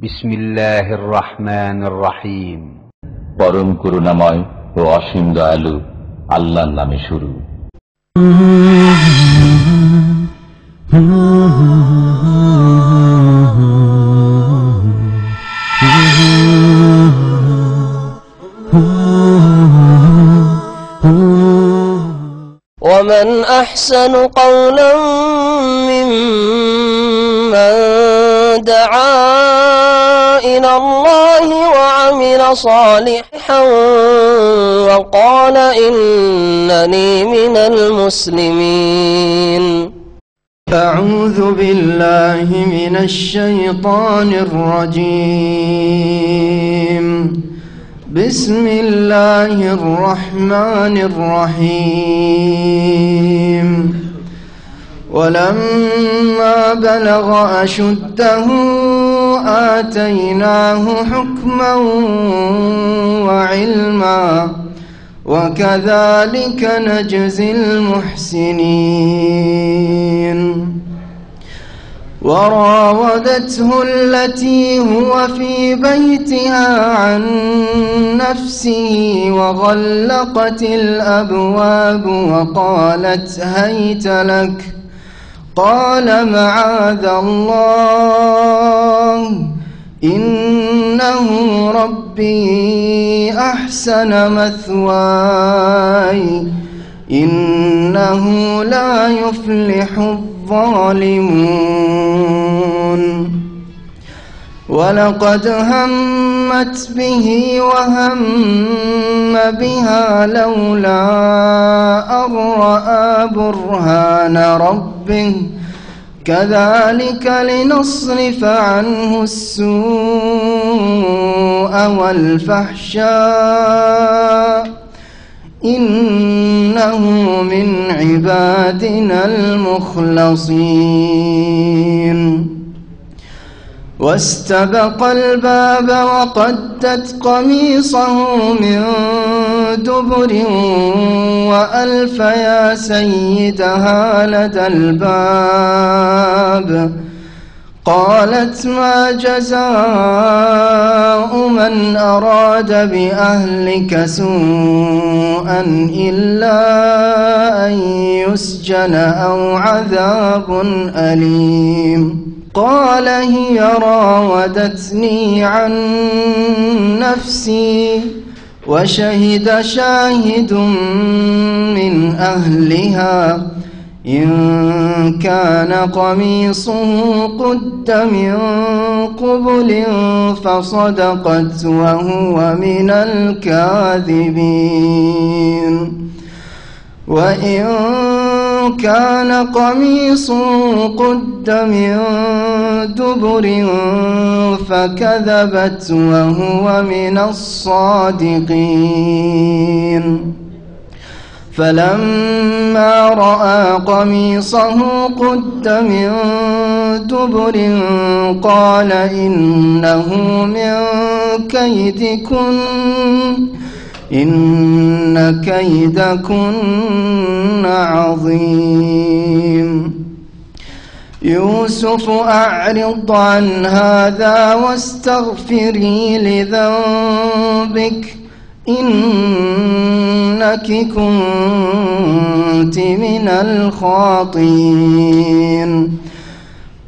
বিসমিল্লাহির রহমানির রহিম। পরম করুণাময় ও অসীম দয়ালু আল্লাহর নামে শুরু। ومن أحسن قولا ممن دعا إلى الله وعمل صالحا وقال إنني من المسلمين. أعوذ بالله من الشيطان الرجيم. بسم الله الرحمن الرحيم. ولما بلغ أشده آتيناه حكما وعلما وكذلك نجزي المحسنين. وراودته التي هو في بيتها عن نفسه وغلقت الأبواب وقالت هيت لك. قال معاذ الله إنه ربي أحسن مثواي إنه لا يفلح الظالمون. ولقد همت به وهم بها لولا أن رأى برهان ربه كذلك لنصرف عنه السوء والفحشاء إنه من عبادنا المخلصين. واستبق الباب وقدت قميصه من دبر وألف يا سيدها لدى الباب. قالت ما جزاء من أراد بأهلك سوءا إلا أن يسجن أو عذاب أليم. قال هي راودتني عن نفسي وشهد شاهد من أهلها إن كان قميصه قد من قبل فصدقت وهو من الكاذبين. وإن كان قميصه قد من دبر فكذبت وهو من الصادقين. فلما رأى قميصه قد من دبر قال إنه من كيدكن إن كيدكن عظيم. يوسف أعرض عن هذا واستغفري لذنبك إنك كنت من الخاطئين.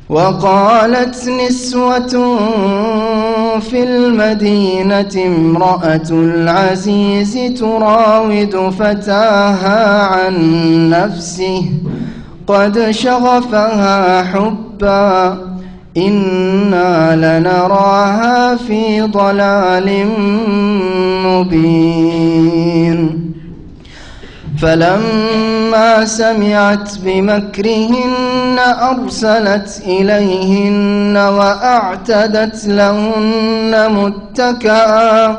وقالت نسوة في المدينة امرأة العزيز تراود فتاها عن نفسه قد شغفها حبا إنا لنراها في ضلال مبين. فلما سمعت بمكرهن أرسلت إليهن وأعتدت لهن متكئا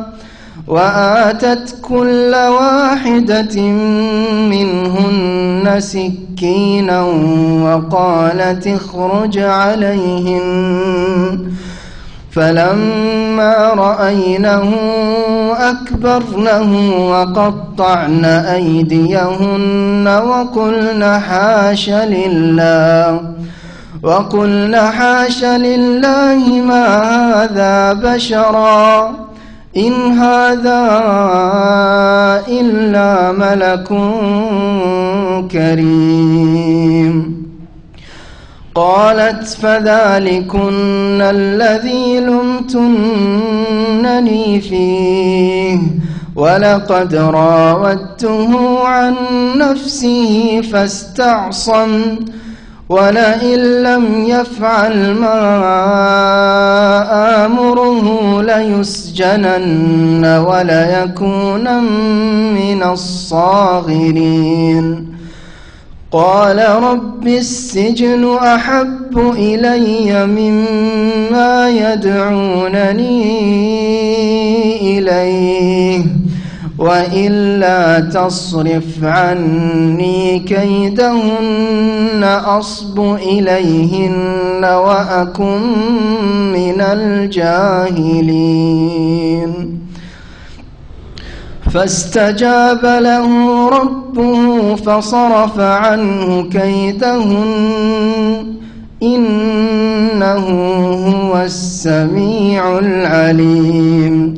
وآتت كل واحدة منهن سكينا وقالت اخرج عليهن. فلما رأينه أكبرنه وقطعن أيديهن وقلن حاش لله وقلنا حاش لله ما هذا بشرا إن هذا إلا ملك كريم. قالت فذلكن الذي لمتنني فيه ولقد راودته عن نفسه فاستعصم ولئن لم يفعل ما آمره ليسجنن وليكونن من الصاغرين. قال رب السجن أحب إلي مما يدعونني إليه وإلا تصرف عني كيدهن أصب إليهن وأكن من الجاهلين. فاستجاب له ربه فصرف عنه كيدهن إنه هو السميع العليم.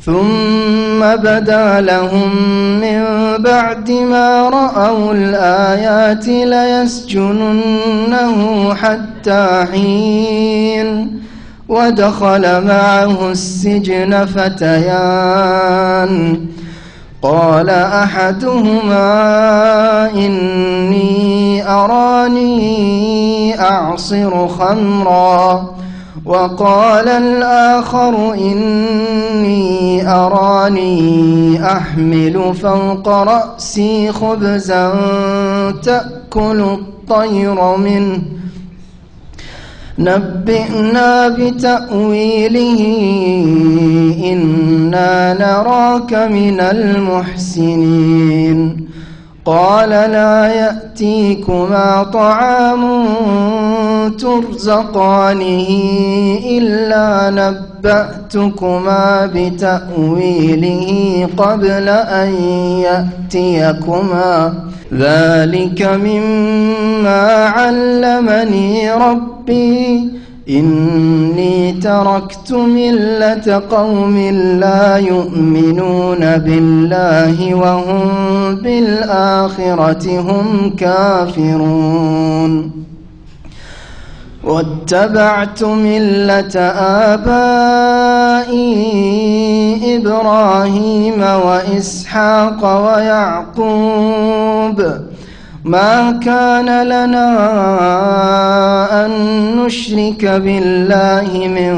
ثم بدا لهم من بعد ما رأوا الآيات ليسجننه حتى حين. ودخل معه السجن فتيان قال أحدهما إني أراني أعصر خمرا وقال الآخر إني أراني أحمل فوق رأسي خبزا تأكل الطير منه نبئنا بتأويله إنا نراك من المحسنين. قال لا يأتيكما طعام ترزقانه إلا نبأتكما بتأويله قبل أن يأتيكما ذلك مما علمني ربي إني تركت ملة قوم لا يؤمنون بالله وهم بالآخرة هم كافرون. واتبعت ملة آبائي إبراهيم وإسحاق ويعقوب ما كان لنا أن نشرك بالله من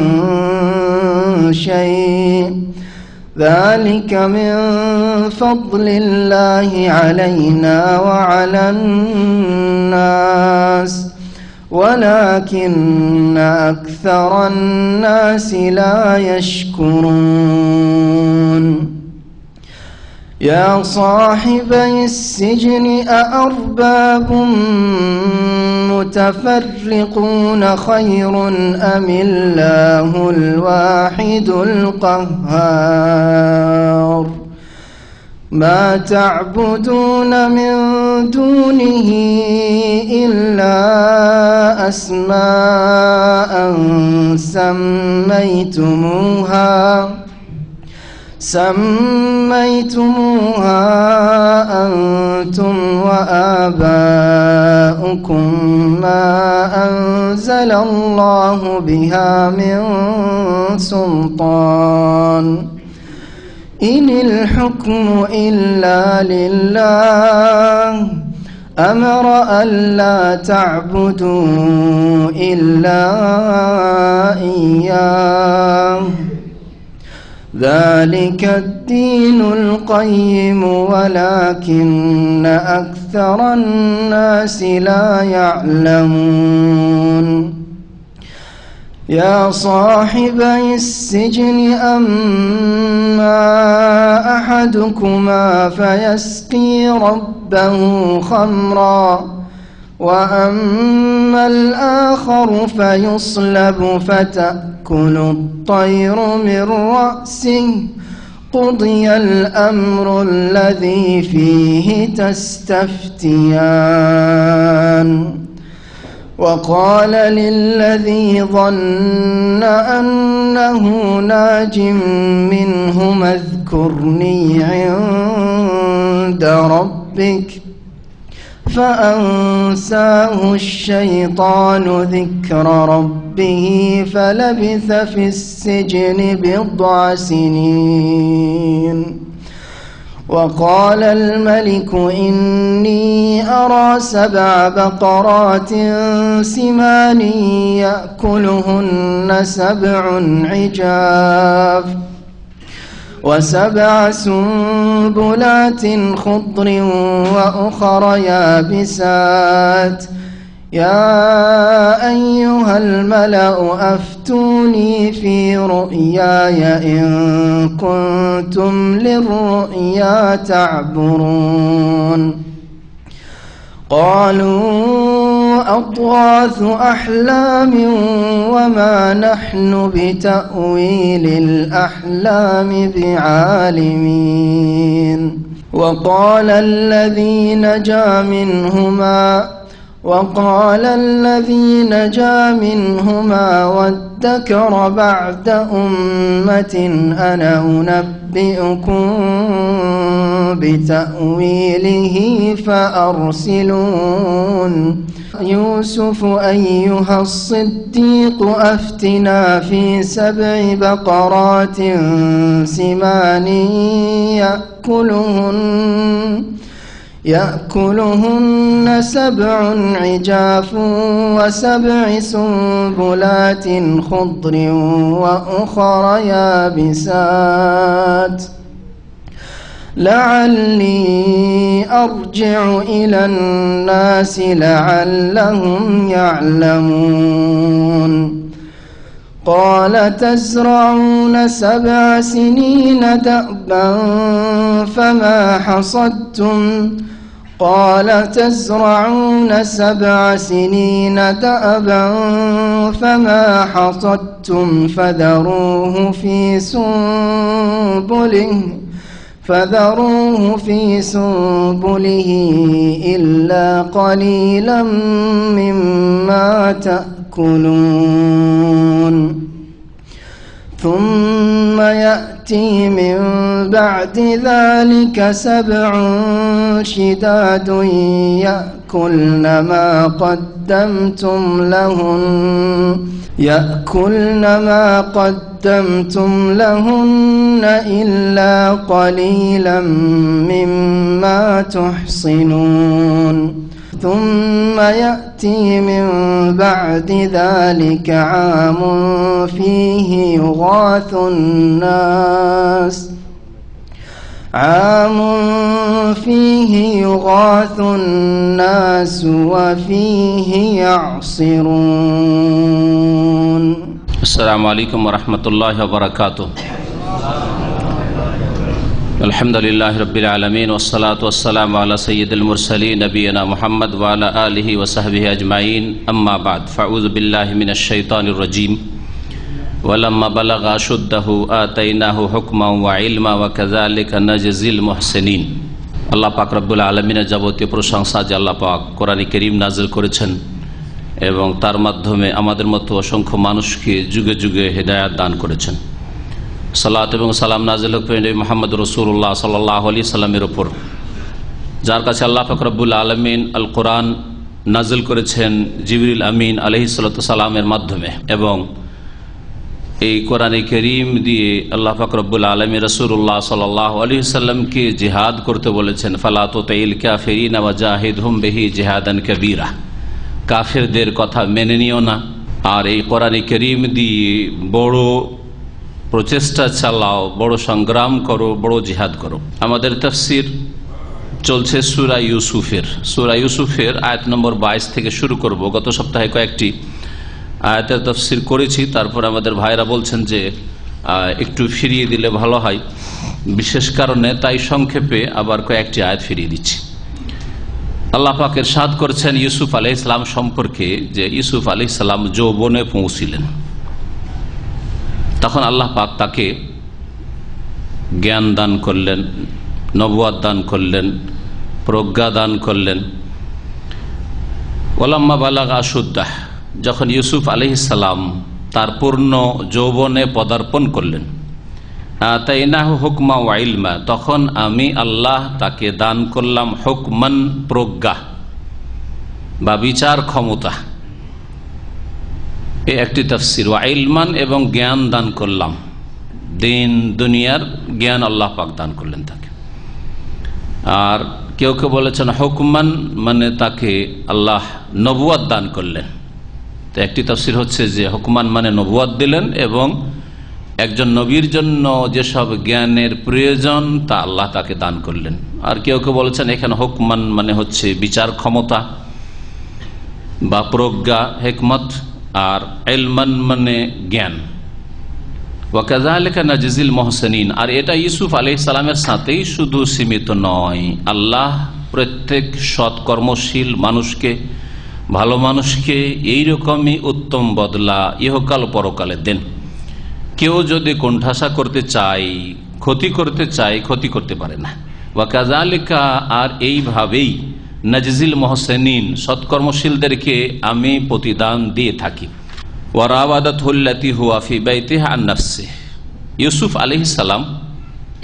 شيء ذلك من فضل الله علينا وعلى الناس ولكن أكثر الناس لا يشكرون. يا صاحبي السجن أأرباب متفرقون خير أم الله الواحد القهار. ما تعبدون من دونه إلا أسماء سميتموها أنتم وآباؤكم ما أنزل الله بها من سلطان إن الحكم إلا لله أمر ألا تعبدوا إلا إياه ذلك الدين القيم ولكن أكثر الناس لا يعلمون. يا صاحبي السجن أما أحدكما فيسقي ربه خمرا وأما الآخر فيصلب فتأكل الطير من رأسه قضي الأمر الذي فيه تستفتيان. وقال للذي ظن أنه ناج منهما اذكرني عند ربك فأنساه الشيطان ذكر ربه فلبث في السجن 10 سنين. وقال الملك إني أرى 7 بقرات سمان يأكلهن 7 عجاف و7 سنبلات خضر وأخر يابسات يا أيها الملأ أفتوني في رؤياي إن كنتم للرؤيا تعبرون. قالوا أضغاث أحلام وما نحن بتأويل الأحلام بعالمين. وقال الذي نجا منهما وادكر بعد أمة أنا أنبئكم بتأويله فأرسلون. يوسف أيها الصديق أفتنا في 7 بقرات سمان يأكلهن 7 عجاف و7 سنبلات خضر وأخر يابسات لعلي أرجع إلى الناس لعلهم يعلمون. قال تزرعون 7 سنين دأبا فما حصدتم قال تزرعون 7 سنين دأبا فما حصدتم فذروه في سنبله إلا قليلا مما تأكلون. ثم يأتي من بعد ذلك 7 شداد يأكلن ما قدمتم لهن إلا قليلا مما تحصنون. ثم يأتي من بعد ذلك عام فيه يغاث الناس وفيه يعصرون. السلام عليكم ورحمة الله وبركاته. الحمد لله رب العالمين والصلاة والسلام على سيد المرسلين نبينا محمد وعلى آله وصحبه أجمعين. أما بعد فأعوذ بالله من الشيطان الرجيم. ولما بلغ أشده آتيناه حكما وعلما وكذلك نجزي المحسنين. আল্লাহ পাক রব্বুল আলামিনের যাবতীয় প্রশংসা যে আল্লাহ পাক কোরআন কারীম নাযিল করেছেন এবং তার মাধ্যমে আমাদের মতো অসংখ্য মানুষকে যুগে যুগে হেদায়েত দান করেছেন। সালাত এবং সালাম নাযিল হোক নবী মুহাম্মদ রাসূলুল্লাহ সাল্লাল্লাহু আলাইহি সাল্লামের উপর, যার কাছে আল্লাহ পাক রব্বুল আলামিন আল কোরআন নাযিল করেছেন জিবরিল আমিন আলাইহিস সালাতু সালামের মাধ্যমে। এবং এই কোরআন কারীম দিয়ে আল্লাহ পাক রব্বুল আলামিন রাসূলুল্লাহ সাল্লাল্লাহু আলাইহি সাল্লামকে জিহাদ করতে বলেছেন। ফালা তুতিল কাফিরিনা ওয়াজাহিদহুম বিহি জিহাদান কাবীরা, কাফেরদের কথা মেনে নিও না, আর এই কোরআন কারীম দিয়ে বড় প্রচেষ্টা চালাও, বড় সংগ্রাম করো, বড় জিহাদ করো। আমাদের তাফসীর চলছে সূরা ইউসুফের আয়াত নম্বর 22 থেকে শুরু করব। গত সপ্তাহে কয়েকটি আয়াতের তাফসীর করেছি, তারপর আমাদের ভাইরা বলছেন যে একটু ফিরিয়ে দিলে ভালো হয় বিশেষ কারণে, তাই সংক্ষেপে আবার কয়েকটি আয়াত ফিরিয়ে দিচ্ছি। আল্লাহ পাক ইরশাদ করেছেন ইউসুফ আলাইহিস সালাম সম্পর্কে যে ইউসুফ আলাইহিস সালাম যৌবনে পৌঁছিলেন, তখন আল্লাহ পাক তাকে জ্ঞান দান করলেন, নবুয়ত দান করলেন, প্রজ্ঞা দান করলেন। ওলাম্মা বালাগা আশুদ্দাহ, যখন ইউসুফ আলাইহিস সালাম তার পূর্ণ যৌবনে পদার্পণ করলেন, আতাইনাহু হুকমা ওয়া ইলমা, তখন আমি আল্লাহ তাকে দান করলাম হুকমান, প্রজ্ঞা বা বিচার ক্ষমতা, এই একটি তাফসীর। ওয়া ইলমান, এবং জ্ঞান দান করলাম, দিন দুনিয়ার জ্ঞান আল্লাহ পাক দান করলেন তাকে। আর কেউ কেউ বলেছেন হুকমান মানে তাকে আল্লাহ নবুয়াত দান করলেন। তো একটি তাফসীর হচ্ছে যে হুকমান মানে নবুয়াত দিলেন এবং একজন নবীর জন্য যেসব জ্ঞানের প্রয়োজন তা আল্লাহ তাকে দান করলেন। আর কেউ কেউ বলেছেন এখানে হুকমান মানে হচ্ছে বিচার ক্ষমতা বা প্রজ্ঞা, হিকমত, আর ইলমান মানে জ্ঞান। ওয়াকাযালিকা নাজিজিল মুহসিনিন, আর এটা ইউসুফ আলাইহিস সালামের সাথেই শুধু সীমিত নয়। আল্লাহ প্রত্যেক সৎকর্মশীল মানুষকে, ভালো মানুষকে এইরকমই উত্তম বদলা ইহকাল পরকালে দেন। কেউ যদি কোণঠাসা করতে চায়, ক্ষতি করতে চায়, ক্ষতি করতে পারে না। ওয়াকাযালিকা, আর এইভাবেই নাজিজিল মুহসিনিন, সৎকর্মশীলদেরকে আমি প্রতিদান দিয়ে থাকি। ওয়ারাওয়াদাতুল্লাতী হুয়া ফি বাইতিহা আন নাফসিহি, ইউসুফ আলাইহিস সালাম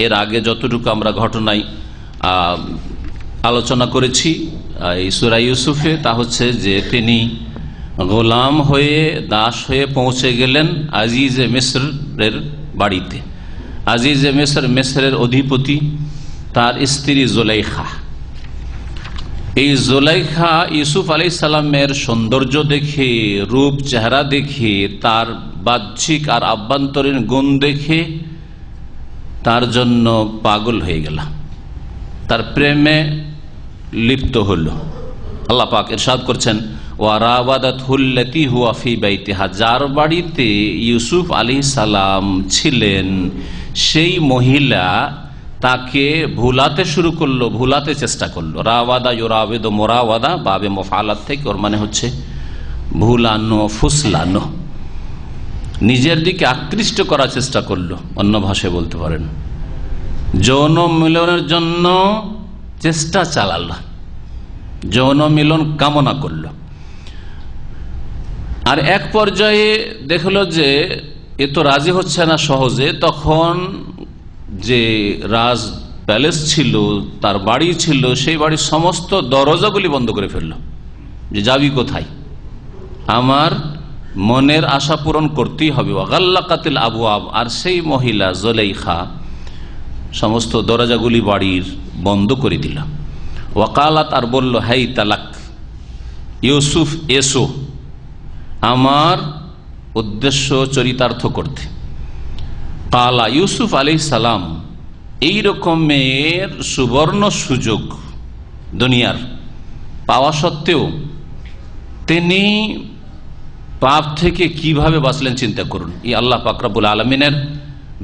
এর আগে যতটুকু আমরা ঘটনায় আলোচনা করেছি এই সূরা ইউসুফে, তা হচ্ছে যে তিনি গোলাম হয়ে, দাস হয়ে পৌঁছে গেলেন আজিজে মিসরের বাড়িতে। আজিজে মিসর, মিসরের অধিপতি, তার স্ত্রী জুলাইখা। এই জুলাইখা ইউসুফ আলাইহিস সালামের সৌন্দর্য দেখে, রূপ চেহারা দেখে, তার বাহ্যিক আর আভ্যন্তরীণ গুণ দেখে তার জন্য পাগল হয়ে গেল, তার প্রেমে লিপ্ত হল। আল্লাহ পাক ইরশাদ করছেন ওয়ারাওয়াদাতুল্লাতী হুয়া ফি বাইতিহা, যার বাড়িতে ইউসুফ আলাইহিস সালাম ছিলেন সেই মহিলা তাকে ভুলাতে শুরু করলো, ভুলাতে চেষ্টা করলো। রাওয়াদা ইউরাবিদু মুরাওয়াদা, বাবে মুফআলাত থেকে, ওর মানে হচ্ছে ভুলানো, ফুসলানো, নিজের দিকে আকৃষ্ট করার চেষ্টা করলো, অন্য ভাষায় বলতে পারেন যৌন মিলনের জন্য চেষ্টা চালালো, যৌন মিলন কামনা করলো। আর এক পর্যায়ে দেখলো যে এ তো রাজি হচ্ছে না সহজে, তখন যে রাজ প্যালেস ছিল, তার বাড়ি ছিল, সেই বাড়ির সমস্ত দরজাগুলি বন্ধ করে ফেললো, যে যাবি কোথায়, আমার মনের আশা পূরণ করতেই হবে। ওয়াগাল্লাকাতিল আবওয়াব, আর সেই মহিলা জুলাইখা সমস্ত দরজাগুলি বাড়ির বন্ধ করে দিল। ওয়াকালাত, আর বলল হাই তালাক, ইউসুফ এসো আমার উদ্দেশ্য চরিতার্থ করতে। কালা, ইউসুফ আলাইহিস সালাম এই রকমের সুবর্ণ সুযোগ দুনিয়ার পাওয়া সত্ত্বেও তিনি পাপ থেকে কিভাবে বাঁচলেন চিন্তা করুন। এই আল্লাহ পাক রব্বুল আলামিনের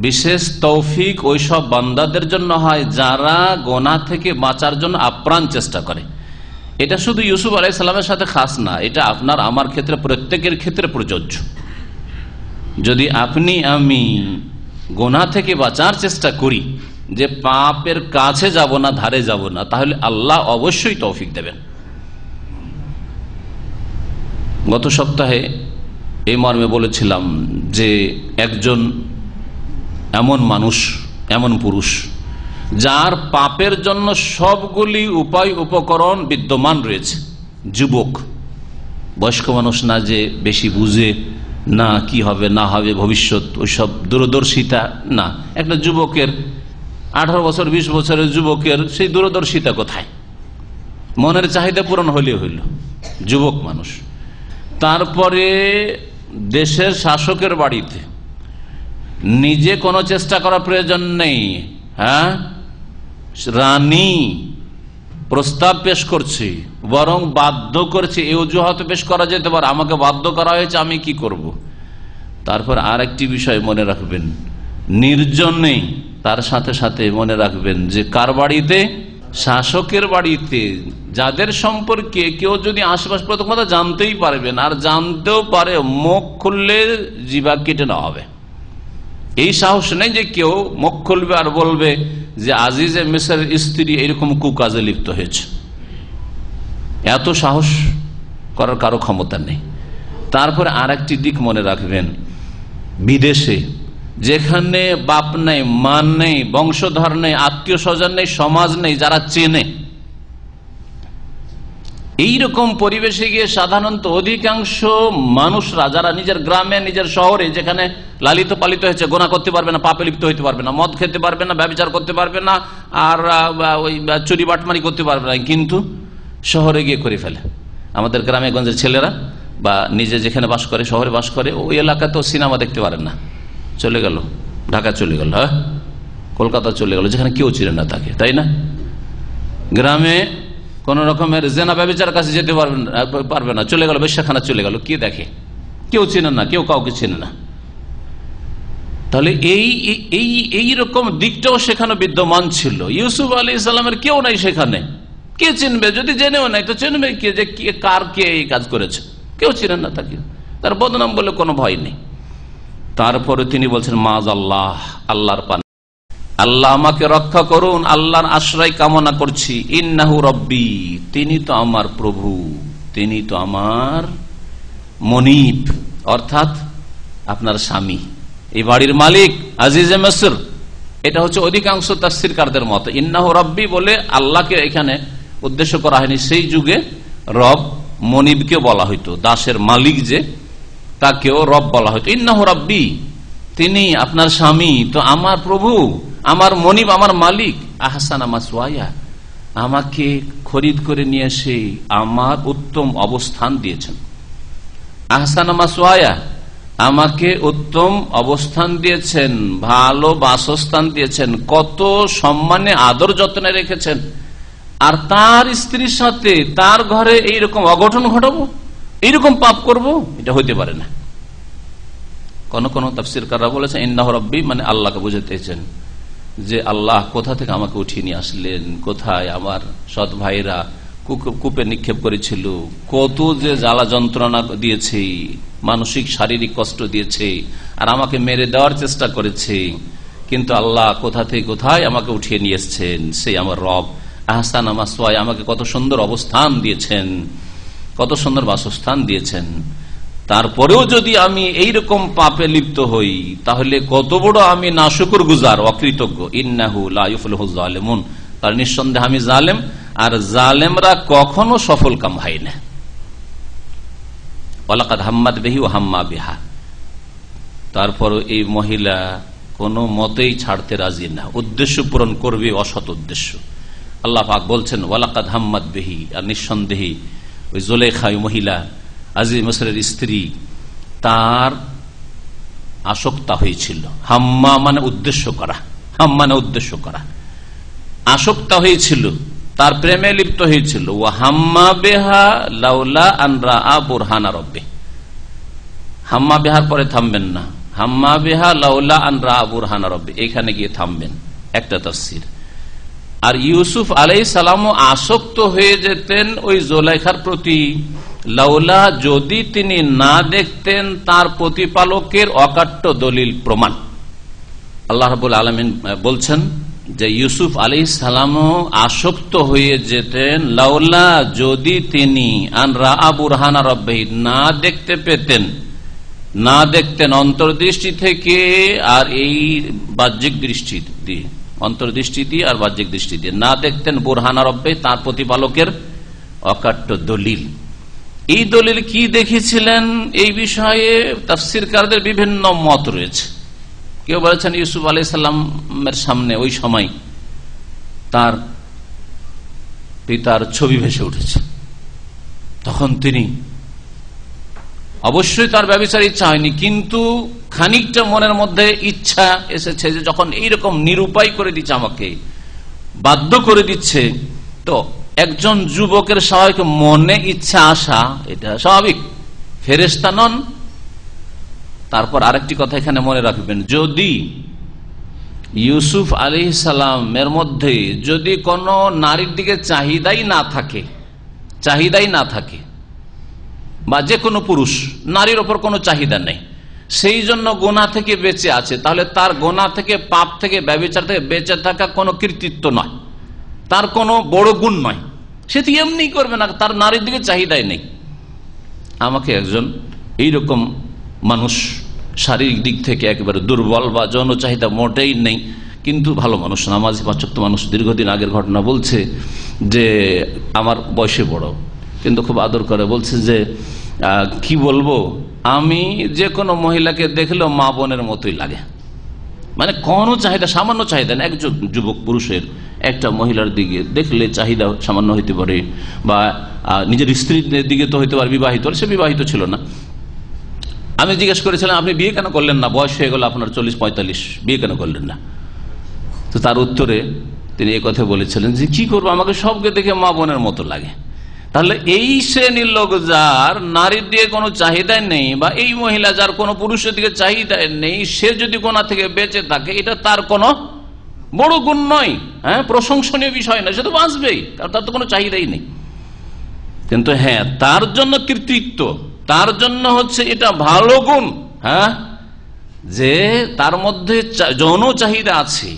বিশেষ তৌফিক ওইসব বান্দাদের জন্য হয় যারা গোনাহ থেকে বাঁচার জন্য আপ্রাণ চেষ্টা করে। এটা শুধু ইউসুফ আলাইহিস সালামের সাথে খাস না, এটা আপনার আমার ক্ষেত্রে, প্রত্যেকের ক্ষেত্রে প্রযোজ্য। যদি আপনি আমি গোনাহ থেকে বাঁচার চেষ্টা করি, যে পাপের কাছে যাব না, ধারে যাব না, তাহলে আল্লাহ অবশ্যই তৌফিক দেবেন। গত সপ্তাহে এই মর্মে বলেছিলাম যে একজন এমন মানুষ, এমন পুরুষ যার পাপের জন্য সবগুলি উপায় উপকরণ বিদ্যমান রয়েছে, যুবক, বয়স্ক মানুষ না, যে বেশি বুঝে না কি হবে না হবে ভবিষ্যৎ, ওইসব দূরদর্শিতা না। একটা যুবকের 18 বছর 20 বছরের যুবকের সেই দূরদর্শিতা কোথায়? মনের চাহিদা পূরণ হইলে হইল, যুবক মানুষ। তারপরে দেশের শাসকের বাড়িতে নিজে কোনো চেষ্টা করার প্রয়োজন নেই, হ্যাঁ, রানী প্রস্তাব পেশ করছে, বরং বাধ্য করছে। এই অজুহাত পেশ করা যেতে পারে, আমাকে বাধ্য করা হয়েছে, আমি কি করব। তারপর আর একটি বিষয় মনে রাখবেন, নির্জনে তার সাথে সাথে মনে রাখবেন যে কার বাড়িতে? শাসকের বাড়িতে, যাদের সম্পর্কে কেউ যদি আশেপাশ প্রথম কথা জানতেই পারবেন, আর জানতেও পারে মুখ খুললে জিভা কেটে নেওয়া হবে। এই সাহস নেই যে কেউ মুখ খুলবে আর বলবে যে আজিজে মিসরের স্ত্রী এরকম কুকাজে লিপ্ত হয়েছে। এত সাহস করার কারো ক্ষমতা নেই। তারপরে আর একটি দিক মনে রাখবেন, বিদেশে যেখানে বাপ নেই, মান নেই, বংশধর নেই, আত্মীয় স্বজন নেই, সমাজ নেই, যারা চেনে, এইরকম পরিবেশে গিয়ে সাধারণত অধিকাংশ মানুষরা যারা নিজের গ্রামে, নিজের শহরে যেখানে লালিত পালিত হয়েছে, গোনা করতে পারবে না, পাপে লিপ্ত হইতে পারবে না, মদ খেতে পারবে না, ব্যভিচার করতে পারবে না, আর ওই চুরি বাটমারি করতে পারবে না, কিন্তু শহরে গিয়ে করে ফেলে। আমাদের গ্রামে গঞ্জের ছেলেরা বা নিজে যেখানে বাস করে, শহরে বাস করে, ওই এলাকাতেও সিনেমা দেখতে পারেন না, চলে গেল ঢাকা, চলে গেল, হ্যাঁ কলকাতা চলে গেল, যেখানে কেউ চিনে না তাকে, তাই না? গ্রামে কোন রকমের জেনা ব্যভিচার কাছে যেতে পারবে না, চলে গেল বেশ্যাখানা, চলে গেল, কে দেখে? কেউ চেনে না, কেউ কাউকে চেনে না। তাহলে এই রকম দিকটাও সেখানে বিদ্যমান ছিল। ইউসুফ আলাইহিস সালামের কেউ নাই সেখানে, কে চিনবে? যদি জেনেও নাই তো চিনবে কে যে কার কে এই কাজ করেছে? কেউ চিনেন না তাকে, তার বদনাম বলে কোনো ভয় নেই। তারপরে তিনি বলছেন মাযাল্লাহ, আল্লাহর পানে, আল্লাহ আমাকে রক্ষা করুন, আল্লাহর আশ্রয় কামনা করছি। ইন্নাহু রব্বি, তিনি তো আমার প্রভু, তিনি তো আমার মনিব, অর্থাৎ আপনার স্বামী, এই বাড়ির মালিক, আজিজে মিসর। এটা হচ্ছে অধিকাংশ তাফসীরকারদের মত। ইন্নাহু রব্বি বলে আল্লাহকে এখানে উদ্দেশ্য করা হয়নি, সেই যুগে রব মনিবকে বলা হইতো, দাসের মালিক যে, তাকেও রব বলা হইতো। ইন্নাহু রব্বি, তিনি আপনার স্বামী তো আমার প্রভু, আমার মনিব, আমার মালিক। আহসানা মাসওয়ায়া, আমাকে খরিদ করে নিয়ে এসে আমার উত্তম অবস্থান দিয়েছেন। আহসানা মাসওয়ায়া, আমাকে উত্তম অবস্থান দিয়েছেন, ভালো বাসস্থান দিয়েছেন, কত সম্মানে আদর যত্নে রেখেছেন। আর তার স্ত্রীর সাথে তার ঘরে এইরকম অঘটন ঘটাবো, এইরকম পাপ করব, এটা হইতে পারে না। কোন কোন তাফসীরকাররা বলেছেন ইন্নাহু রাব্বি মানে আল্লাহকে বুঝাতেছেন যে আল্লাহ কোথা থেকে আমাকে উঠিয়ে নিয়ে আসলেন, কোথায় আমার সৎ ভাইরা কূপে নিক্ষেপ করেছিল, কত যে জ্বালা যন্ত্রণা দিয়েছে, মানসিক শারীরিক কষ্ট দিয়েছে, আর আমাকে মেরে দেওয়ার চেষ্টা করেছে, কিন্তু আল্লাহ কোথা থেকে কোথায় আমাকে উঠিয়ে নিয়ে এসছেন, সেই আমার রব। আহসানা মাসওয়ায়া, আমাকে কত সুন্দর অবস্থান দিয়েছেন, কত সুন্দর বাসস্থান দিয়েছেন। তারপরেও যদি আমি এইরকম পাপে লিপ্ত হই, তাহলে কত বড় আমি নাশুকুর গুজার, অকৃতজ্ঞ। ইন্নাহু লা ইউফলিহুজ জালিমুন, তার নিঃসন্দেহে আমি জালেম, আর জালেমরা কখনো সফল কাম হয় না। ওয়ালাকাদ হাম্মাত বিহি ওয়া হাম্মা বিহা, তারপর এই মহিলা কোনো মতেই ছাড়তে রাজি না, উদ্দেশ্য পূরণ করবে, অসৎ উদ্দেশ্য। আল্লাহ পাক বলছেন ওয়ালাকাদ হাম্মাত বিহি, আর নিঃসন্দেহে ওই জুলেখা মহিলা, আজিজ মিসরের স্ত্রী, তার আসক্তা হয়েছিল। হাম্মা মানে উদ্দেশ্য করা, হাম্মা মানে উদ্দেশ্য করা, আসক্তা হয়েছিল, তার প্রেমে লিপ্ত হয়েছিল। ও হাম্মা বেহা লাউলা আন রাআ বুরহানা রব্বি, হাম্মা বেহার পরে থামবেন না, হাম্মা বেহা লাউলা আন রাআ বুরহানা রব্বি, এখানে গিয়ে থামবেন, একটা তাফসীর। আর ইউসুফ আলাইহিস সালামও আসক্ত হয়ে যেতেন ওই জুলেখার প্রতি, লাউলা যদি তিনি না দেখতেন তার প্রতিপালকের অকাট্য দলিল প্রমাণ। আল্লাহ রাব্বুল আলামিন বলছেন যে ইউসুফ আলাইহিস সালামও আসক্ত হয়ে যেতেন, লাউলা যদি তিনি আন রাআ বুরহানা রব্বিহি, না দেখতে পেতেন, না দেখতেন অন্তর্দৃষ্টি থেকে আর এই বাহ্যিক দৃষ্টি দিয়ে, অন্তর্দৃষ্টি দিয়ে আর বাহ্যিক দৃষ্টি দিয়ে না দেখতেন বুরহানা রব্বিহি, তার প্রতিপালকের অকাট্য দলিল। এই দলিল কি দেখেছিলেন এই বিষয়ে তাফসীরকারদের বিভিন্ন মত রয়েছে। কেউ বলেছেন ইউসুফ আলাইহিস সালামের সামনে ওই সময় তার পিতার ছবি ভেসে উঠেছে, তখন তিনি অবশ্যই তার ব্যভিচার ইচ্ছা হয়নি, কিন্তু খানিকটা মনের মধ্যে ইচ্ছা এসেছে যে যখন এইরকম নিরুপায় করে দিচ্ছে, আমাকে বাধ্য করে দিচ্ছে, তো একজন যুবকের স্বাভাবিক মনে ইচ্ছা আসা এটা স্বাভাবিক, ফেরেশতা নন। তারপর আরেকটি কথা এখানে মনে রাখবেন, যদি ইউসুফ আলাইহিস সালামের মধ্যে যদি কোনো নারীর দিকে চাহিদাই না থাকে, বা যে কোনো পুরুষ নারীর ওপর কোনো চাহিদা নেই, সেই জন্য গুনাহ থেকে বেঁচে আছে, তাহলে তার গুনাহ থেকে, পাপ থেকে, ব্যভিচার থেকে বেঁচে থাকা কোনো কৃতিত্ব নয়, তার কোনো বড় গুণ নয়। সে তো এমনি করবে না, তার নারীর দিকে চাহিদাই নেই, আমাকে একজন এইরকম মানুষ, শারীরিক দিক থেকে একেবারে দুর্বল বা যৌন চাহিদা মোটেই নেই, কিন্তু ভালো মানুষ, নামাজি পাঁচক্ত মানুষ, দীর্ঘদিন আগের ঘটনা বলছে যে আমার বয়সে বড়, কিন্তু খুব আদর করে বলছে যে কি বলবো, আমি যে কোনো মহিলাকে দেখলেও মা বোনের মতোই লাগে। মানে কোনো চাহিদা, সামান্য চাহিদা না, একজন যুবক পুরুষের একটা মহিলার দিকে দেখলে চাহিদা সামান্য হইতে পারে, বা নিজের স্ত্রীর দিকে তো হইতে পারে, বিবাহিত, সে বিবাহিত ছিল না। আমি জিজ্ঞেস করেছিলাম আপনি বিয়ে কেন করলেন না, বয়স হয়ে গেল আপনার 40-45, বিয়ে কেন করলেন না? তো তার উত্তরে তিনি এই কথা বলেছিলেন যে কি করবো, আমাকে সবকে দেখে মা বোনের মতো লাগে। তাহলে এই শ্রেণীর লোক যার নারীর দিকে কোনো চাহিদাই নেই, বা এই মহিলা যার কোনো পুরুষের দিকে চাহিদাই নেই, সে যদি গোনা থেকে বেঁচে থাকে, এটা তার কোনো বড় গুণ নয়, হ্যাঁ, প্রশংসনীয় বিষয় না, সে তো বাঁচবেই, কারণ তার তো কোনো চাহিদাই নেই। কিন্তু হ্যাঁ, তার জন্য কৃতিত্ব, তার জন্য হচ্ছে এটা ভালো গুণ, হ্যাঁ, যে তার মধ্যে যৌন চাহিদা আছে,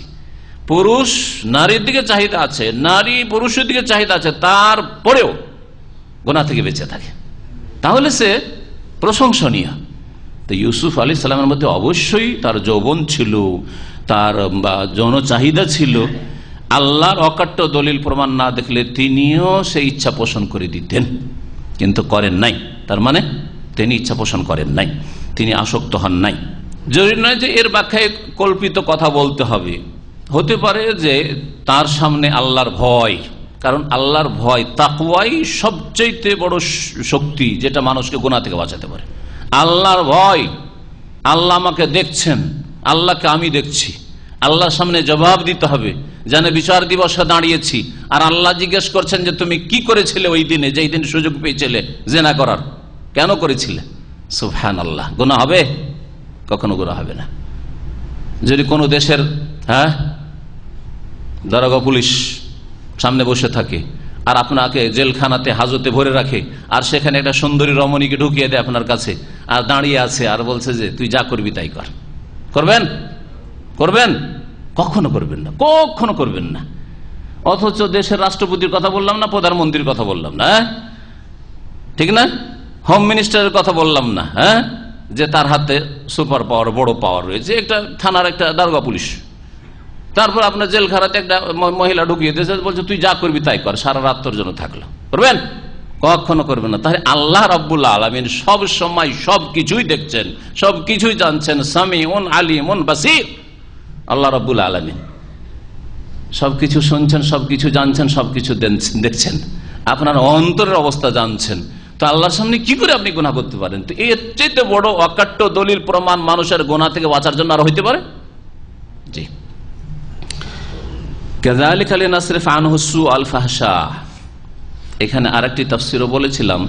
পুরুষ নারীর দিকে চাহিদা আছে, নারী পুরুষের দিকে চাহিদা আছে, তারপরেও গুনাহ থেকে বেঁচে থাকে, তাহলে সে প্রশংসনীয়। তো ইউসুফ আলাইহিস সালামের মধ্যে অবশ্যই তার যৌবন ছিল, তার যৌন চাহিদা ছিল। আল্লাহর অকাট্য দলিল প্রমাণ না দেখলে তিনিও সেই ইচ্ছা পোষণ করে দিতেন, কিন্তু করেন নাই। তার মানে তিনি ইচ্ছা পোষণ করেন নাই, তিনি আসক্ত হন নাই। জরুরি নয় যে এর ব্যাখ্যায় কল্পিত কথা বলতে হবে, হতে পারে যে তার সামনে আল্লাহর ভয়, কারণ আল্লাহর ভয়, তাকওয়াই সবচেয়ে বড় শক্তি যেটা মানুষকে গুনাহ থেকে বাঁচাতে পারে। আল্লাহর ভয়, আল্লাহ আমাকে দেখছেন, আল্লাহকে আমি দেখছি, আল্লাহর সামনে জবাব দিতে হবে, জানে বিচার দিবসে দাঁড়িয়েছি, আর আল্লাহ জিজ্ঞেস করছেন যে তুমি কি করেছিলে ওই দিনে, যেই দিন সুযোগ পেয়েছিলে জিনা করার, কেন করেছিলে? সুবহানাল্লাহ। গুনাহ হবে? কখনো গুনাহ হবে না। যদি কোনো দেশের দারোগা পুলিশ সামনে বসে থাকে আর আপনাকে জেলখানাতে হাজতে ভরে রাখে, আর সেখানে একটা সুন্দরী রমণীকে ঢুকিয়ে দেয় আপনার কাছে, আর দাঁড়িয়ে আছে আর বলছে যে তুই যা করবি তাই কর, করবেন? করবেন? কখনো করবেন না, কখনো করবেন না। অথচ দেশের রাষ্ট্রপতির কথা বললাম না, প্রধানমন্ত্রীর কথা বললাম না, ঠিক না, হোম মিনিস্টারের কথা বললাম না, হ্যাঁ, যে তার হাতে সুপার পাওয়ার, বড় পাওয়ার রয়েছে, একটা থানার একটা দারোগা পুলিশ, তারপর আপনার জেলখানাতে একটা মহিলা ঢুকিয়ে দিয়েছে, বলছে তুই যা করবি তাই কর, সারা রাত তোর জন্য থাকলো, করবেন? কখনো করবেন না। তাহলে আল্লাহ রাব্বুল আলামিন সব সময় সবকিছুই দেখছেন, সবকিছুই জানছেন, সামিউন আলিমুন বাসীর। আল্লাহ রাব্বুল আলামিন সবকিছু শুনছেন, সবকিছু জানছেন, সবকিছু দেখছেন, আপনার অন্তরের অবস্থা জানছেন। তো আল্লাহর সামনে কি করে আপনি গুনাহ করতে পারেন? তো এর চেয়ে বড় অকাট্য দলিল প্রমাণ মানুষের গুনাহ থেকে বাঁচার জন্য আর হইতে পারে? জি। কাযালিকা লিনাসরিফ আনহু সুআল ফাহশা। এখানে আরেকটি তাফসীরও বলেছিলাম,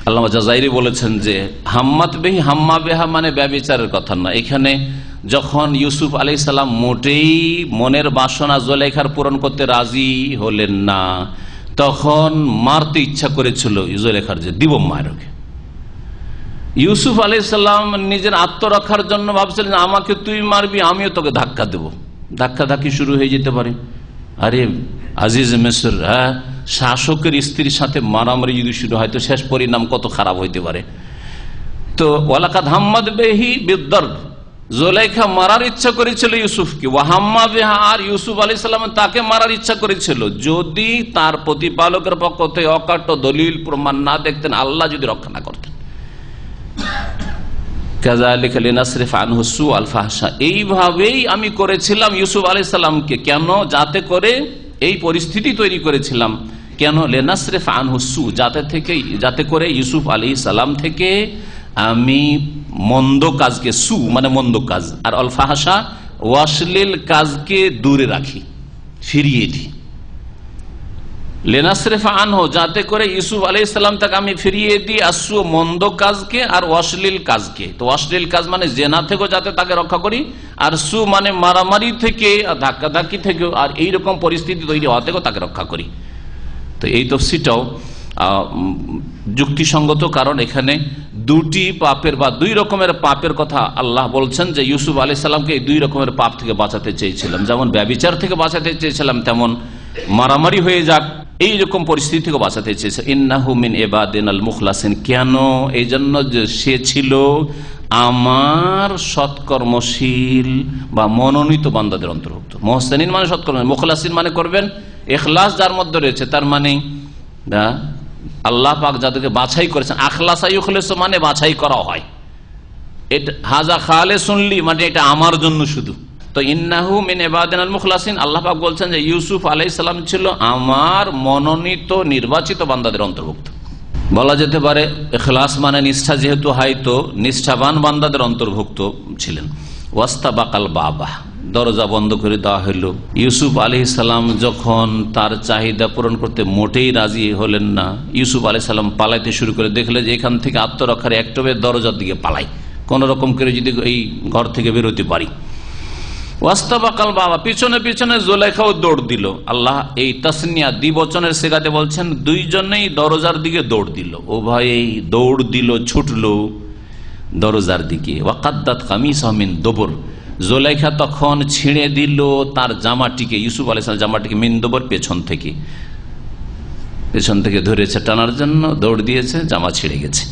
আল্লামা জাযাইরি বলেছেন যে হাম্মাত বিহি, হাম্মা বিহা মানে ব্যভিচারের কথা না। এখানে যখন ইউসুফ আলাইহিস সালাম মোটেই মনের বাসনা জুলাইখার পূরণ করতে রাজি হলেন না, তখন মারতে ইচ্ছা করেছিল জুলাইখার, যে দিব মারকে। ইউসুফ আলাইহিস সালাম নিজের আত্মরক্ষার জন্য ভাবছিলেন আমাকে তুই মারবি, আমিও তোকে ধাক্কা দেব, ধাক্কাধাক্কি শুরু হয়ে যেতে পারে। আরে আজিজ মিসর, হ্যাঁ, শাসকের স্ত্রীর সাথে মারামারি যদি শুরু হয় তো শেষ পরিণাম কত খারাপ হইতে পারে। তো ওয়ালাকাদ হাম্মাত বিহি বিদ-দারব, জুলাইখা মারার ইচ্ছা করেছিল ইউসুফকে, ওয়া হাম্মা বিহা, আর ইউসুফ আলাইহিস সালাম তাকে মারার ইচ্ছা করেছিল, যদি তার প্রতিপালকের পক্ষ থেকে অকাট্য দলিল প্রমাণ না দেখতেন, আল্লাহ যদি রক্ষা না করতেন। কাযালিকা লিনাসরিফ আনহু সুআল ফাহশা, এইভাবেই আমি করেছিলাম ইউসুফ আলাইহিস সালামকে। কেন? যাতে করে, এই পরিস্থিতি তৈরি করেছিলাম কেন? লিনাসরিফ আনহু সু, যাতে করে ইউসুফ আলাইহিস সালাম থেকে আমি মন্দ কাজকে, সু মানে মন্দ কাজ, আর আল ফাহশা অশ্লীল কাজকে দূরে রাখি, ফিরিয়ে দিই। লিনাসরিফ আনহু, যাতে করে ইউসুফ আলাইহিস সালাম তাকে আমি ফিরিয়ে দিই, আসু মন্দ কাজকে আর অশ্লীল কাজকে। তো অশ্লীল কাজ মানে জেনা থেকেও যাতে তাকে রক্ষা করি, আর সু মানে মারামারি থেকে, ধাক্কাধাক্কি থেকে, আর এইরকম পরিস্থিতি তৈরি হওয়া থেকেও তাকে রক্ষা করি। তো এই তফসিরটাও যুক্তিসঙ্গত, কারণ এখানে দুটি পাপের বা দুই রকমের পাপের কথা আল্লাহ বলছেন, যে ইউসুফ আলাইহিস সালামকে এই দুই রকমের পাপ থেকে বাঁচাতে চেয়েছিলাম, যেমন ব্যভিচার থেকে বাঁচাতে চেয়েছিলাম, তেমন মারামারি হয়ে যাক এইরকম পরিস্থিতি থেকে বাঁচাতে চেয়েছে। ইন্নাহু মিন ইবাদিনাল মুখলাসিন, কেন? এই জন্য যে সে ছিল আমার সৎকর্মশীল বা মনোনীত বান্দাদের অন্তর্ভুক্ত। মুহসিনিন মানে সৎকর্ম, মুখলাসিন মানে করবেন ইখলাস যার মধ্যে রয়েছে, তার মানে আল্লাহ পাক যাদেরকে বাছাই করেছেন, আখলাসা ইখলাসু মানে বাছাই করা হয়, এটা হাজা খালিসুন লি মানে এটা আমার জন্য শুধু। তো ইন্নাহু মিন ইবাদিনাল মুখলাসিন, আল্লাহ পাক বলছেন যে ইউসুফ আলাইহিস সালাম ছিল আমার মনোনীত নির্বাচিত বান্দাদের অন্তর্ভুক্ত। বলা যেতে পারে ইখলাস মানে নিষ্ঠা, যেহেতু হয়তো নিষ্ঠাবান বান্দাদের অন্তর্ভুক্ত ছিলেন। ওয়াস্তাবাকাল বাবা, দরজা বন্ধ করে দেওয়া হইল। ইউসুফ আলাইহিস সালাম যখন তার চাহিদা পূরণ করতে মোটেই রাজি হলেন না, ইউসুফ আলাইহিস সালাম পালাইতে শুরু করে, দেখলে যে এখান থেকে আত্মরক্ষার একটবে দরজার দিকে পালাই, কোন রকম করে যদি এই ঘর থেকে বেরোতে পারি। ওয়াস্তাবাকাল বাবা, পিছনে পিছনে জুলাইখাও দৌড় দিল। আল্লাহ এই তাসনিয়া দ্বিবচনের সেগাতে বলছেন দুইজনেই দরজার দিকে দৌড় দিল, উভয়েই দৌড় দিল, ছুটলো দরজার দিকে। ওয়াকাদ্দাত কামিসাহু মিন দুবুর, জুলাইখা তখন ছিঁড়ে দিল তার জামাটিকে, ইউসুফ আলাইহিস সালাম জামাটিকে, মিন দুবুর পেছন থেকে ধরেছে টানার জন্য, দৌড় দিয়েছে, জামা ছিঁড়ে গেছে।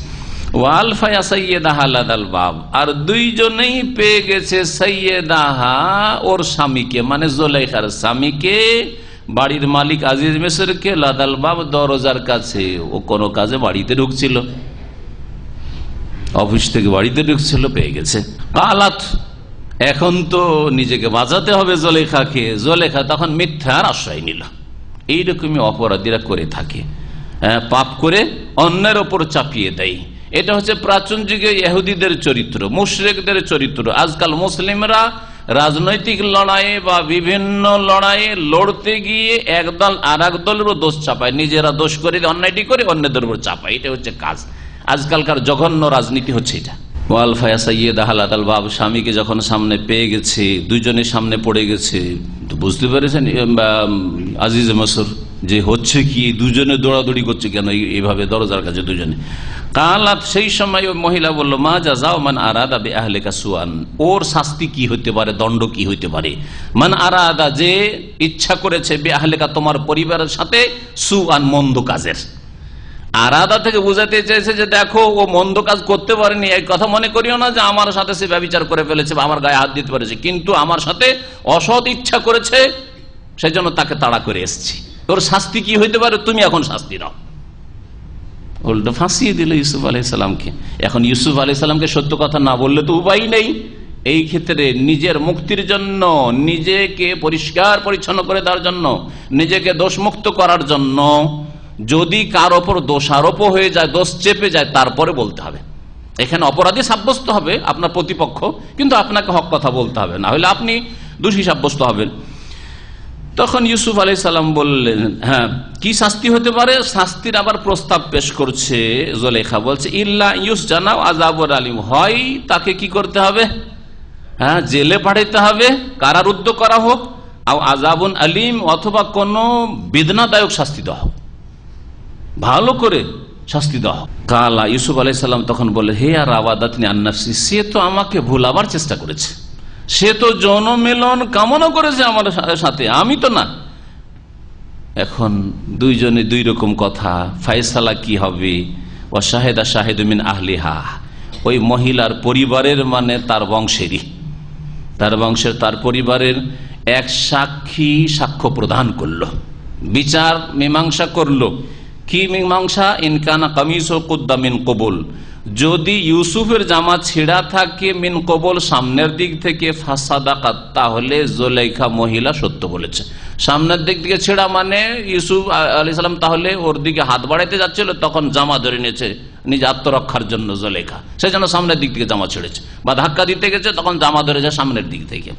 ওয়ালফায়া সাইয়্যিদাহা লাদাল বাব, আর দুইজনেই পেয়ে গেছে সাইয়্যিদাহা ওর স্বামীকে, মানে জুলাইখার স্বামীকে, বাড়ির মালিক আজিজ মিসরকে, লাদাল বাব দরজার কাছে। ও কোন কাজে বাড়িতে ঢুকছিল, অফিস থেকে বাড়িতে ঢুকছিল, পেয়ে গেছে। কালাত, এখন তো নিজেকে বাঁচাতে হবে জুলাইখাকে। জুলাইখা তখন মিথ্যার আশ্রয় নিল। এইরকমই অপরাধীরা করে থাকে, পাপ করে অন্যের ওপর চাপিয়ে দেয়। এটা হচ্ছে প্রাচীন যুগে ইহুদিদের চরিত্র, মুশরিকদের চরিত্র। আজকাল মুসলিমরা রাজনৈতিক লড়াইয়ে বা বিভিন্ন লড়াইয়ে লড়তে গিয়ে একদল আর এক দলেরও দোষ চাপায়, নিজেরা দোষ করে অন্যায়টি করে অন্যদের উপর চাপায়। এটা হচ্ছে কাজ, আজকালকার জঘন্য রাজনীতি হচ্ছে এটা। ওয়ালফায়া সাইয়্যিদাহা লাদাল বাব, স্বামীকে যখন সামনে পেয়ে গেছে, দুইজনের সামনে পড়ে গেছে, তো বুঝতে পেরেছেন আজিজ মিসর যে হচ্ছে কি, দুজনে দৌড়াদৌড়ি করছে কেন এইভাবে দরজার কাছে দুজনে। কালাত, সেই সময় ওই মহিলা বলল, মা জাযাউ মান আরাদা বিআহলিকা সুআন, ওর শাস্তি কি হতে পারে, দণ্ড কি হতে পারে। মান আরাদা, যে ইচ্ছা করেছে, বিআহলিকা তোমার পরিবারের সাথে, সুআন মন্দ কাজের। আরাদা থেকে বুঝাতে চাইছে যে দেখো ও মন্দ কাজ করতে পারেনি, এই কথা মনে করিও না যে আমার সাথে সে ব্যভিচার করে ফেলেছে বা আমার গায়ে হাত দিতে পেরেছে, কিন্তু আমার সাথে অসৎ ইচ্ছা করেছে, সেই জন্য তাকে তাড়া করে এসেছি। ওর শাস্তি কি হইতে পারে, তুমি এখন শাস্তি দাও। উল্টো ফাঁসিয়ে দিল ইউসুফ আলাইহিস সালামকে। এখন ইউসুফ আলাইহিস সালামকে সত্য কথা না বললে তো উপায় নেই। এই ক্ষেত্রে নিজের মুক্তির জন্য, নিজেকে পরিষ্কার পরিচ্ছন্ন করে দেওয়ার জন্য, নিজেকে দোষমুক্ত করার জন্য, যদি কার ওপর দোষারোপ হয়ে যায়, দোষ চেপে যায়, তারপরে বলতে হবে। এখানে অপরাধী সাব্যস্ত হবে আপনার প্রতিপক্ষ, কিন্তু আপনাকে হক কথা বলতে হবে, না হলে আপনি দোষী সাব্যস্ত হবেন। তখন ইউসুফ আলাইহিস সালাম বললেন, হ্যাঁ কি শাস্তি হতে পারে। শাস্তির আবার প্রস্তাব পেশ করছে জুলাইখা, বলছে ইল্লা ইউসজানা আযাবুন আলীম, হয় তাকে কি করতে হবে, হ্যাঁ জেলে পাঠাইতে হবে, কারারুদ্ধ করা হোক, আর আযাবুন আলীম, অথবা কোন বেদনাদায়ক শাস্তি দেওয়া হোক, ভালো করে শাস্তি দেওয়া হোক। কালা, ইউসুফ আলাইহিস সালাম তখন বলে, হে আর রাওয়াদাতনি আন নাফসি, সে তো আমাকে ভুলাবার চেষ্টা করেছে, সে তো যৌন মিলন কামনা করেছে আমার সাথে, আমি তো না। এখন দুইজনে দুই রকম কথা, ফায়সালা কি হবে। ও শাহেদা শাহেদু মিন আহলিহা, ওই মহিলার পরিবারের মানে তার বংশেরই, তার বংশের, তার পরিবারের এক সাক্ষী সাক্ষ্য প্রদান করলো, বিচার মীমাংসা করলো। কি মীমাংসা? ইনকানা কামিসু কুদ্দা মিন কবুল, যদি ইউসুফের জামা ছেঁড়া থাকে মিন কবল সামনের দিক থেকে, ফাসাদাকাত, তাহলে জুলাইখা মহিলা সত্য বলেছে। সামনের দিক থেকে ছেঁড়া মানে ইউসুফ আলাইহিস সালাম তাহলে ওর দিকে হাত বাড়াইতে যাচ্ছিল, তখন জামা ধরে নিয়েছে নিজ আত্মরক্ষার জন্য জুলাইখা, সেই জন্য সামনের দিক থেকে জামা ছেড়েছে, বা ধাক্কা দিতে গেছে তখন জামা ধরেছে সামনের দিক থেকে।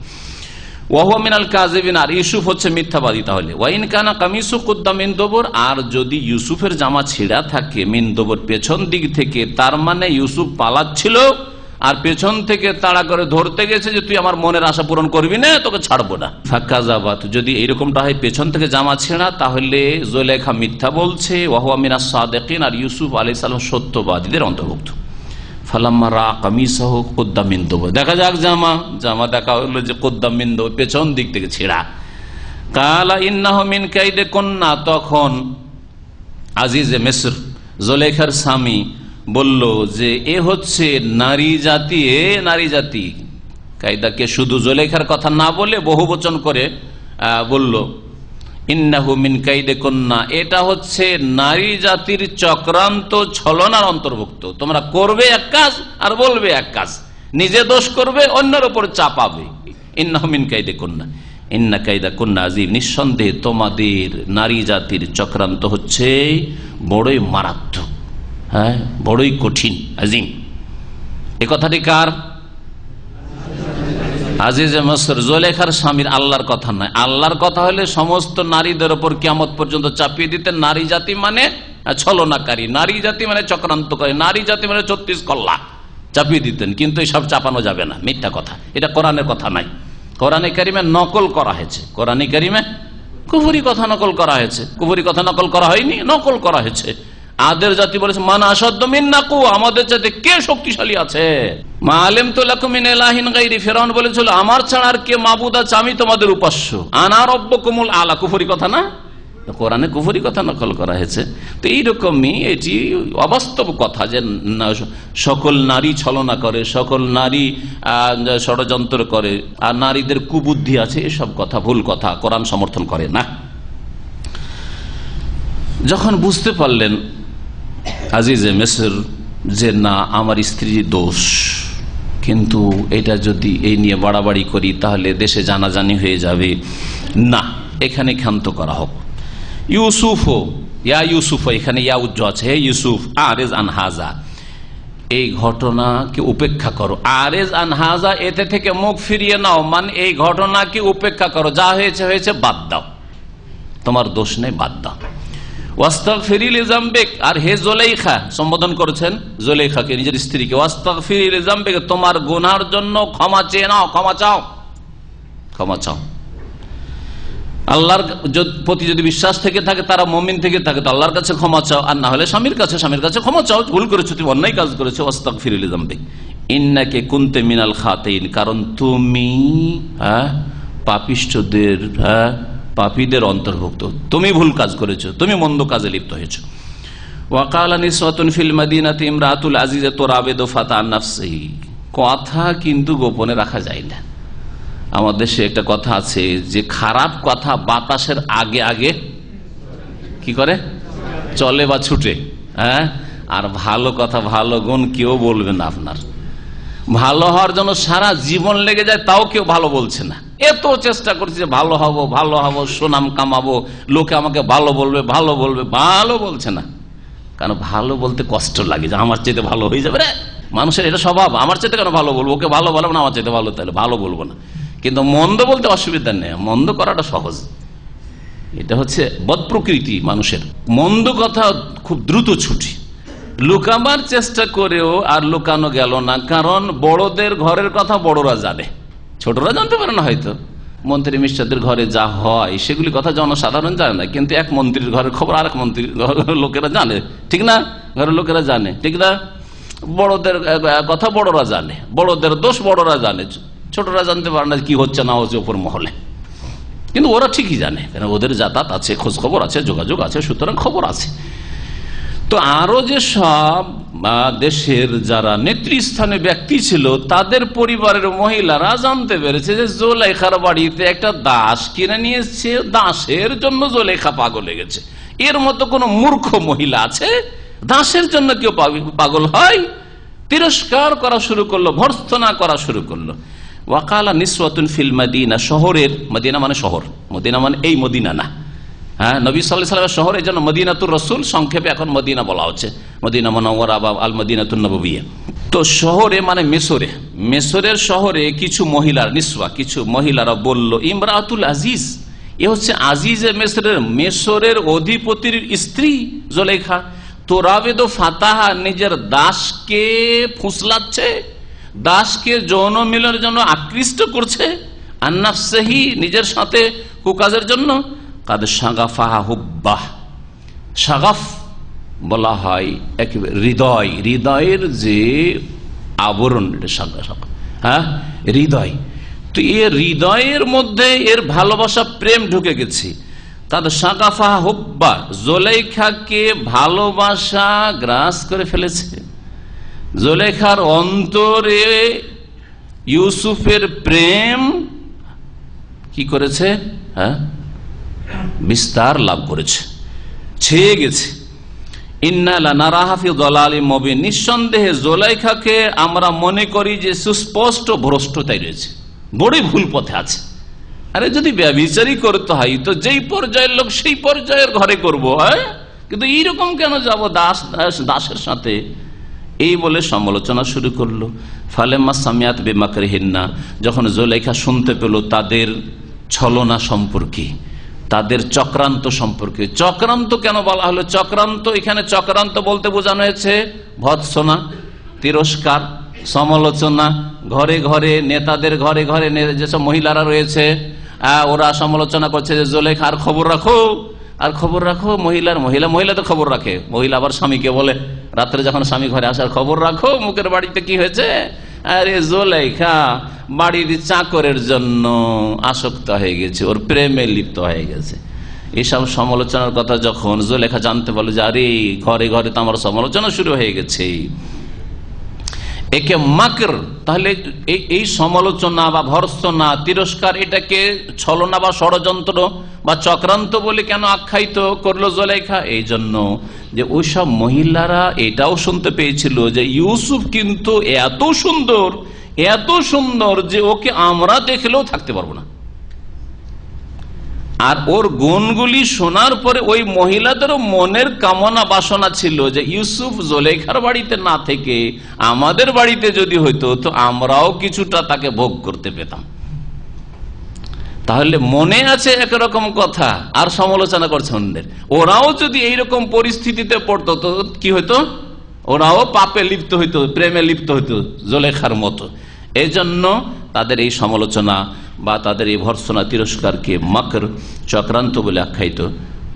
ওয়াহুয়া মিনাল কাযিবিন, আর ইউসুফ হচ্ছে মিথ্যাবাদী। তাহলে ওয়াইন কানা কামিসু কুদ্দা মিন দুবুর, আর যদি ইউসুফের জামা ছেঁড়া থাকে মিন দুবুর পেছন দিক থেকে, তার মানে ইউসুফ পালাচ্ছিল আর পেছন থেকে তাড়া করে ধরতে গেছে যে তুই আমার মনের আশা পূরণ করবি না, তোকে ছাড়বো না। ফাকাযাবাত, যদি এইরকমটা হয় পেছন থেকে জামা ছেঁড়া, তাহলে জুলাইখা মিথ্যা বলছে। ওয়াহুয়া মিনাস সাদিকিন, আর ইউসুফ আলাইহিস সালাম সত্যবাদীদের অন্তর্ভুক্ত। ফালাম্মা রা কামিসাহু কুদ্দা মিন দুবুর, দেখা যাক জামা দেখা হলো যে কুদ্দা মিন দুবুর, পেছন দিক থেকে ছেঁড়া। কালা ইন্নাহু মিন কাইদিকুন্না, তখন আজিজে মিসর জুলেখার স্বামী বলল যে এ হচ্ছে নারী জাতি। কায়দাকে শুধু জুলেখার কথা না বলে বহুবচন করে বলল, ইন্নাহু মিন কাইদিকুন্না, এটা হচ্ছে নারী জাতির চক্রান্ত ছলনার অন্তর্ভুক্ত। তোমরা করবে এক কাজ আর বলবে এক কাজ, নিজে দোষ করবে অন্যের উপর চাপাবে। ইন্নাহু মিন কাইদিকুন্না ইন্না কাইদাকুন্না আযীম, নিঃসন্দেহে তোমাদের নারী জাতির চক্রান্ত হচ্ছে বড়ই মারাত্মক, হ্যাঁ, বড়ই কঠিন, আজিম। এ কথাটি কার? আজিজে মিসর জুলেখার স্বামীর, আল্লাহর কথা নয়। আল্লাহর কথা হলে সমস্ত নারীদের উপর কিয়ামত পর্যন্ত চাপিয়ে দিতেন নারী জাতি মানে ছলনাকারী, নারী জাতি মানে চক্রান্তকারী, নারী জাতি মানে 36 কল্লা চাপিয়ে দিতেন। কিন্তু এসব চাপানো যাবে না, মিথ্যা কথা, এটা কোরআনের কথা নাই। কোরআনে কারিমে নকল করা হয়েছে, কোরআনে কারিমে কুফরি কথা নকল করা হয়েছে। কুফরি কথা নকল করা হয়নি, নকল করা হয়েছে। আদের জাতি বলেছে মান আসাদ্দু মিন্না কুওয়া, আমাদের চাইতে কে শক্তিশালী আছে। মা আলিমতু লাকুম মিন ইলাহিন গায়রি, ফিরআউন বলেছিল আমার ছাড়া আর কে মাবুদ আছে, আমি তোমাদের উপাস্য। আনা রাব্বুকুমুল আলা, কুফরি কথা না, কোরআনে কুফরি কথা নকল করা হয়েছে। তো এইরকমই এটি অবাস্তব কথা যে সকল নারী ছলনা করে, সকল নারী ষড়যন্ত্র করে, আর নারীদের কুবুদ্ধি আছে, এসব কথা ভুল কথা, কোরআন সমর্থন করে না। যখন বুঝতে পারলেন আজিজে মিসর যে না আমার স্ত্রীর দোষ, কিন্তু এটা যদি এই নিয়ে বাড়াবাড়ি করি তাহলে দেশে জানাজানি হয়ে যাবে, না এখানে ক্ষান্ত করা হোক। ইউসুফ, এখানে ইয়া উজ্জ আছে, হে ইউসুফ আরেজ আন হাজা, এই ঘটনাকে উপেক্ষা করো। আরেজ আন হাজা, এতে থেকে মুখ ফিরিয়ে নাও, মানে এই ঘটনাকে উপেক্ষা করো, যা হয়েছে হয়েছে, বাদ দাও, তোমার দোষ নেই, বাদ দাও। ওয়াস্তাগফিরি লিযামবিক, আর হে জুলেখা, সম্বোধন করেছেন জুলেখাকে, নিজের স্ত্রীকে, ওয়াস্তাগফিরি লিযামবিক, তোমার গুনার জন্য ক্ষমা চেয়ে নাও, ক্ষমা চাও, ক্ষমা চাও। আল্লাহর প্রতি যদি বিশ্বাস থেকে থাকে, তারা মুমিন থেকে থাকে, তো আল্লাহর কাছে ক্ষমা চাও, আর না হলে স্বামীর কাছে ক্ষমা চাও, ভুল করেছো, তুমি অন্যায় কাজ করেছো। ওয়াস্তাগফিরি লিযামবিক ইন্নাকা কুনতা মিনাল খাতিন, কারণ তুমি পাপিষ্ঠদের, পাপীদের অন্তর্ভুক্ত, তুমি ভুল কাজ করেছো, তুমি মন্দ কাজে লিপ্ত হয়েছো। ওয়াকালা নিসওয়াতুন ফিল মাদিনাতি ইমরাতুল আজিজা তুরাবিদু ফাতা আন নাফসিহি, কথা কিন্তু গোপনে রাখা যায় না। আমাদের দেশে একটা কথা আছে যে খারাপ কথা বাতাসের আগে আগে কি করে, চলে বা ছুটে, হ্যাঁ, আর ভালো কথা, ভালো গুণ কেউ বলবে না। আপনার ভালো হওয়ার জন্য সারা জীবন লেগে যায়, তাও কেউ ভালো বলছে না। এত চেষ্টা করছে ভালো হবো, সুনাম কামাবো, লোকে আমাকে ভালো বলবে, ভালো বলছে না। কারণ ভালো বলতে কষ্ট লাগে, যে আমার চাইতে ভালো হয়ে যাবে রে, মানুষের এটা স্বভাব, আমার চাইতে কেন ভালো বলবো, ওকে ভালো বলবো না, আমার চাইতে ভালো, তাহলে ভালো বলবো না। কিন্তু মন্দ বলতে অসুবিধা নেই, মন্দ করাটা সহজ। এটা হচ্ছে বদ প্রকৃতি মানুষের, মন্দ কথা খুব দ্রুত ছুটি, লুকাবার চেষ্টা করেও আর লুকানো গেল না। কারণ বড়দের ঘরের কথা বড়রা জানে, ছোটরা জানতে পারে না। হয়তো মন্ত্রী মিনিস্টারদের ঘরে যা হয় সেগুলি কথা জনসাধারণ জানে না, কিন্তু এক মন্ত্রীর ঘরের খবর আরেক মন্ত্রীর লোকেরা জানে, ঠিক না, ঘরের লোকেরা জানে, ঠিক না। বড়দের কথা বড়রা জানে, বড়দের দোষ বড়রা জানে, ছোটরা জানতে পারে না কি হচ্ছে না হচ্ছে উপর মহলে, কিন্তু ওরা ঠিকই জানে, কেন ওদের যাতায়াত আছে, খোঁজ খবর আছে, যোগাযোগ আছে, সুতরাং খবর আছে। তো আরো যে সব দেশের যারা নেতৃস্থানে ব্যক্তি ছিল, তাদের পরিবারের মহিলারা জানতে পেরেছে যে জুলেখার বাড়িতে একটা দাস কিনে নিয়ে এসছে, দাসের জন্য জুলেখা পাগল হয়ে গেছে। এর মতো কোন মূর্খ মহিলা আছে? দাসের জন্য কেউ পাগল হয়? তিরস্কার করা শুরু করলো, ভর্ৎসনা করা শুরু করলো। ওয়াকালা নিসওয়াতুন ফিল মাদিনা, শহরের, মদিনা মানে শহর, মদিনা মানে এই মদিনা না, হ্যাঁ, নবী সাল্লাল্লাহু আলাইহি ওয়াসাল্লামের শহর, এই জন্য মদিনাতুর রাসূল, সংক্ষেপে এখন মদিনা বলা হচ্ছে, মদিনা মুনাওয়ারা বা আল মদিনাতুন নববিয়্যাহ। তো শহরে মানে মিশরে, মিশরের শহরে কিছু মহিলার, নিসওয়া, কিছু মহিলারা বলল, ইমরাতুল আজিজ, এ হচ্ছে আজিজে মিশরের অধিপতির স্ত্রী জুলেখা, তুরাবিদু ফাতাহা, নিজের দাসকে ফুসলাচ্ছে, দাসকে যৌন মিলনের জন্য আকৃষ্ট করছে, আন নাফসিহি, নিজের সাথে কুকাজের জন্য। কাদ শাগাফাহা হুব্বাহ, শাগাফ বলা হয় একেবারে হৃদয়, হৃদয়ের যে আবরণ, এটা শাগাফ, হ্যাঁ, হৃদয়। তো তো এর হৃদয়ের মধ্যে এর ভালোবাসা প্রেম ঢুকে গেছে। তাদের শাকাফা হুব্বা, জুলাইখাকে ভালোবাসা গ্রাস করে ফেলেছে। জুলাইখার অন্তরে ইউসুফের প্রেম কি করেছে? বিস্তার লাভ করেছে, ছেয়ে গেছে। ইন্না লানারাহা ফি দালালিম মুবিন, নিঃসন্দেহে জুলাইখাকে আমরা মনে করি যে সুস্পষ্ট ভ্রষ্টতায় রয়েছে, বড়ই ভুল পথে আছে। আরে যদি ব্যভিচারী করতে হয় তো যেই পর্যায়ের লোক সেই পর্যায়ের ঘরে করব, কিন্তু এইরকম কেন যাব দাসের সাথে? এই বলে সমালোচনা শুরু করলো। ফালেমা সামিয়াত বিমাকরিহিন্না, যখন জুলাইখা শুনতে পেল তাদের ছলনা সম্পর্কে, তাদের চক্রান্ত সম্পর্কে। চক্রান্ত কেন বলা হলো? চক্রান্ত, এখানে চক্রান্ত বলতে বোঝানো হয়েছে ভৎসনা, তিরস্কার, সমালোচনা। ঘরে ঘরে, নেতাদের ঘরে ঘরে যেসব মহিলারা রয়েছে ওরা সমালোচনা করছে যে জুলাইখা আর খবর রাখো, আর খবর রাখো। মহিলা তো খবর রাখে, মহিলা আবার স্বামীকে বলে রাত্রে যখন স্বামী ঘরে আসার, খবর রাখো মুখের বাড়িতে কি হয়েছে। আরে জুলাইখা বাড়ির চাকরের জন্য আসক্ত হয়ে গেছে, ওর প্রেমে লিপ্ত হয়ে গেছে। এইসব সমালোচনার কথা যখন জুলাইখা জানতে পারলো যে আরে ঘরে ঘরে তো আমার সমালোচনা শুরু হয়ে গেছে, একে মাকর, তাহলে এই সমালোচনা বা ভর্ৎসনা, তিরস্কার, এটাকে ছলনা বা ষড়যন্ত্র বা চক্রান্ত বলে কেন আখ্যায়িত করলো জুলাইখা? এই জন্য যে ওইসব মহিলারা এটাও শুনতে পেয়েছিল যে ইউসুফ কিন্তু এত সুন্দর যে ওকে আমরা দেখলেও থাকতে পারবো না। আর ওর গুণগুলি শোনার পরে ওই মহিলাদেরও মনের কামনা বাসনা ছিল যে ইউসুফ জুলাইখার বাড়িতে না থেকে আমাদের বাড়িতে যদি হইতো তো আমরাও কিছুটা তাকে ভোগ করতে পেতাম। তাহলে মনে আছে একরকম কথা, আর সমালোচনা করছে অন্যের। ওরাও যদি এইরকম পরিস্থিতিতে পড়তো তো কি হইতো? ওরাও পাপে লিপ্ত হইতো, প্রেমে লিপ্ত হইতো জুলাইখার মতো। এই জন্য তাদের এই সমালোচনা বা তাদের এই ভর্ৎসনা তিরস্কারকে মাকর, চক্রান্ত বলে আখ্যায়িত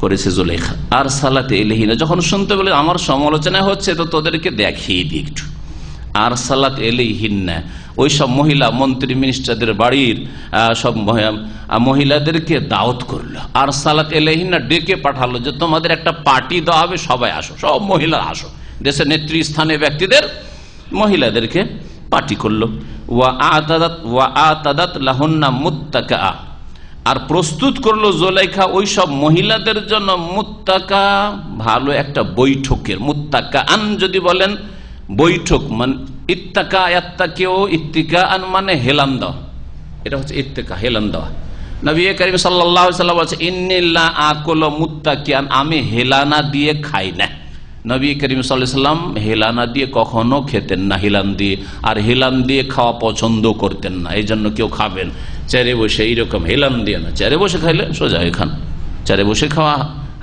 করেছে জুলাইখা। আর সালাতে এলেহিনা, যখন শুনতে বলে আমার সমালোচনা হচ্ছে তো তোদেরকে দেখিয়ে দিই একটু। আর সালাত এলেহিনা, ওই সব মহিলা মন্ত্রী মিনিস্টারদের বাড়ির সব মহিলাদেরকে দাওয়াত করলো। আর সালাত এলেহিনা, ডেকে পাঠালো যে তোমাদের একটা পার্টি দেওয়া হবে, সবাই আসো, সব মহিলা আসো। দেশের নেতৃস্থানীয় ব্যক্তিদের, মহিলাদেরকে পার্টি করলো। ওয়া আতাদাত লাহুন্না মুত্তাকা, আর প্রস্তুত করলো জুলাইখা ওই সব মহিলাদের জন্য মুত্তাকা, ভালো একটা বৈঠকের। মুত্তাকা আন যদি বলেন বৈঠক, মানে ইত্তাকা, ইয়াত্তাকিও ইত্তিকা আন মানে হেলান দেওয়া, এটা হচ্ছে ইত্তিকা, হেলান দেওয়া। নবী করিম সাল্লাল্লাহু আলাইহি ওয়াসাল্লাম বলেছেন ইন্নী লা আকুলু মুত্তাকিয়ান, আমি হেলানা দিয়ে খাই না। নবী করিম সাল্লাল্লাহু আলাইহি ওয়াসাল্লাম হেলানা দিয়ে কখনো খেতেন না, হেলান দিয়ে। আর হেলান দিয়ে খাওয়া পছন্দ করতেন না। এই জন্য কেউ খাবেন চেয়ারে বসে এইরকম হেলান দিয়ে না, চেয়ারে বসে খাইলে সোজা হয়ে খান। চেয়ারে বসে খাওয়া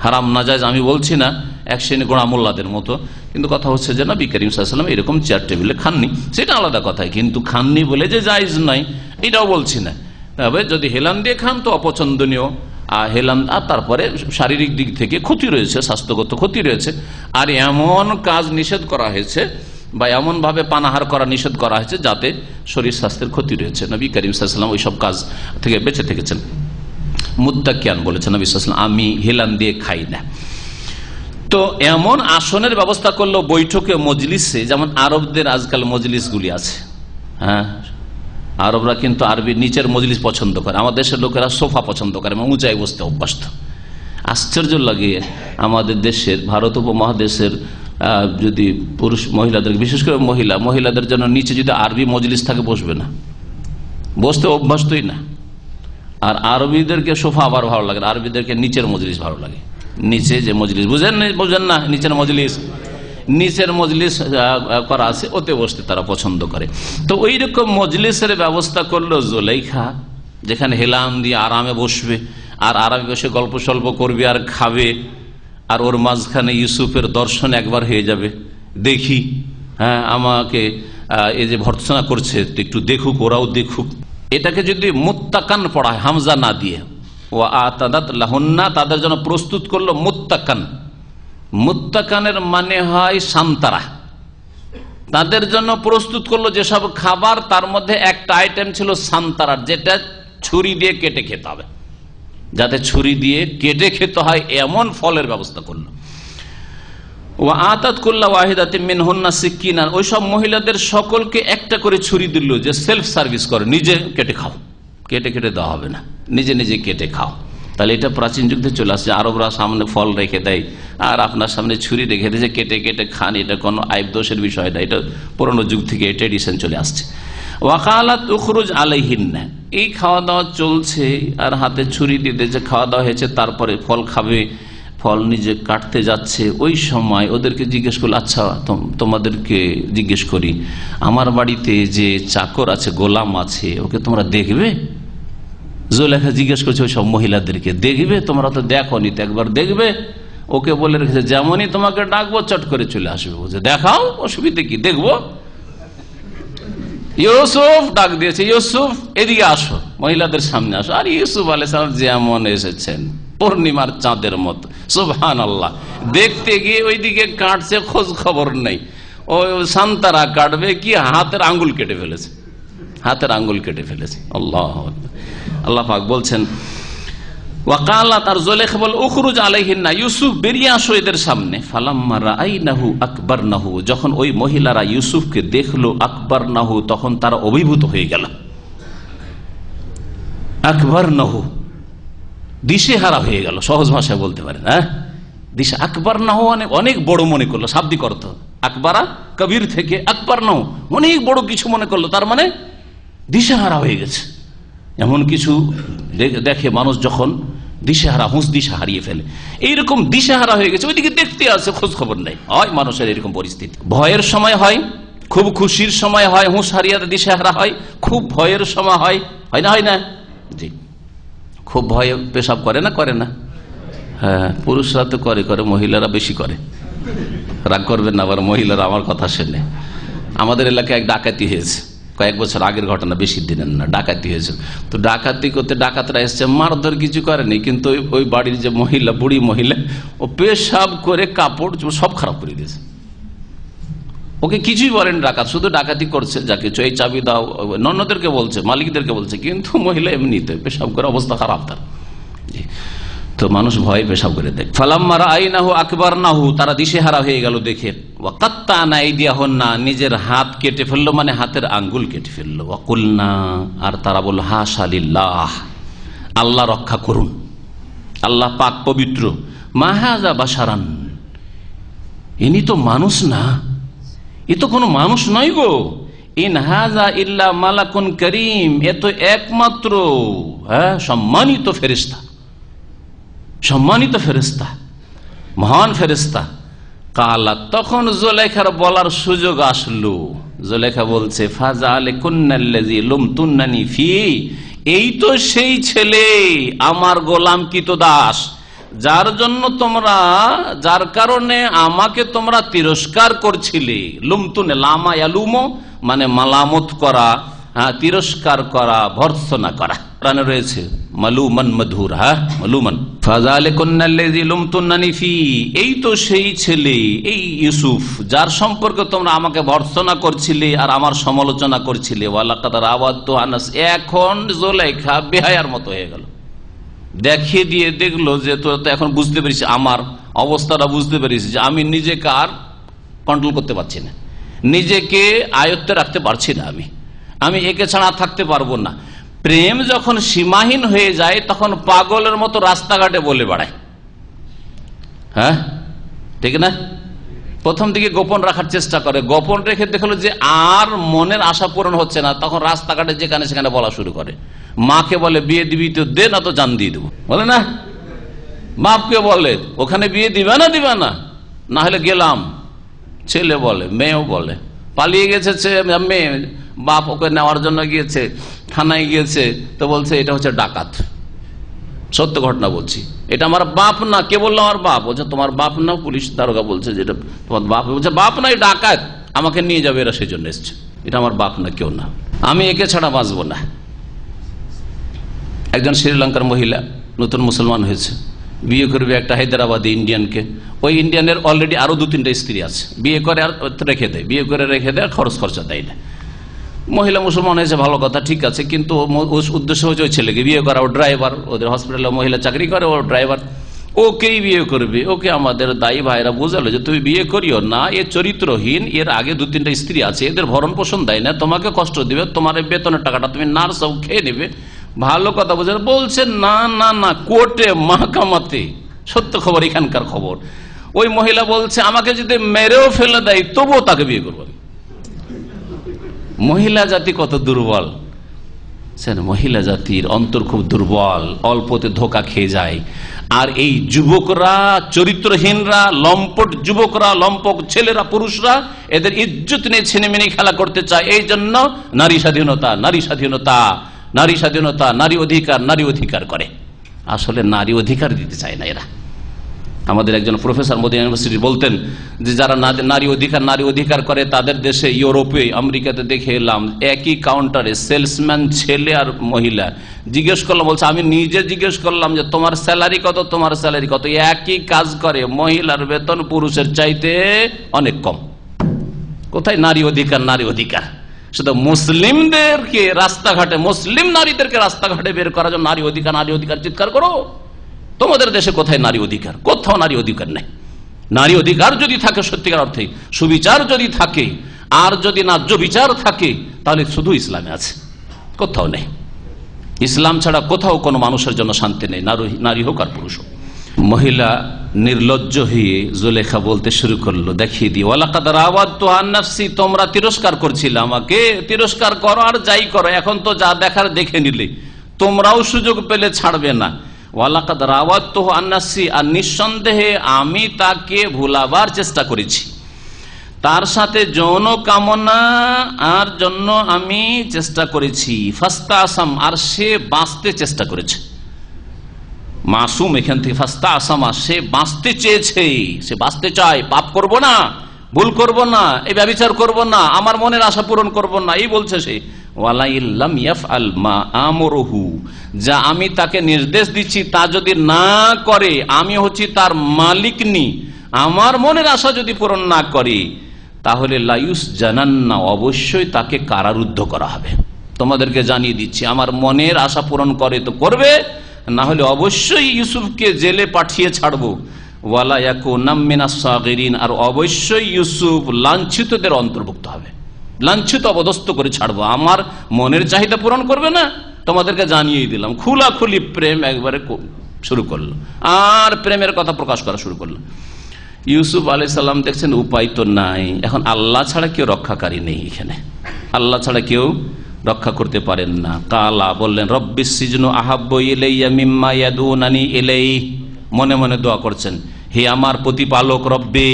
হারাম না জায়েজ আমি বলছি না, এক শ্রেণী গোড়া মোল্লাদের মতো, কিন্তু কথা হচ্ছে যে নবী করিম সাল্লাল্লাহু আলাইহি ওয়াসাল্লাম এরকম চেয়ার টেবিলে খাননি, সেটা আলাদা কথা। কিন্তু খাননি বলে যে জায়েজ নাই এটাও বলছি না। তবে যদি হেলান দিয়ে খান তো অপছন্দনীয়। হেলান, আর তারপরে শারীরিক দিক থেকে ক্ষতি রয়েছে, স্বাস্থ্যগত ক্ষতি রয়েছে। আর এমন কাজ নিষেধ করা হয়েছে বা এমন ভাবে পানাহার করা নিষেধ করা হয়েছে যাতে শরীর স্বাস্থ্যের ক্ষতি রয়েছে। নবী করিম সাল্লাল্লাহু আলাইহি ওয়াসাল্লাম ওইসব কাজ থেকে বেঁচে থেকেছেন। মুত্তাকিয়ান বলেছেন নবী সাল্লাল্লাহু আলাইহি ওয়াসাল্লাম, আমি হেলান দিয়ে খাই না। তো এমন আসনের ব্যবস্থা করলো বৈঠকে, মজলিসে, যেমন আরবদের আজকাল মজলিসগুলি আছে। হ্যাঁ, আরবরা কিন্তু আরবির নিচের মজলিস পছন্দ করে, আমাদের দেশের লোকেরা সোফা পছন্দ করে, উঁচায় বসতে অভ্যস্ত। আশ্চর্য লাগে আমাদের দেশের, ভারত উপমহাদেশের যদি পুরুষ মহিলাদের, বিশেষ করে মহিলাদের জন্য নিচে যদি আরবি মজলিস থাকে বসবে না, বসতে অভ্যস্তই না। আর আরবিদেরকে সোফা আবার ভালো লাগে, আরবিদেরকে নিচের মজলিস ভালো লাগে। নিচে যে মজলিস, বুঝেন না, নিচের মজলিস করা আছে, ওতে বসতে তারা পছন্দ করে। তো ওই রকম মজলিসের ব্যবস্থা করলো জুলাইখা, যেখানে হেলান দিয়ে আরামে বসবে, আর আরামে বসে গল্প সল্প করবে আর খাবে। আর ওর মাঝখানে ইউসুফের দর্শন একবার হয়ে যাবে, দেখি, হ্যাঁ আমাকে এই যে ভর্ৎসনা করছে একটু দেখুক, ওরাও দেখুক। এটাকে যদি মুত্তাকান পড়া হয় হামজা না দিয়ে, ওয়া আতাদাত লাহুন্না, তাদের জন্য প্রস্তুত করলো মুত্তাকান। মুত্তাকানের মানে হয় সান্তারা, তাদের জন্য প্রস্তুত করলো যেসব খাবার, তার মধ্যে একটা আইটেম ছিল সান্তারার, যেটা ছুরি দিয়ে কেটে খেতে হবে, যাতে ছুরি দিয়ে কেটে খেতে হয় এমন ফলের ব্যবস্থা করলো। ওয়া আতাত কুল্লা ওয়াহিদাতিন মিনহুন্না সিকিনান, ওই সব মহিলাদের সকলকে একটা করে ছুরি দিল, যে সেলফ সার্ভিস করে, নিজে কেটে খাও, কেটে কেটে দেওয়া হবে না, নিজে নিজে কেটে খাও। তাহলে এটা প্রাচীন যুগ থেকে চলে আসছে। আরবরা সামনে ফল রেখে দেয় আর আপনার সামনে ছুরি রেখে দেয়, যে কেটে কেটে খান, এটা কোনো আইব দোষের বিষয় না, এটা পুরনো যুগ থেকে ট্রেডিশন চলে আসছে। ওয়াকালাত উখরুজ আলাইহিন্না, এই খাওয়া দাওয়া চলছে আর হাতে ছুরি দিতে যে খাওয়া দাওয়া হয়েছে, তারপরে ফল খাবে, ফল নিজে কাটতে যাচ্ছে, ওই সময় ওদেরকে জিজ্ঞেস করলো, আচ্ছা তোমাদেরকে জিজ্ঞেস করি, আমার বাড়িতে যে চাকর আছে, গোলাম আছে, ওকে তোমরা দেখবে? জুলেখা জিজ্ঞেস করছে ওই সব মহিলাদেরকে, দেখবে? তোমরা তো দেখো নি, তো একবার দেখবে? ওকে বলে রেখেছে, যেমনই তোমাকে ডাকবো চট করে চলে আসবে, বলছে দেখাও, অসুবিধা কি, দেখবো। ইউসুফ ডাক দিয়েছে, ইউসুফ এদিকে আসো, মহিলাদের সামনে আসো। আর ইউসুফ আলাইহিস সালাম যেমন এসেছেন পূর্ণিমার চাঁদের মতো, সুবহানাল্লাহ। দেখতে গিয়ে ওইদিকে কাটছে, খোঁজ খবর নেই, ও সান্তারা কাটবে কি, হাতের আঙ্গুল কেটে ফেলেছে, হাতের আঙ্গুল কেটে ফেলেছে। আল্লাহ আল্লাহ পাক বলছেন, ওয়াকালাত, আর জুলেখা বল, উখরুজ আলাইহিন্না, ইউসুফ বেরিয়ে আসো এদের সামনে। ফালাম্মা রাআইনাহু আকবারনাহু, যখন ওই মহিলারা ইউসুফকে দেখলো, আকবারনাহু, তখন তারা অভিভূত হয়ে গেল। আকবারনাহু, দিশেহারা হয়ে গেল, সহজ ভাষায় বলতে পারেন। হ্যাঁ, দিশা, আকবারনাহু অনেক বড় মনে করলো, শাব্দিক অর্থ আকবারা কবির থেকে, আকবারনাহু অনেক বড় কিছু মনে করলো, তার মানে দিশেহারা হয়ে গেছে। এমন কিছু দেখে মানুষ যখন দিশেহারা, হুঁশ দিশা হারিয়ে ফেলে, এইরকম দিশেহারা হয়ে গেছে, ওইদিকে দেখতে আসে, খোঁজ খবর নেই। হয় মানুষের এরকম পরিস্থিতি, ভয়ের সময় হয়, খুব খুশির সময় হয়, হুঁশ হারিয়ে দিশেহারা হয়, খুব ভয়ের সময় হয়, হয় না? হয় না? জি, খুব ভয়ে পেশাব করে না, করে না? হ্যাঁ, পুরুষরা তো করে, মহিলারা বেশি করে। রাগ করবেন না আবার মহিলারা আমার কথা শুনে। আমাদের এলাকায় এক ডাকাতি হয়েছে, কয়েক বছর আগের ঘটনা, বেশি দিনের না। ডাকাতি হয়েছে, তো ডাকাতি করতে ডাকাতরা এসছে, মারধর কিছু করেনি, কিন্তু ওই বাড়ির যে মহিলা, বুড়ি মহিলা, ও পেশাব করে কাপড় সব খারাপ করে দিয়েছে। ওকে কিছুই বলেন ডাকাত, শুধু ডাকাতি করছে, যা কিছু এই চাবি দাও, নন্নদেরকে বলছে, মালিকদেরকে বলছে, কিন্তু মহিলা এমনিতে পেশাব করে অবস্থা খারাপ তার। তো মানুষ ভয়ে পেশাব করে দেয়। ফালাম্মা রাআইনাহু আকবারনাহু, তারা দিশেহারা হয়ে গেল দেখে। ওয়া কাত্তানা আইদিয়াহুন্না, নিজের হাত কেটে ফেললো, মানে হাতের আঙ্গুল কেটে ফেললো। ওয়া কুলনা, আর তারা বলল, হাশা লিল্লাহ, আল্লাহ রক্ষা করুন, আল্লাহ পাক পবিত্র। মা হাযা বাশারান, ইনি তো মানুষ না, এ তো কোনো মানুষ নয় গো। ইন হাযা ইল্লা মালাকুন কারীম, এ তো একমাত্র সম্মানিত ফেরেশতা, সম্মানিত ফেরেশতা, মহান ফেরেশতা। কালা, তখন জুলেখার বলার সুযোগ আসলো। জুলেখা বলছে, ফাযালিকুন্নাল্লাযী লুমতুন্নানি ফি, এই তো সেই ছেলে, আমার গোলাম কিতদাস, যার জন্য তোমরা, যার কারণে আমাকে তোমরা তিরস্কার করছিলে। লুমতুনে, লামা ইয়ালুমো, মানে মালামত করা, তিরস্কার করা, ভর্ৎসনা করা। কোরআনে রয়েছে মালুমান মধুর, মালুমান। ফাযালিকুন্নাল্লাযী লুমতুন্নানি ফি, এই তো সেই ছেলে, এই ইউসুফ, যার সম্পর্কে তোমরা আমাকে ভর্ৎসনা করছিলে আর আমার সমালোচনা করছিলে। ওয়ালাকাদ রাওয়াদতু আনাস, এখন জুলেখা বেহায়ার মতো হয়ে গেল, দেখিয়ে দিয়ে দেখলো যে তো এখন বুঝতে পেরেছি, আমার অবস্থাটা বুঝতে পেরেছি, যে আমি নিজেকে আর কন্ট্রোল করতে পারছি না, নিজেকে আয়ত্তে রাখতে পারছি না, আমি একে ছাড়া থাকতে পারবো না। প্রেম যখন সীমাহীন হয়ে যায়, তখন পাগলের মতো রাস্তাঘাটে বলে বেড়ায়। হ্যাঁ, ঠিক না? প্রথম দিকে গোপন রাখার চেষ্টা করে, গোপন রেখে দেখলো যে আর মনের আশা পূরণ হচ্ছে না, তখন রাস্তাঘাটে যেখানে সেখানে বলা শুরু করে। মাকে বলে, বিয়ে দিবি তো দে, না তো জান দিয়ে দেবো, বলে না? বাপকে বলে, ওখানে বিয়ে দিবে না, না হলে গেলাম। ছেলে বলে, মেয়েও বলে, পালিয়ে গেছে মেয়ে, বাপ ওকে নেওয়ার জন্য গিয়েছে, থানায় গিয়েছে, তো বলছে এটা হচ্ছে ডাকাত। সত্য ঘটনা বলছি, এটা আমার বাপ না। কে বললো আমার বাপ? বলছে তোমার বাপ না, পুলিশ দারোগা বলছে যে এটা তোমার বাপ। বলছে বাপ না, এই ডাকাত, আমাকে নিয়ে যাবে এরা, সেই জন্য এসছে, এটা আমার বাপ না, কেউ না, আমি একে ছাড়া বাঁচবো না। একজন শ্রীলঙ্কার মহিলা, নতুন মুসলমান হয়েছে, বিয়ে করবে একটা হায়দ্রাবাদী ইন্ডিয়ানকে। ওই ইন্ডিয়ানের অলরেডি আরো 2-3টা স্ত্রী আছে, বিয়ে করে আর রেখে দেয়, বিয়ে করে রেখে দেয়, খরচ খরচা দেয় না। মহিলা মুসলমান হয়েছে ভালো কথা, ঠিক আছে, কিন্তু উদ্দেশ্য হচ্ছে ওই ছেলেকে বিয়ে করা। ও ড্রাইভার, ওদের হসপিটালে মহিলা চাকরি করে, ও ড্রাইভার, ওকেই বিয়ে করবে। ওকে আমাদের দায়ী ভাইরা বোঝালো যে তুমি বিয়ে করিও না, এ চরিত্রহীন, এর আগে 2-3টা স্ত্রী আছে, এদের ভরণ পোষণ দেয় না, তোমাকে কষ্ট দিবে, তোমার বেতনের টাকাটা তুমি নার্স খেয়ে নেবে। ভালো কথা বোঝালো, বলছে না না না, কোর্টে মাহকামাতে, সত্য খবর, এখানকার খবর। ওই মহিলা বলছে আমাকে যদি মেরেও ফেলে দেয় তবুও তাকে বিয়ে করবো। মহিলা জাতি কত দুর্বল, মহিলা জাতির অন্তর খুব দুর্বল, অল্পতে ধোকা খেয়ে যায়। আর এই যুবকরা, চরিত্রহীনরা, লম্পট যুবকরা, লম্পট ছেলেরা, পুরুষরা এদের ইজ্জত নিয়ে ছিনিমিনি খেলা করতে চায়। এই জন্য নারী স্বাধীনতা, নারী স্বাধীনতা, নারী স্বাধীনতা, নারী অধিকার, নারী অধিকার করে। আসলে নারী অধিকার দিতে চায় না এরা। আমাদের একজন প্রফেসর মদিনা ইউনিভার্সিটি বলতেন যে যারা নারী অধিকার করে তাদের দেশে, ইউরোপে, আমেরিকাতে দেখে এলাম, একই কাউন্টারে সেলসম্যান ছেলে আর মহিলা। জিজ্ঞেস করলাম, বলছে আমি নিজে জিজ্ঞেস করলাম যে তোমার স্যালারি কত, তোমার স্যালারি কত। একই কাজ করে, মহিলার বেতন পুরুষের চাইতে অনেক কম। কোথায় নারী অধিকার, নারী অধিকার? শুধু মুসলিমদেরকে রাস্তাঘাটে, মুসলিম নারীদেরকে রাস্তাঘাটে বের করার জন্য নারী অধিকার, নারী অধিকার চিৎকার করো। তোমাদের দেশে কোথায় নারী অধিকার? কোথাও নারী অধিকার নেই। নারী অধিকার যদি থাকে সত্যিকার অর্থে, সুবিচার যদি থাকে, আর যদি ন্যায্য বিচার থাকে, তাহলে শুধু ইসলামে আছে, কোথাও নেই। ইসলাম ছাড়া কোথাও কোনো মানুষের জন্য শান্তি নেই, নারী হোক আর পুরুষ হোক। মহিলা নির্লজ্জ হয়ে জুলেখা বলতে শুরু করলো, দেখিয়ে দিয়ে, ওয়ালাকাদ রাওয়াদতু আন নাফসি, তোমরা তিরস্কার করছিলে আমাকে, তিরস্কার করো আর যাই করো, এখন তো যা দেখার দেখে নিলে, তোমরাও সুযোগ পেলে ছাড়বে না। ওয়ালাকাদ রাওয়াদতু আন নাফসি, আর নিঃসন্দেহে আমি তাকে ভুলাবার চেষ্টা করেছি, তার সাথে যৌন কামনা আর জন্য আমি চেষ্টা করেছি। ফাস্তাসাম, আর সে বাঁচতে চেষ্টা করেছে। মাসুম এখান থেকে ফাস্তাসামা, সে বাঁচতে চেয়েছে, সে বাঁচতে চায়, পাপ করব না, ভুল করব না, এই ব্যভিচার করব না, আমার মনের আশা পূরণ করব না, এই বলছে সে। ওয়ালাইল্লাম ইয়াফআল মা আমরুহু, যা আমি তাকে নির্দেশ দিচ্ছি তা যদি না করে, আমি হচ্ছি তার মালিকনি, আমার মনের আশা যদি পূরণ না করে, তাহলে লায়ুস জানান্না, অবশ্যই তাকে কারারুদ্ধ করা হবে। তোমাদেরকে জানিয়ে দিচ্ছি, আমার মনের আশা পূরণ করে তো করবে, না হলে অবশ্যই ইউসুফকে জেলে পাঠিয়ে ছাড়বো। ওয়ালা ইয়াকুনা মিনাস সাগিরিন, আর অবশ্যই ইউসুফ লাঞ্ছিতদের অন্তর্ভুক্ত হবে, লাঞ্ছিত অবদস্থ করে ছাড়বো। আমার মনের চাহিদা পূরণ করবে না, তোমাদেরকে জানিয়ে দিলাম। খোলাখুলি প্রেম একবারে শুরু করলো, আর প্রেমের কথা প্রকাশ করা শুরু করলো। ইউসুফ আলাইহিস সালাম দেখছেন উপায় তো নাই, এখন আল্লাহ ছাড়া কেউ রক্ষাকারী নেই, এখানে আল্লাহ ছাড়া কেউ রক্ষা করতে পারেন না। কালা বললেন, রব্বিস সিজনু আহাব্বু ইলাইয়া মিম্মা ইয়াদুনানি ইলাইহি, মনে মনে দোয়া করছেন, হে আমার প্রতিপালক রব্বি,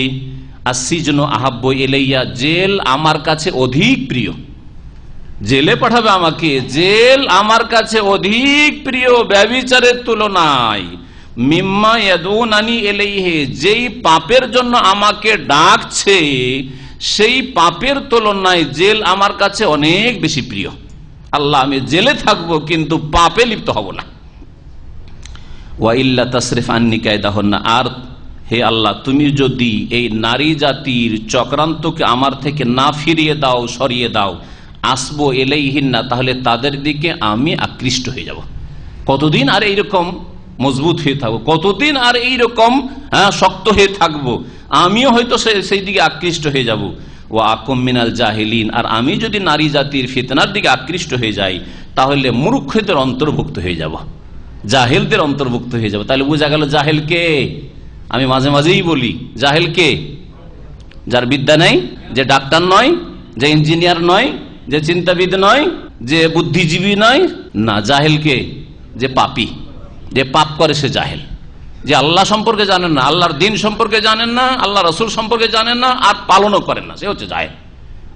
আসিজনু আহাব্বু ইলাইয়া, জেল আমার কাছে অধিক প্রিয়, জেলে পাঠাবে আমাকে, জেল আমার কাছে অধিক প্রিয় ব্যভিচারের তুলনায়। মিম্মা ইয়াদুনানি ইলাইহি, যেই পাপের জন্য আমাকে ডাকছে সেই পাপের তুলনায় জেল আমার কাছে অনেক বেশি প্রিয়। আল্লাহ, আমি জেলে থাকবো কিন্তু পাপে লিপ্ত হব না। ওয়া ইল্লা তাসরিফ আন্নি কায়দাহুন্না, আর হে আল্লাহ, তুমি যদি এই নারী জাতির চক্রান্তকে আমার থেকে না ফিরিয়ে দাও, সরিয়ে দাও, আসবো ইলাইহিন্না, তাহলে তাদের দিকে আমি আকৃষ্ট হয়ে যাব। কতদিন আর এইরকম মজবুত হয়ে থাকবো, কতদিন আর এইরকম শক্ত হয়ে থাকবো, আমিও হয়তো সেই দিকে আকৃষ্ট হয়ে যাব। ও আকুম মিনাল জাহিলিন, আর আমি যদি নারী জাতির ফিতনার দিকে আকৃষ্ট হয়ে যাই, তাহলে মূর্খদের অন্তর্ভুক্ত হয়ে যাব, জাহেলদের অন্তর্ভুক্ত হয়ে যাব। তাহলে বোঝা গেল জাহেল কে? আমি মাঝে মাঝেই বলি, জাহেল কে? যার বিদ্যা নেই, যে ডাক্তার নয়, যে ইঞ্জিনিয়ার নয়, যে চিন্তাবিদ নয়, যে বুদ্ধিজীবী নয়, না, জাহেল কে? যে পাপী, যে পাপ করে সে জাহেল। যে আল্লাহ সম্পর্কে জানেন না, আল্লাহর দিন সম্পর্কে জানেন না, আল্লাহ রসুল সম্পর্কে জানেন না, আর পালনও করেন না, সে হচ্ছে জাহেল।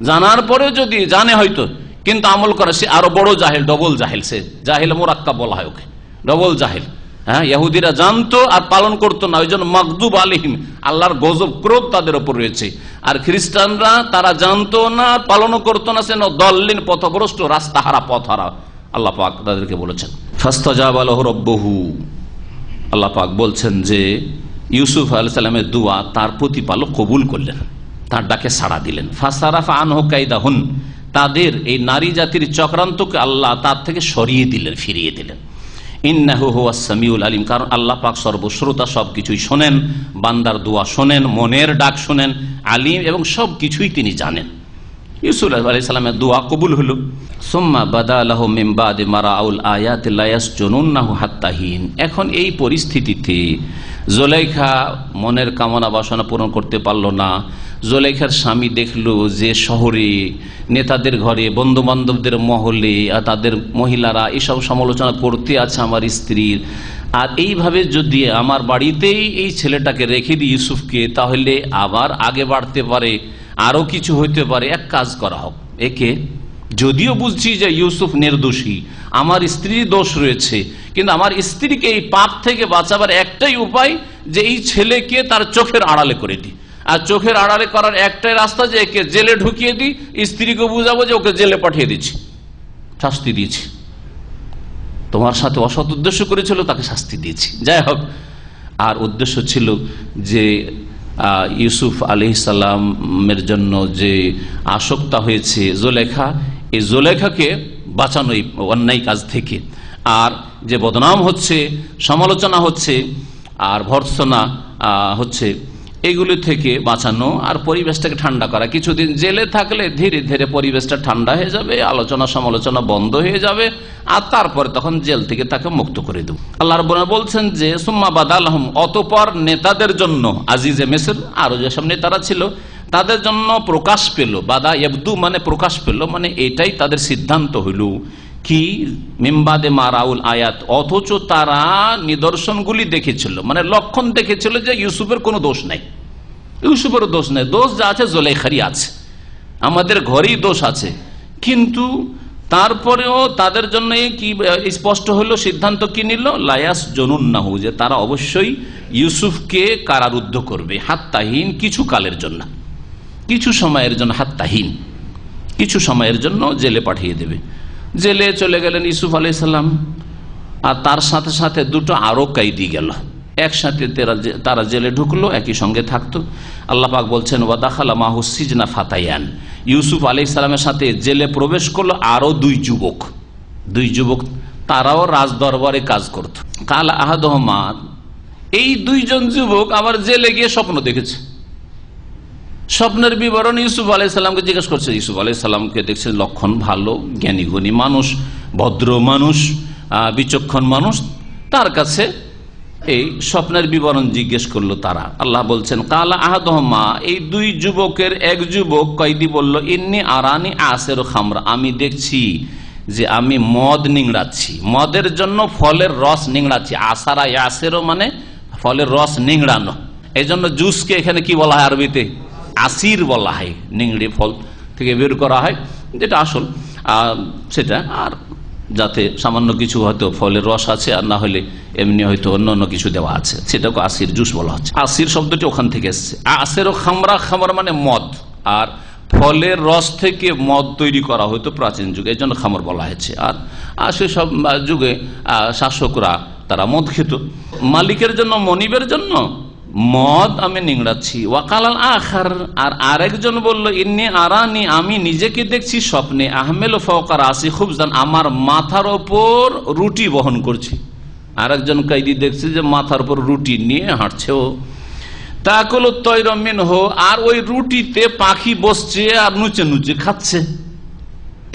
জানার পরেও যদি জানে হয়তো কিন্তু আমল করে, সে আরো বড় জাহেল, ডবল জাহেল। সে জাহেল মুরাক্কাব বলা হয় ওকে, ডবল জাহেল। হ্যাঁ, ইহুদিরা জানতো আর পালন করতো না, ওই জন্য মাগদুব আলাইহিম, আল্লাহর গজব ক্রোধ তাদের উপর রয়েছে। আর খ্রিস্টানরা, তারা জানতো না, পালনও করতো না, সে দল্লিন, পথভ্রষ্ট, রাস্তাহারা, পথহারা। আল্লাহ পাক তাদেরকে বলেছেন, ফাস্তাজাবা লাহু রাব্বুহু, আল্লাহ পাক বলছেন যে ইউসুফ আলাইহিস সালামের দোয়া তার প্রতিপালক কবুল করলেন, তার ডাকে সাড়া দিলেন। ফাসারাফা আনহু কাইদাহুন, তাদের এই নারী জাতির চক্রান্তকে আল্লাহ তার থেকে সরিয়ে দিলেন, ফিরিয়ে দিলেন। ইন্নাহু হুয়াস সামিউল আলিম, কারণ আল্লাহ পাক সর্বশ্রোতা, সবকিছুই শোনেন, বান্দার দোয়া শোনেন, মনের ডাক শোনেন, আলিম এবং সবকিছুই তিনি জানেন। ইউসুফ আলাইহিস সালামের দোয়া কবুল হলো। সুম্মা বাদা লাহুম মিন বাদি মা রাআউল আয়াতি লা ইয়াসজুনুনহু হাত্তা হিন। এখন এই পরিস্থিতিতে জুলাইখা মনের কামনা বাসনা পূরণ করতে পারল না। জুলাইখার স্বামী দেখলো যে শহরে নেতাদের ঘরে, বন্ধু বান্ধবদের মহলে তাদের মহিলারা এসব সমালোচনা করতে আছে আমার স্ত্রীর, আর এইভাবে যদি আমার বাড়িতেই এই ছেলেটাকে রেখে দিই ইউসুফকে, তাহলে আবার আগে বাড়তে পারে, আরো কিছু হইতে পারে। এক কাজ করা হোক, একে যদিও বুঝছি যে ইউসুফ নির্দোষী, আমার স্ত্রীর দোষ রয়েছে, কিন্তু আমার স্ত্রীকে এই পাপ থেকে বাঁচাবার একটাই উপায় যে এই ছেলেকে তার চোখের আড়ালে করে দিই। আর চোখের আড়ালে করার একটাই রাস্তা যে একে জেলে ঢুকিয়ে দিই, স্ত্রীকে বুঝাবো যে ওকে জেলে পাঠিয়ে দিচ্ছি, শাস্তি দিয়েছি, তোমার সাথে অসৎ উদ্দেশ্য করেছিল তাকে শাস্তি দিয়েছি। যাই হোক, আর উদ্দেশ্য ছিল যে ইউসুফ আলাইহিস সালামের জন্য যে আসক্তা হয়েছে জুলেখা, এই জুলেখাকে বাঁচানো এই অন্যায় কাজ থেকে, আর যে বদনাম হচ্ছে, সমালোচনা হচ্ছে আর ভর্ৎসনা হচ্ছে, এগুলি থেকে বাঁচানো আর পরিবেশটাকে ঠান্ডা করা। কিছুদিন জেলে থাকলে ধীরে ধীরে পরিবেশটা ঠান্ডা হয়ে যাবে, আলোচনা সমালোচনা বন্ধ হয়ে যাবে, আর তারপরে তখন জেল থেকে তাকে মুক্ত করে দেব। আল্লাহ রাব্বুল বলছেন যে সুম্মা বাদালাহুম, অতঃপর নেতাদের জন্য, আজিজে মিসর আরো যেসব নেতারা ছিল তাদের জন্য প্রকাশ পেল। বাদা ইয়াবদু মানে প্রকাশ পেল, মানে এটাই তাদের সিদ্ধান্ত হইল কি মিম্বাদে মারাউল আয়াত, অথচ তারা নিদর্শনগুলি দেখেছিল, মানে লক্ষণ দেখেছিল যে ইউসুফের কোনো দোষ নাই, ইউসুফের দোষ নাই, দোষ যা আছে জুলাইখারই আছে, আমাদের ঘরেই দোষ আছে। কিন্তু তারপরেও তাদের জন্য কি স্পষ্ট হলো, সিদ্ধান্ত কি নিল, লায়াস জনুন্নাহু, যে তারা অবশ্যই ইউসুফকে কারারুদ্ধ করবে, হাত্তাহীন, কিছু কালের জন্য, কিছু সময়ের জন্য, হাত্তাহীন কিছু সময়ের জন্য জেলে পাঠিয়ে দেবে। জেলে চলে গেলেন ইউসুফ আলাইহিস সালাম, আর তার সাথে সাথে দুটো আরো কয়েদি গেল, একসাথে তারা জেলে ঢুকলো, একই সঙ্গে থাকতো। আল্লাহ পাক বলছেন ওয়াদাখালা মাহু সিজনা ফাতায়ান, ইউসুফ আলাইহিস সালামের সাথে জেলে প্রবেশ করলো আরো দুই যুবক, তারাও রাজ দরবারে কাজ করত। কালা আহাদুহুমা, এই দুইজন যুবক আবার জেলে গিয়ে স্বপ্ন দেখেছে, স্বপ্নের বিবরণ ইউসুফ আলাইহিস সালামকে জিজ্ঞেস করছে। ইউসুফ আলাইহিস সালামকে দেখছে লক্ষণ ভালো, জ্ঞানী গুণী মানুষ, ভদ্র মানুষ, বিচক্ষণ মানুষ, তার কাছে এই স্বপ্নের বিবরণ জিজ্ঞেস করলো তারা। আল্লাহ বলছেন কালা আহাদুহুমা, এই দুই যুবকের এক যুবক কয়েদি বলল ইন্নী আরানি আসের খামরা, আমি দেখছি যে আমি মদ নিংড়াচ্ছি, মদের জন্য ফলের রস নিংড়াচ্ছি। আসারা ইয়াসেরও মানে ফলের রস নিংড়ানো, এই জন্য জুসকে এখানে কি বলা হয় আরবিতে, আসির বলা হয়, নিংড়ে ফল থেকে বের করা হয় যেটা আসল সেটা, আর যাতে সামান্য কিছু হয়তো ফলের রস আছে, আর না হলে এমনি হয়তো অন্য কিছু দেওয়া আছে, সেটাকে আসির জুস বলা হচ্ছে। আসির শব্দটি ওখান থেকে এসছে। আসেরও খামরা, খামরা মানে মদ, আর ফলের রস থেকে মদ তৈরি করা হয়তো প্রাচীন যুগে, এই জন্য খামর বলা হয়েছে। আর সেসব যুগে শাসকরা তারা মদ খেত। মালিকের জন্য, মনিবের জন্য মদ আমি নিংড়াচ্ছি। ওয়াকালাল আখার, আর আরেকজন বলল ইন্নী আরানি, আমি নিজেকে দেখছি স্বপ্নে, আহমেল ফাওকা রাসি খুবজান, আমার মাথার ওপর রুটি বহন করছি। আরেকজন কয়েদি দেখছে যে মাথার উপর রুটি নিয়ে হাঁটছে ও। তাকুল তৈর মিনহু, আর ওই রুটিতে পাখি বসছে আর নুচে নুচে খাচ্ছে,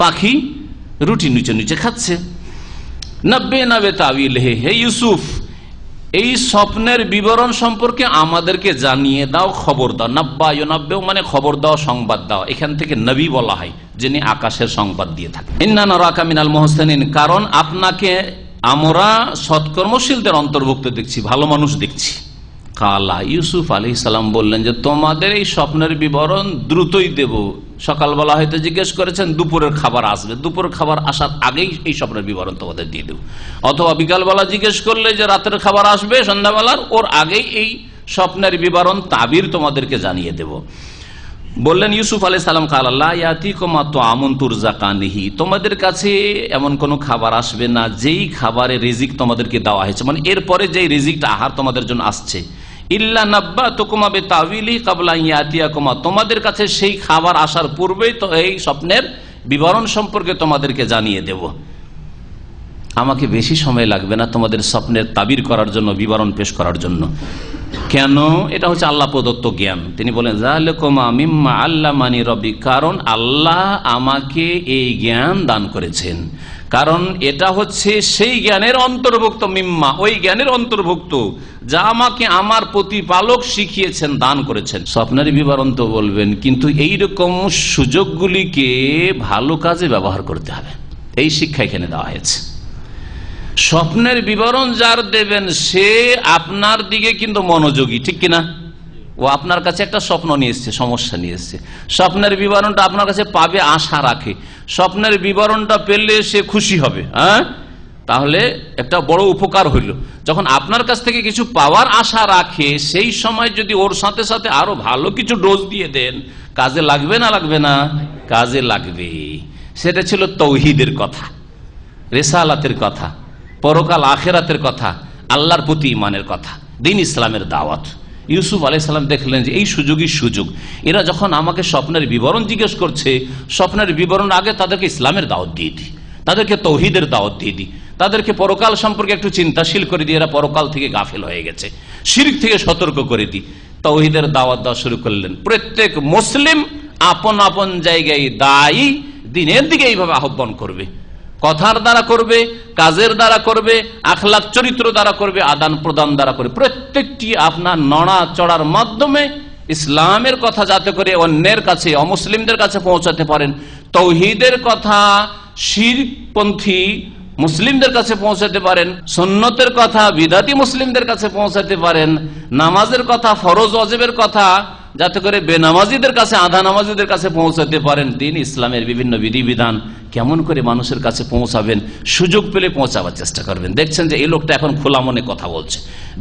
পাখি রুটি নুচে নুচে খাচ্ছে। নব্বে নবে তাবিল, হে ইউসুফ, এই স্বপ্নের বিবরণ সম্পর্কে আমাদেরকে জানিয়ে দাও, খবর দাও। নাব্বা ইউনাব্বেউ মানে খবর দাও, সংবাদ দাও। এখান থেকে নবী বলা হয় যিনি আকাশের সংবাদ দিয়ে থাকেন। ইন্না নারাকা মিনাল মুহসিনিন, কারণ আপনাকে আমরা সৎকর্মশীলদের অন্তর্ভুক্ত দেখছি, ভালো মানুষ দেখছি। কালা, ইউসুফ আলাইহিস সালাম বললেন যে তোমাদের এই স্বপ্নের বিবরণ দ্রুতই দেব। সকালবেলা হয়তো জিজ্ঞেস করেছেন, দুপুরের খাবার আসবে, দুপুরের খাবার আসার আগেই এই স্বপ্নের বিবরণ তোমাদের দিয়ে দেব। অথবা বিকালবেলা জিজ্ঞেস করলে যে রাতের খাবার আসবে সন্ধ্যাবেলার, ওর আগেই এই স্বপ্নের বিবরণ তাবির তোমাদেরকে জানিয়ে দেব। বললেন ইউসুফ আলাইহিস সালাম, কাল লা ইয়াতিকুমা তুআমুন তুরযাকানিহি, তোমাদের কাছে এমন কোন খাবার আসবে না যেই খাবারে রিজিক তোমাদেরকে দেওয়া হয়েছে, মানে এরপরে যেই রিজিকটা আহার তোমাদের জন্য আসছে, ইল্লা নাব্বাতুকুমা বিতাউইলি ক্বাবলা ইয়াতিয়াকুমা, তোমাদের কাছে সেই খাবার আসার পূর্বেই তো এই স্বপ্নের বিবরণ সম্পর্কে তোমাদেরকে জানিয়ে দেব। আমাকে বেশি সময় লাগবে না তোমাদের স্বপ্নের তাবির করার জন্য, বিবরণ পেশ করার জন্য। কেন? এটা হচ্ছে আল্লাহ প্রদত্ত জ্ঞান। তিনি বলেন যালিকুমা মিম্মা আল্লামানি রব্বি, কারণ আল্লাহ আমাকে এই জ্ঞান দান করেছেন, কারণ এটা হচ্ছে সেই জ্ঞানের অন্তর্ভুক্ত, মিম্মা ওই জ্ঞানের অন্তর্ভুক্ত যা আমাকে আমার প্রতিপালক শিখিয়েছেন, দান করেছেন। স্বপ্নের বিবরণ তো বলবেন, কিন্তু এইরকম সুযোগগুলিকে ভালো কাজে ব্যবহার করতে হবে, এই শিক্ষা এখানে দেওয়া হয়েছে। স্বপ্নের বিবরণ যার দেবেন সে আপনার দিকে কিন্তু মনোযোগী, ঠিক কিনা? ও আপনার কাছে একটা স্বপ্ন নিয়ে এসছে, সমস্যা নিয়ে এসছে, স্বপ্নের বিবরণটা আপনার কাছে পাবে আশা রাখে, স্বপ্নের বিবরণটা পেলে সে খুশি হবে, হ্যাঁ, তাহলে একটা বড় উপকার হইল। যখন আপনার কাছ থেকে কিছু পাওয়ার আশা রাখে, সেই সময় যদি ওর সাথে সাথে আরো ভালো কিছু ডোজ দিয়ে দেন, কাজে লাগবে না লাগবে না? কাজে লাগবে। সেটা ছিল তৌহিদের কথা, রিসালাতের কথা, পরকাল আখেরাতের কথা, আল্লাহর প্রতি ঈমানের কথা, দ্বীন ইসলামের দাওয়াত। ইউসুফ আলাইহিস সালাম দেখলেন যে এই সুযোগই সুযোগ, এরা যখন আমাকে স্বপ্নের বিবরণ জিজ্ঞেস করছে, স্বপ্নের বিবরণ আগে তাদেরকে ইসলামের দাওয়াত দিয়ে দিই, তাদেরকে তৌহিদের দাওয়াত দিয়ে দিই, তাদেরকে পরকাল সম্পর্কে একটু চিন্তাশীল করে দিয়ে এরা পরকাল থেকে গাফেল হয়ে গেছে, শিরক থেকে সতর্ক করে দিই। তৌহিদের দাওয়াত দেওয়া শুরু করলেন। প্রত্যেক মুসলিম আপন আপন জায়গায় দায়ী, দ্বীনের দিকে এইভাবে আহ্বান করবে, কথার দ্বারা করবে, কাজের দ্বারা করবে, আখলাক চরিত্র দ্বারা করবে, আদান প্রদান দ্বারা করবে। প্রত্যেকটি আপনার নড়া চড়ার মাধ্যমে ইসলামের কথা যাতে করে অন্যের কাছে, অমুসলিমদের কাছে পৌঁছাতে পারেন, তৌহিদের কথা শিরকপন্থী মুসলিমদের কাছে পৌঁছাতে পারেন, সুন্নতের কথা বিদাতি মুসলিমদের কাছে পৌঁছাতে পারেন, নামাজের কথা, ফরজ ওয়াজিবের কথা যাতে করে বেনামাজিদের কাছে, আধা নামাজিদের কাছে পৌঁছাতে পারেন। দ্বীন ইসলামের বিভিন্ন বিধিবিধান কেমন করে মানুষের কাছে পৌঁছাবেন, সুযোগ পেলে পৌঁছাবার চেষ্টা করবেন। দেখছেন যে এই লোকটা এখন খোলা মনে কথা বলছে,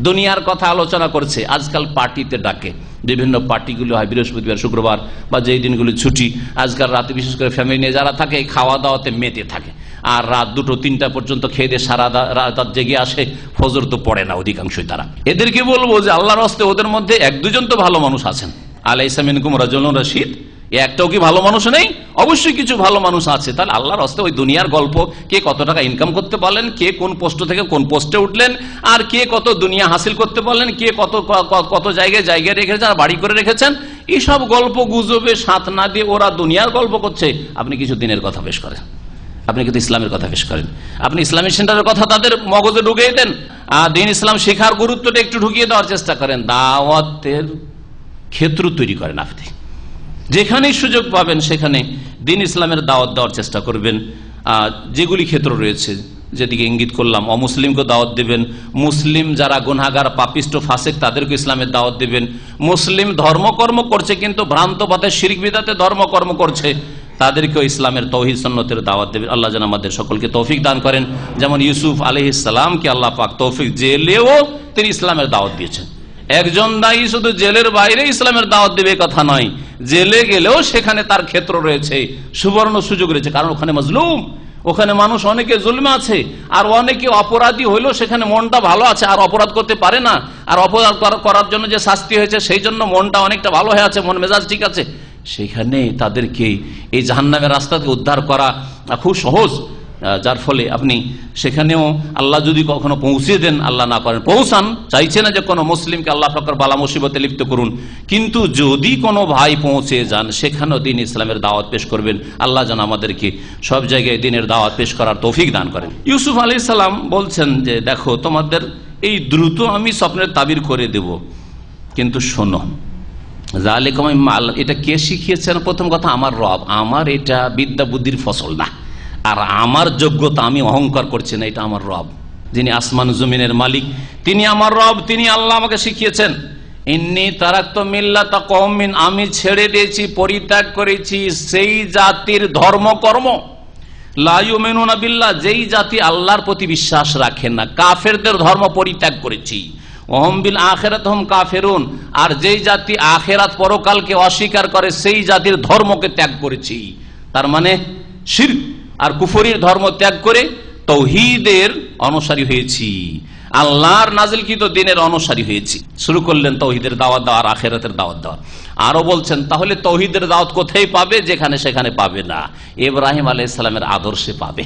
দুনিয়ার কথা আলোচনা করছে। আজকাল পার্টিতে ডাকে, বিভিন্ন পার্টিগুলো হয় বৃহস্পতিবার, শুক্রবার বা যেই দিনগুলো ছুটি। আজকাল রাতে বিশেষ করে ফ্যামিলি নিয়ে যারা থাকে, খাওয়া দাওয়াতে মেতে থাকে, আর রাত 2-3টা পর্যন্ত খেয়ে দিয়ে সারা রাত জেগে আসে, ফজর তো পড়ে না অধিকাংশই তারা। এদেরকে বলবো যে আল্লাহর হস্তে ওদের মধ্যে 1-2 জন তো ভালো মানুষ আছেন, আলাইসা মিনকুম রাজুলুন রাশীদ, একটাও কি ভালো মানুষ নেই? অবশ্যই কিছু ভালো মানুষ আছে। তাহলে আল্লাহর হস্তে ওই দুনিয়ার গল্প, কে কত টাকা ইনকাম করতে পারলেন, কে কোন পোস্ট থেকে কোন পোস্টে উঠলেন, আর কে কত দুনিয়া হাসিল করতে পারলেন, কে কত জায়গায় রেখেছেন আর বাড়ি করে রেখেছেন, এইসব গল্প গুজবে সাথ না দিয়ে ওরা দুনিয়ার গল্প করছে। আপনি কিছু দিনের কথা পেশ করেন, আপনি কিন্তু ইসলামের কথা পেশ করেন, আপনি ইসলামিক সেন্টারের কথা তাদের মগজে ঢুকিয়ে দেন, আর দ্বীন ইসলাম শেখার গুরুত্বটা একটু ঢুকিয়ে দেওয়ার চেষ্টা করেন, দাওয়াতের ক্ষেত্র তৈরি করেন। আপনি যেখানেই সুযোগ পাবেন সেখানে দ্বীন ইসলামের দাওয়াত দেওয়ার চেষ্টা করবেন। যেগুলি ক্ষেত্র রয়েছে, যেদিকে ইঙ্গিত করলাম, অমুসলিমকে দাওয়াত দেবেন, মুসলিম যারা গুনাহগার, পাপিষ্ট, ফাসিক, তাদেরকে ইসলামের দাওয়াত দেবেন। মুসলিম ধর্মকর্ম করছে কিন্তু ভ্রান্ত পথে শিরক বিদআতে ধর্মকর্ম করছে, তাদেরকেও ইসলামের তৌহিদ সুন্নতের দাওয়াত দেবেন। আল্লাহ যেন আমাদের সকলকে তৌফিক দান করেন। যেমন ইউসুফ আলাইহিস সালামকে আল্লাহ পাক তৌফিক, জেলেও তিনি ইসলামের দাওয়াত দিয়েছেন। একজন দায়ী শুধু জেলের বাইরে ইসলামের দাওয়াত দেবে কথা নয়, জেলে গেলেও সেখানে তার ক্ষেত্র রয়েছে, সুবর্ণ সুযোগ রয়েছে, কারণ ওখানে মাজলুম, ওখানে মানুষ অনেকে জুলমে আছে, আর অনেকে অপরাধী হইলেও সেখানে মনটা ভালো আছে, আর অপরাধ করতে পারে না, আর অপরাধ করার জন্য যে শাস্তি হয়েছে সেই জন্য মনটা অনেকটা ভালো হয়ে আছে, মন মেজাজ ঠিক আছে। সেখানে তাদেরকে এই জাহান্নামের রাস্তা থেকে উদ্ধার করা খুব সহজ, যার ফলে আপনি সেখানেও আল্লাহ যদি কখনো পৌঁছে দেন, আল্লাহ না করেন পৌঁছান, চাইছে না যে কোনো মুসলিমকে আল্লাহ পাকের বালা মুসিবতে লিপ্ত করুন, কিন্তু যদি কোনো ভাই পৌঁছে যান সেখানেও দ্বীন ইসলামের দাওয়াত পেশ করবেন। আল্লাহ যেন আমাদেরকে সব জায়গায় দ্বীনের দাওয়াত পেশ করার তৌফিক দান করেন। ইউসুফ আলাইহিস সালাম বলছেন যে দেখো, তোমাদের এই দ্রুত আমি স্বপ্নের তাবির করে দেব, কিন্তু শোনো, এটা কে শিখিয়েছেন? প্রথম কথা আমার রব, আমার এটা বিদ্যা বুদ্ধির ফসল না, আর আমার যোগ্যতা আমি অহংকার করছি না, এটা আমার রব যিনি আসমান জমিনের মালিক, তিনি আমার রব, তিনি আল্লাহ আমাকে শিখিয়েছেন। ইন্নী তারাকতু মিল্লাতা কওমিন, আমি ছেড়ে দিয়েছি, পরিত্যাগ করেছি সেই জাতির ধর্মকর্ম, লা ইউমিনুনা বিল্লাহ, যেই জাতি আল্লাহর প্রতি বিশ্বাস রাখে না, কাফেরদের ধর্ম পরিত্যাগ করেছি। ওহম বিল আখিরাত হুম কাফিরুন, আর যেই জাতি আখিরাত পরকালকে অস্বীকার করে সেই জাতির ধর্মকে ত্যাগ করেছি। তার মানে শিরক আর কুফরির ধর্ম ত্যাগ করে তৌহিদের অনুসারী হয়েছি, আল্লাহর নাজিলকৃত দ্বীনের অনুসারী হয়েছি। শুরু করলেন তৌহিদের দাওয়াত দেওয়া আর আখিরাতের দাওয়াত দেওয়া। আরো বলছেন তাহলে তৌহিদের দাওয়াত কোথায় পাবে? যেখানে সেখানে পাবে না, ইব্রাহিম আলাইহিস সালামের আদর্শে পাবে,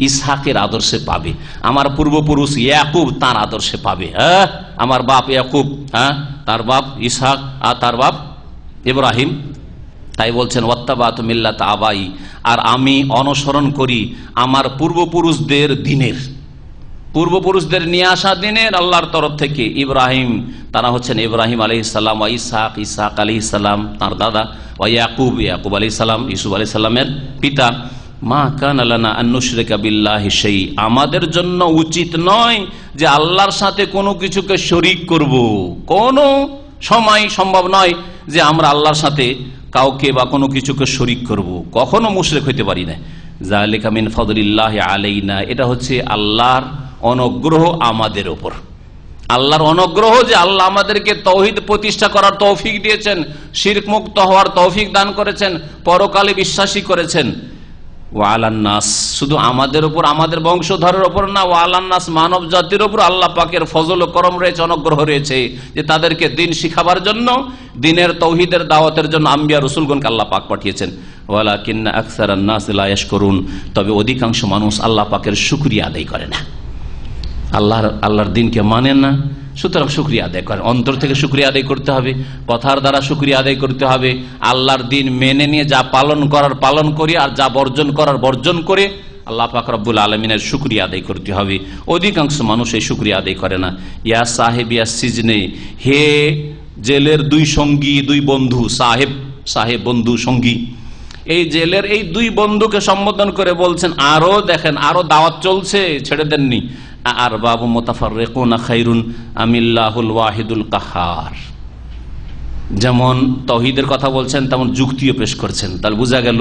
ইসহাকের আদর্শে পাবে, আমার পূর্বপুরুষ ইয়াকুব তার আদর্শে পাবে। হ্যাঁ, আমার বাপ ইয়াকুব, হ্যাঁ তার বাপ ইসহাক আর তার বাপ ইব্রাহিম। তাই বলছেন ওয়াত্তাবাতু মিল্লাত আবাই, আর আমি অনুসরণ করি আমার পূর্বপুরুষদের দ্বীনের, পূর্বপুরুষদের নিয়ে আসা দিনের আল্লাহর তরফ থেকে। ইব্রাহিম তারা হচ্ছেন ইব্রাহিম আলাইহিস সালাম, ওয়া ইসহাক, ইসহাক আলাইহিস সালাম তার দাদা, ওয়া ইয়াকুব, ইয়াকুব আলাইহিস সালাম ইউসুফ আলাইহিস সালামের পিতা। মা কানা লানা আন নুশরিকা বিল্লাহি শাই, আমাদের জন্য উচিত নয় যে আল্লাহর সাথে কোনো কিছুকে শরীক করব, কোনো সময় সম্ভব নয় যে আমরা আল্লাহর সাথে কাউকে বা কোনো কিছুকে শরীক করব, কখনো মুশরিক হইতে পারি না। যালিকা মিন ফাদলিল্লাহি আলাইনা, এটা হচ্ছে আল্লাহর অনুগ্রহ আমাদের উপর, আল্লাহর অনুগ্রহ যে আল্লাহ আমাদেরকে তৌহিদ প্রতিষ্ঠা করার তৌফিক দিয়েছেন, শিরক মুক্ত হওয়ার তৌফিক দান করেছেন, পরকালে বিশ্বাসী করেছেন। ওয়ালান নাস, শুধু আমাদের উপর, আমাদের বংশধরের উপর না, ওয়ালান নাস মানব জাতির উপর আল্লাহ পাকের ফজল ও করম রয়েছে, অনুগ্রহ রয়েছে যে তাদেরকে দিন শিখাবার জন্য, দিনের তৌহিদের দাওয়াতের জন্য আম্বিয়া রাসূলগণকে আল্লাহ পাক পাঠিয়েছেন। ওয়ালাকিন্না আকসারান নাস লা ইয়াশকুরুন, তবে অধিকাংশ মানুষ আল্লাহ পাকের শুকরিয়া আদায় করে না, আল্লাহর দিনকে মানে না। সুতরাং শুকরিয়া আদায় করেন, অন্তর থেকে শুকরিয়া আদায় করতে হবে, কথার দ্বারা শুকরিয়া আদায় করতে হবে। আল্লাহর দিন মেনে নিয়ে যা পালন করার পালন করি, আর যা বর্জন করার বর্জন করে আল্লাহ পাক রব্বুল আলামিনের শুকরিয়া আদায় করতে হবে। অধিকাংশ মানুষ এই শুকরিয়া আদায় করে না। ইয়া সাহেব ইয়া সিজনে, হে জেলের দুই সঙ্গী, দুই বন্ধু, সাহেব বন্ধু সঙ্গী, এই জেলের এই দুই বন্ধুকে সম্বোধন করে বলছেন। আরো দেখেন, আরো দাওয়াত চলছে, ছেড়ে দেননি। আর বাবু মুতাফাররিকুনা খায়রুন আমিল্লাহুল ওয়াহিদুল কাহ্হার, যেমন তৌহিদের কথা বলছেন তেমন যুক্তিও পেশ করছেন। তাহলে বোঝা গেল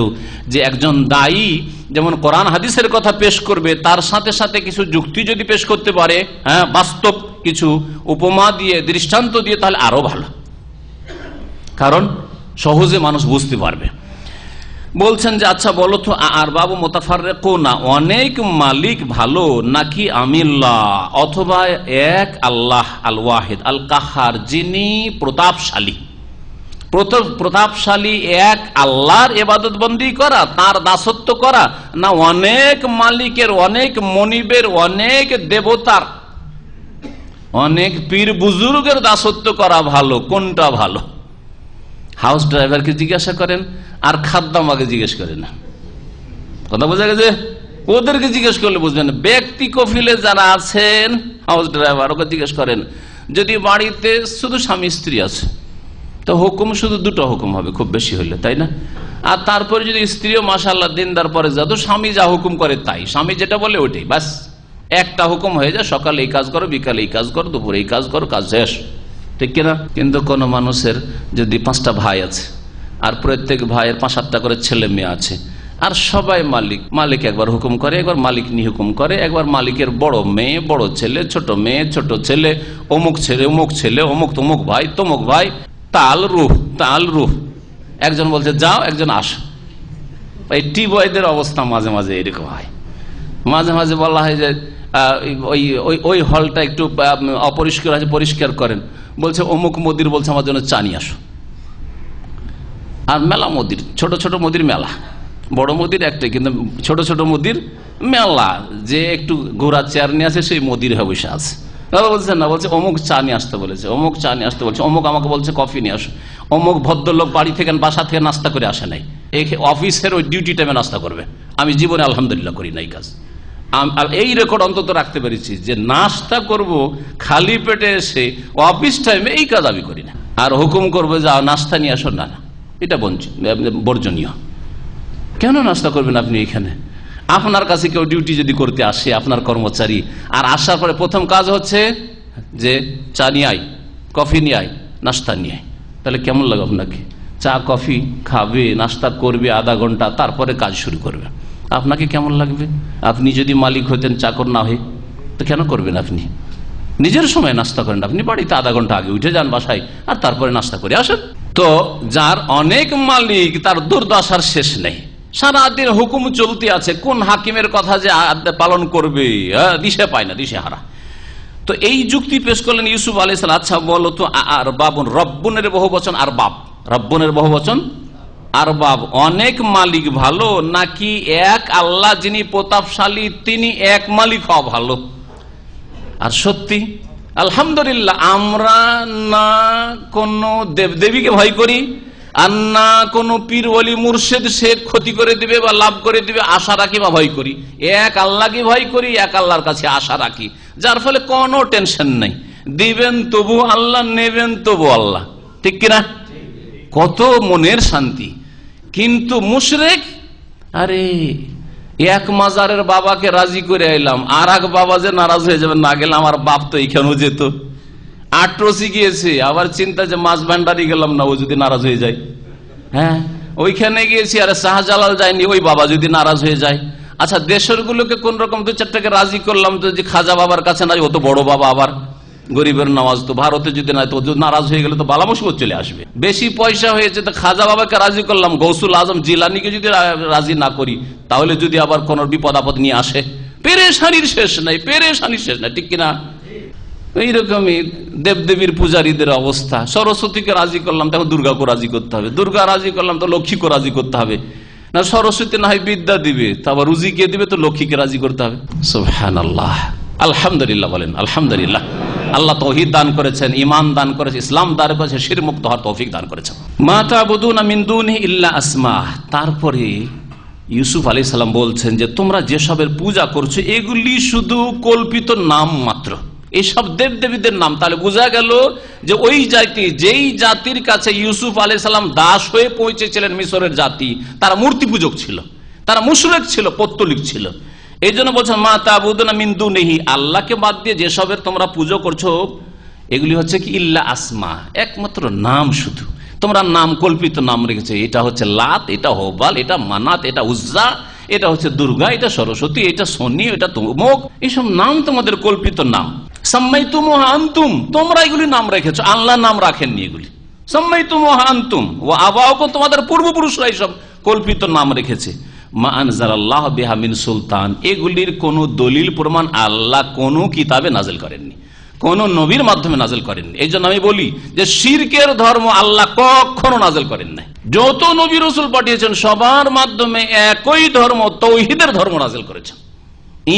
যে একজন দায়ী যেমন কোরআন হাদিসের কথা পেশ করবে, তার সাথে সাথে কিছু যুক্তি যদি পেশ করতে পারে, হ্যাঁ বাস্তব কিছু উপমা দিয়ে, দৃষ্টান্ত দিয়ে, তাহলে আরো ভালো, কারণ সহজে মানুষ বুঝতে পারবে। বলছেন যে আচ্ছা বলো তো, আর বাবু মুতাফাররিকুনা, অনেক মালিক ভালো নাকি আমিল্লাহ, অথবা এক আল্লাহ আল ওয়াহিদ আল কাহ্হার, যিনি প্রতাপশালী, প্রতাপশালী এক আল্লাহর ইবাদত বন্দি করা, তার দাসত্ব করা, না অনেক মালিকের, অনেক মনিবের, অনেক দেবতার, অনেক পীর বুজুর্গের দাসত্ব করা ভালো? কোনটা ভালো? হাউস ড্রাইভারকে জিজ্ঞাসা করেন আর খাদ্দামাকে জিজ্ঞেস করেন না, কথা বোঝা গেছে? ওদেরকে জিজ্ঞেস করলে বুঝবেন। ব্যক্তি কফিলে যারা আছেন হাউস ড্রাইভার, ওকে জিজ্ঞেস করেন। যদি বাড়িতে শুধু স্বামী স্ত্রী আছে তো হুকুম শুধু দুটো হুকুম হবে খুব বেশি হলে, তাই না? আর তারপরে যদি স্ত্রীও মাশাআল্লাহ দিনদার পরে যত স্বামী যা হুকুম করে তাই, স্বামী যেটা বলে ওইটাই, বাস একটা হুকুম হয়ে যায়, সকালে এই কাজ করো, বিকালে এই কাজ করো, দুপুরে এই কাজ করো, কাজ শেষ, ঠিক কিনা? কিন্তু কোন মানুষের যদি 5টা ভাই আছে আর প্রত্যেক ভাইয়ের 5-7টা করে ছেলে মেয়ে আছে, আর সবাই মালিক একবার হুকুম করে, একবার মালিক নি হুকুম করে, একবার মালিকের বড় মেয়ে, বড় ছেলে, ছোট মেয়ে, ছোট ছেলে, অমুক ছেলে, অমুক ছেলে, অমুক তমুক ভাই, তমুক ভাই, তাল রুহ। একজন বলছে যাও, একজন আসো। এই টি বয়দের অবস্থা মাঝে মাঝে এরকম হয়। মাঝে মাঝে বলা হয় যে ওই হলটা একটু অপরিষ্কার আছে, পরিষ্কার করেন। বলছে অমুক মদির বলছে আমার জন্য চা নিয়ে আসো। আর মেলা মদির, ছোট ছোট মদির মেলা, বড় মদির একটাই, কিন্তু ছোট ছোট মদির মেলা, যে একটু ঘোরা চেয়ার নিয়ে আসে সেই মদির হয়ে বসে আছে। বলছেন না, বলছে অমুক চা নিয়ে আসতে বলেছে, অমুক চা নিয়ে আসতে বলছে, অমুক আমাকে বলছে কফি নিয়ে আসো, অমুক ভদ্রলোক বাড়ি থেকে বাসা থেকে নাস্তা করে আসে নাই, এই অফিসের ওই ডিউটি টাইমে নাস্তা করবে। আমি জীবনে আলহামদুলিল্লাহ করি নাই কাজ। এই রেকর্ড অন্তত রাখতে পেরেছি যে নাস্তা করব খালি পেটে এসে অফিস টাইমে, এই কাজ আমি করি না। আর হুকুম করবো যাও নাস্তা নিয়ে আসো, না, এটা বর্জনীয়। কেন নাস্তা করবেন আপনি এখানে? আপনার কাছে কেউ ডিউটি যদি করতে আসে, আপনার কর্মচারী, আর আসার পরে প্রথম কাজ হচ্ছে যে চা নিয়ে আয়, কফি নিয়ে আয়, নাস্তা নিয়ে আয়, তাহলে কেমন লাগে আপনাকে? চা কফি খাবে, নাস্তা করবে আধা ঘন্টা, তারপরে কাজ শুরু করবে, আপনাকে কেমন লাগবে? আপনি যদি মালিক হতেন, চাকর না হয়ে, তো কেন করবেন আপনি? নিজের সময় নাস্তা করেন, আপনি বাড়িতে আধা ঘন্টা আগে উঠে যান বাসায়, আর তারপরে নাস্তা করে আসেন। তো যার অনেক মালিক তার দুর্দশার শেষ নেই, সারাদিন হুকুম চলতে আছে, কোন হাকিমের কথা যে পালন করবে দিশে পায় না, দিশে হারা। তো এই যুক্তি পেশ করলেন ইউসুফ আলাইহিস সালাম। আচ্ছা বলো তো, আর বাবুন রব্বুনের বহু বচন আর বাব, রব্বুনের বহু বচন আর বাব, অনেক মালিক ভালো নাকি এক আল্লাহ যিনি প্রতাপশালী তিনি এক মালিক হওয়া ভালো? আর সত্যি আলহামদুলিল্লাহ আমরা না কোন দেবদেবীকে ভয় করি, আর না কোন পীর ওলি মুর্শিদ সে ক্ষতি করে দিবে বা লাভ করে দিবে আশা রাখি বা ভয় করি। এক আল্লাহকে ভয় করি, এক আল্লাহর কাছে আশা রাখি, যার ফলে কোনো টেনশন নাই। দিবেন তবু আল্লাহ, নেবেন তবু আল্লাহ, ঠিক কিনা? কত মনের শান্তি। কিন্তু মুশরিক, আরে এক মাজারের বাবাকে রাজি করে এলাম, আর এক বাবা যে নারাজ হয়ে যাবে, না গেলে আমার বাপ তো এইখানেও যেত, আটরসি গিয়েছে, আবার চিন্তা যে মাছ ভান্ডারি গেলাম না, ও যদি নারাজ হয়ে যায়। হ্যাঁ, ওইখানে গিয়েছি, আরে শাহজালাল যায়নি, ওই বাবা যদি নারাজ হয়ে যায়। আচ্ছা দেশের গুলোকে কোন রকম দু চারটাকে রাজি করলাম, তো যে খাজা বাবার কাছে না, ও তো বড় বাবা, আবার গরিবের নামাজ, তো ভারতে যদি না, তো নারাজ হয়ে গেলে তো বালা মুসিবত চলে আসবে। বেশি পয়সা হয়েছে তো খাজা বাবাকে রাজি করলাম, গৌসুল আজম জিলানিকে যদি রাজি না করি, তাহলে যদি আবার কোন বিপদ আপদ নিয়ে আসে, পেরেশানির শেষ নাই, পেরেশানির শেষ নাই, ঠিক কিনা? এইরকমই দেবদেবীর পূজারীদের অবস্থা। সরস্বতীকে রাজি করলাম, তখন দুর্গাকে রাজি করতে হবে, দুর্গা রাজি করলাম তো লক্ষ্মীকে রাজি করতে হবে, না সরস্বতী না হয় বিদ্যা দিবে, তারপর রুজি কে দিবে, তো লক্ষ্মীকে রাজি করতে হবে। সুবহানাল্লাহ, আলহামদুলিল্লাহ বলেন আলহামদুলিল্লাহ। আল্লাহ তৌহিদ দান করেছেন, ঈমান দান করেছেন, ইসলাম দান করেছেন, শিরক মুক্ত হওয়ার তৌফিক দান করেছেন। মা তা'বুদুনা মিন দুনিহি ইল্লা আসমা। তারপরে ইউসুফ আলাইহিস সালাম বলছেন যে তোমরা যেসবের পূজা করছো এগুলি শুধু কল্পিত নাম মাত্র, এইসব দেবদেবীদের নাম। তাহলে বোঝা গেল যে ওই জাতি, যেই জাতির কাছে ইউসুফ আলাইহিস সালাম দাস হয়ে পৌঁছেছিলেন, মিশরের জাতি, তারা মূর্তি পূজক ছিল, তারা মুশরিক ছিল, পৌত্তলিক ছিল। এই জন্য বলছেন মা তা'বুদুনা মিন দুনিহি, আল্লাহকে বাদ দিয়ে যেসবের তোমরা পুজো করছো এগুলি হচ্ছে কি ইল্লা আসমা, একমাত্র নাম, শুধু তোমরা নাম, কল্পিত নাম রেখেছো। এটা হচ্ছে লাত, এটা হোবাল, এটা মানাত, এটা উজ্জা, এটা হচ্ছে দুর্গা, এটা সরস্বতী, এটা শনি, এটা তমুক, এইসব নাম তোমাদের কল্পিত নাম। সাম্মাইতুমুহা আনতুম, তোমরা এগুলি নাম রেখেছো, আল্লাহ নাম রাখেননি এগুলি। সাম্মাইতুমুহা আনতুম ওয়া আবাউকুম, তোমাদের পূর্বপুরুষরা এইসব কল্পিত নাম রেখেছে। মা আনজালাল্লাহু বিহা মিন সুলতান, এগুলির কোন দলিল প্রমাণ আল্লাহ কোন কিতাবে নাজিল করেননি, কোন নবীর মাধ্যমে নাজিল করেননি। এই জন্য আমি বলি যে শিরকের ধর্ম আল্লাহ কখনো নাজিল করেন নাই। যত নবী রাসূল পাঠিয়েছেন সবার মাধ্যমে একই ধর্ম, তাওহীদের ধর্ম নাজিল করেছেন,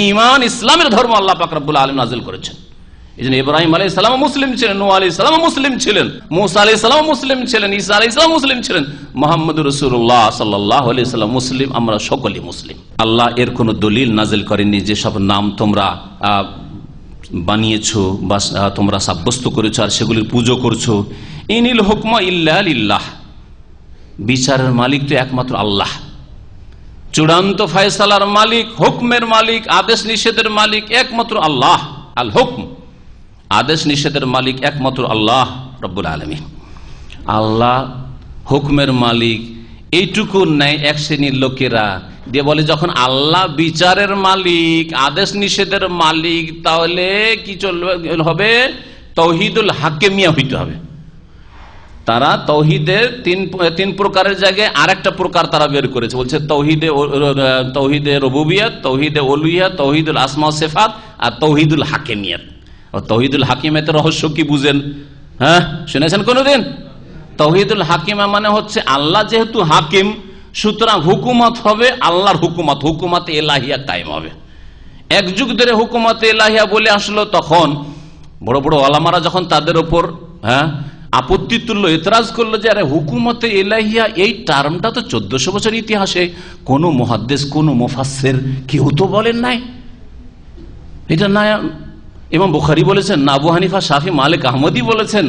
ঈমান ইসলামের ধর্ম আল্লাহ পাক রব্বুল আলামিন নাজিল করেছেন। এই জন্য ইব্রাহিম আলাইহিস সালাম মুসলিম ছিলেন, নূহ আলাইহিস সালাম মুসলিম ছিলেন, মুসা আলাইহিস সালাম মুসলিম ছিলেন, ঈসা আলাইহিস সালাম মুসলিম ছিলেন, মুহাম্মদুর রাসূলুল্লাহ সাল্লাল্লাহু আলাইহি ওয়াসাল্লাম মুসলিম, আমরা সকলেই মুসলিম। আল্লাহ এর কোন দলিল নাজিল করেননি যে সব নাম তোমরা বানিয়েছো বা তোমরা সাব্যস্ত করেছো আর সেগুলির পুজো করছো। ইনিল হুকমা ইল্লা লিল্লাহ, বিচারের মালিক তো একমাত্র আল্লাহ, চূড়ান্ত ফয়সালার মালিক, হুকমের মালিক, আদেশ নিষেধের মালিক একমাত্র আল্লাহ। আল হুকম, আদেশ নিষেধের মালিক একমাত্র আল্লাহ রব্বুল আলামিন। আল্লাহ হুকমের মালিক, এইটুকু নেই এক শ্রেণীর লোকেরা দিয়ে বলে যখন আল্লাহ বিচারের মালিক, আদেশ নিষেধের মালিক, তাহলে কি চলবে হবে? তাওহীদুল হাকিমিয়া হইতে হবে। তারা তাওহীদের তিন প্রকারের জায়গায় আরেকটা প্রকার তারা বের করেছে, বলছে তাওহীদে রুবুবিয়ত, তাওহীদে উলুহিয়ত, তাওহীদুল আসমা ওয়া সিফাত আর তাওহীদুল হাকিমিয়ত। তাওহীদুল হাকিমিয়তের রহস্য কি বুঝেন? হ্যাঁ, শুনেছেন কোনদিন? তাওহীদুল হাকিমা মানে হচ্ছে আল্লাহ যেহেতু হাকিম, সুতরাং হুকুমত হবে আল্লাহর হুকুমত, হুকুমত ইলাহিয়া কায়েম হবে। এক যুগ ধরে হুকুমত ইলাহিয়া বলে আসলো, তখন বড় বড় ওলামারা যখন তাদের উপর আপত্তি তুললো, এতরাজ করলো যে আরে হুকুমতে ইলাহিয়া এই টার্মটা তো 1400 বছর ইতিহাসে কোনো মুহাদ্দিস, কোনো মুফাসসির কেউ তো বলেন নাই। এটা না ইমাম বুখারী বলেছেন, না আবু হানিফা, শাফি, মালিক, আহমদি বলেছেন,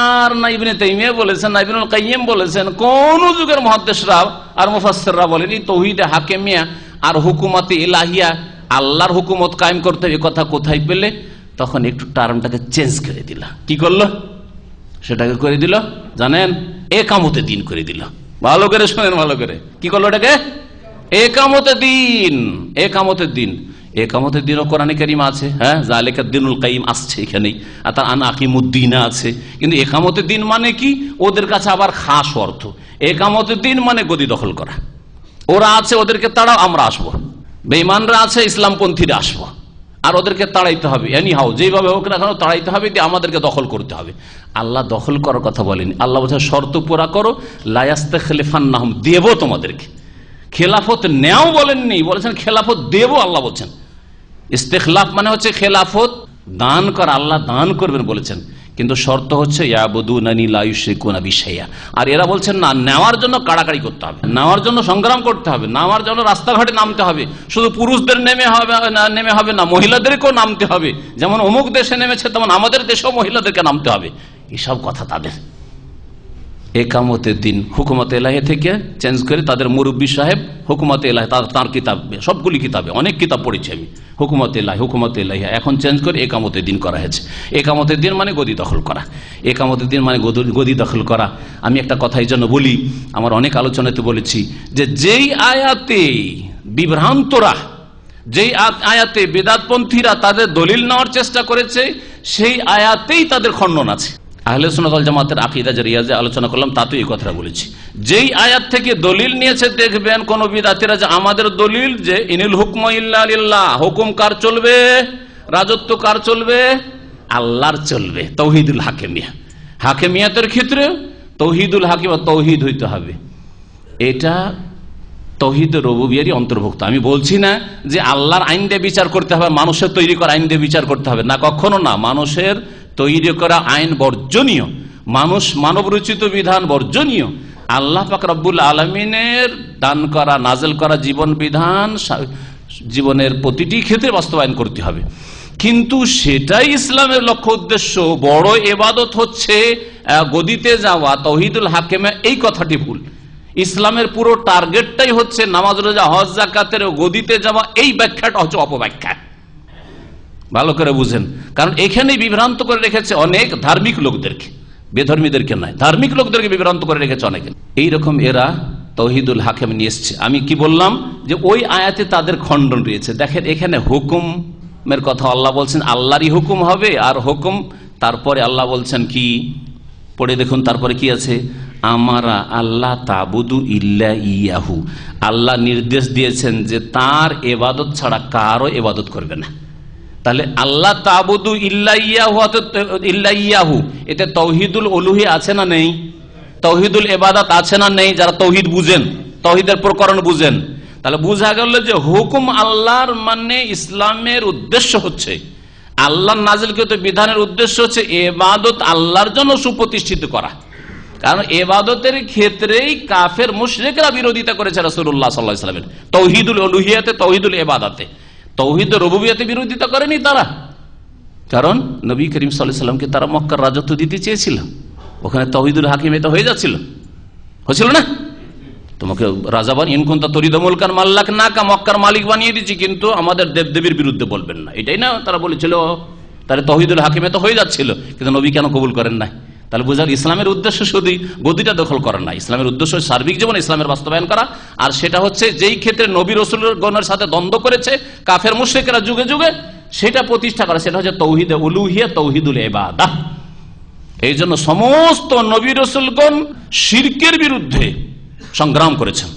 আর না ইবনে তাইমিয়া বলেছেন, না ইবনুল কাইয়িম বলেছেন, কোন যুগের মুহাদ্দিসরা আর মুফাসসিররা বলেন এই তাওহীদে হাকিমিয়া আর হুকুমতে ইলাহিয়া, আল্লাহর হুকুমত কায়েম করতে হবে, কথা কোথায় পেলে? তখন একটু টার্মটাকে চেঞ্জ করে দিল। কি করলো? সেটাকে করে দিল জানেন, একামতে দিন করে দিল। ভালো করে শোনেন, ভালো করে। কি করলো এটাকে? একামতে দিন। একামতে দিন একামতের দিনও কোরআনে কারিম আছে, হ্যাঁ, যালিকা দিনুল কাইম আসছে এখানেই, আর তার আন আকিমুদ্দিন আছে। কিন্তু একামতের দিন মানে কি, ওদের কাছে আবার খাস অর্থ। একামতের দিন মানে গদি দখল করা। ওরা আছে, ওদেরকে তাড়াও, আমরা আসবো। বেঈমানরা আছে, ইসলামপন্থীরা আসবো, আর ওদেরকে তাড়াইতে হবে। এনি হাও, যেভাবে হোক না কেন তাড়াইতে হবে, দিয়ে আমাদেরকে দখল করতে হবে। আল্লাহ দখল করার কথা বলেনি, আল্লাহ বলছে শর্ত পুরা করো, লায়াস্তাখলিফান্নাহুম, দেবো তোমাদেরকে। খেলাফত নেও বলেননি, বলেছেন খেলাফত দেবো। আল্লাহ বলছেন ইস্তেখলাফ মানে হচ্ছে খেলাফত দান করা, আল্লাহ দান করবেন বলেছেন, কিন্তু শর্ত হচ্ছে ইয়াবুদুনানি লা ইউশরিকুনা বি শাইআ। আর এরা বলছেন না, নেওয়ার জন্য কাড়াকাড়ি করতে হবে, নেওয়ার জন্য সংগ্রাম করতে হবে, নেওয়ার জন্য রাস্তাঘাটে নামতে হবে। শুধু পুরুষদের নেমে হবে না, মহিলাদেরকেও নামতে হবে। যেমন অমুক দেশে নেমেছে, তেমন আমাদের দেশেও মহিলাদেরকে নামতে হবে। এসব কথা তাদের। একামতের দিন হুকুমত এলাহি থেকে চেঞ্জ করে তাদের মুরব্বী সাহেব হুকুমত এলাহি, তার কিতাব, সবগুলি কিতাবে, অনেক কিতাব পড়েছি আমি, হুকুমত এলাহি এখন চেঞ্জ করে একামতের দিন করা হয়েছে। একামতের দিন মানে গদি দখল করা, একামতের দিন মানে গদি দখল করা। আমি একটা কথা এই জন্য বলি, আমার অনেক আলোচনাতে বলেছি, যে যেই আয়াতে বিভ্রান্তরা, যেই আয়াতে বেদাতপন্থীরা তাদের দলিল নেওয়ার চেষ্টা করেছে, সেই আয়াতেই তাদের খণ্ডন আছে। আহলে সুন্নাত ওয়াল জামাতের আকীদা যে রিয়াজে আলোচনা করলাম, তাতে এই কথাটা বলেছি। যেই আয়াত থেকে দলিল নিয়েছে, দেখবেন কোন বিদআতীরা যে আমাদের দলিল যে ইনিল হুকমু ইল্লা লিল্লাহ, হুকুম কার চলবে, রাজত্ব কার চলবে, আল্লাহর চলবে। তাওহীদুল হাকিমিয়া, হাকিমিয়াতের ক্ষেত্রে তাওহীদুল হাকিম, তাওহীদ হইতে হবে। এটা তাওহীদ রুবুবিয়্যারই অন্তর্ভুক্ত। আমি বলছি না যে আল্লাহর আইন দিয়ে বিচার করতে হবে, মানুষের তৈরি করা আইন দিয়ে বিচার করতে হবে, না, কখনো না। মানুষের তৈরি করা আইন বর্জনীয়, মানব রচিত বিধান বর্জনীয়। আল্লাহ পাক রব্বুল আলামিনের দান করা, নাজেল করা জীবন বিধান জীবনের প্রতিটি ক্ষেত্রে বাস্তবায়ন করতে হবে। কিন্তু সেটাই ইসলামের লক্ষ্য উদ্দেশ্য, বড় ইবাদত হচ্ছে গদিতে যাওয়া, তাওহীদুল হাকিমে, এই কথাটি ভুল। ইসলামের পুরো টার্গেটটাই হচ্ছে নামাজ, রোজা, হজ, যাকাতের গদিতে যাওয়া। এই ব্যাখ্যাটা হচ্ছে অপব্যাখ্যা, ভালো করে বুঝেন। কারণ এখানেই বিভ্রান্ত করে রেখেছে অনেক ধার্মিক লোকদেরকে, বেধর্মীদেরকে নয়, ধার্মিক লোকদেরকে বিভ্রান্ত করে রেখেছে অনেকে। এইরকম এরা তাওহীদুল হাকিম নিয়ে এসছে। আমি কি বললাম যে ওই আয়াতে তাদের খণ্ডন রয়েছে। দেখেন এখানে হুকুমের কথা আল্লাহ বলছেন, আল্লাহরই হুকুম হবে, আর হুকুম তারপরে আল্লাহ বলছেন কি, পড়ে দেখুন তারপরে কি আছে, আমারা আল্লাহ তাবুদু ইল্লা ইয়াহু, আল্লাহ নির্দেশ দিয়েছেন যে তার ইবাদত ছাড়া কারও ইবাদত করবে না। তাহলে আল্লাহ তাবুদু ইল্লা ইয়াহু, এতে তাওহীদুল উলুহিয়া আছে না নেই, তাওহীদুল ইবাদত আছে না নেই? যারা তাওহীদ বুঝেন, তাওহীদের প্রকরণ বুঝেন, তাহলে বোঝা গেল যে হুকুম আল্লাহর মানে ইসলামের উদ্দেশ্য হচ্ছে, আল্লাহর নাজিলকৃত বিধানের উদ্দেশ্য হচ্ছে ইবাদত আল্লাহর জন্য সুপ্রতিষ্ঠিত করা। কারণ ইবাদতের ক্ষেত্রেই কাফের মুশরিকরা বিরোধিতা করেছে রাসূলুল্লাহ সাল্লাল্লাহু আলাইহি ওয়াসাল্লামের। তাওহীদুল উলুহিয়াতে, তাওহীদুল ইবাদাতে, তাওহীদ রুবুবিয়্যাতে বিরোধিতা করেনি তারা। কারণ নবী করিম সাল্লাল্লাহু আলাইহি ওয়াসাল্লামকে তারা মক্কার রাজত্ব দিতে চেয়েছিল, ওখানে তাওহীদুল হাকিমিয়ত হয়ে যাচ্ছিল, হচ্ছিল না? তোমাকে রাজা বানিয়ে ইন কুনতা তুরিদু মুলকান মাল্লাকনাকা, মক্কার মালিক বানিয়ে দিয়েছি, কিন্তু আমাদের দেবদেবীর বিরুদ্ধে বলবেন না, এটাই না তারা বলেছিল। তাহলে তাওহীদুল হাকিমিয়ত হয়ে যাচ্ছিল, কিন্তু নবী কেন কবুল করেন না? তাহলে বোঝা ইসলামের উদ্দেশ্য শুধু গদিটা দখল করা না, ইসলামের উদ্দেশ্য সার্বিক জীবনে ইসলামের বাস্তবায়ন করা। আর সেটা হচ্ছে যেই ক্ষেত্রে নবী রাসূলগণের সাথে দ্বন্দ্ব করেছে কাফের মুশরিকরা যুগে যুগে, সেটা প্রতিষ্ঠা করা, সেটা হচ্ছে তাওহীদে উলুহিয়া, তাওহীদুল ইবাদাহ। এই জন্য সমস্ত নবী রাসূলগণ শিরকের বিরুদ্ধে সংগ্রাম করেছেন,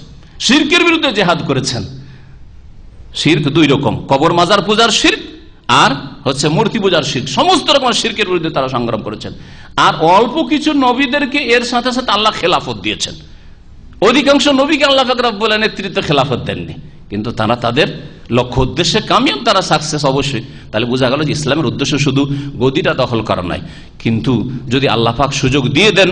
শিরকের বিরুদ্ধে জিহাদ করেছেন। শিরক দুই রকম, কবর মাজার পূজার শিরক আর হচ্ছে মূর্তি পূজার শিরক। সমস্ত রকম শিরকের বিরুদ্ধে তারা সংগ্রাম করেছেন। আর অল্প কিছু নবীদেরকে এর সাথে সাথে আল্লাহ খেলাফত দিয়েছেন। অধিকাংশ নবীকে আল্লাহ পাক রব্বুল আলামিন নেতৃত্ব খেলাফত দেননি, কিন্তু তারা তাদের লক্ষ্য উদ্দেশ্যে কামিয়াব, তারা সাকসেস অবশ্যই। তাহলে বোঝা গেল যে ইসলামের উদ্দেশ্য শুধু গদিটা দখল করা নয়। কিন্তু যদি আল্লাহ পাক সুযোগ দিয়ে দেন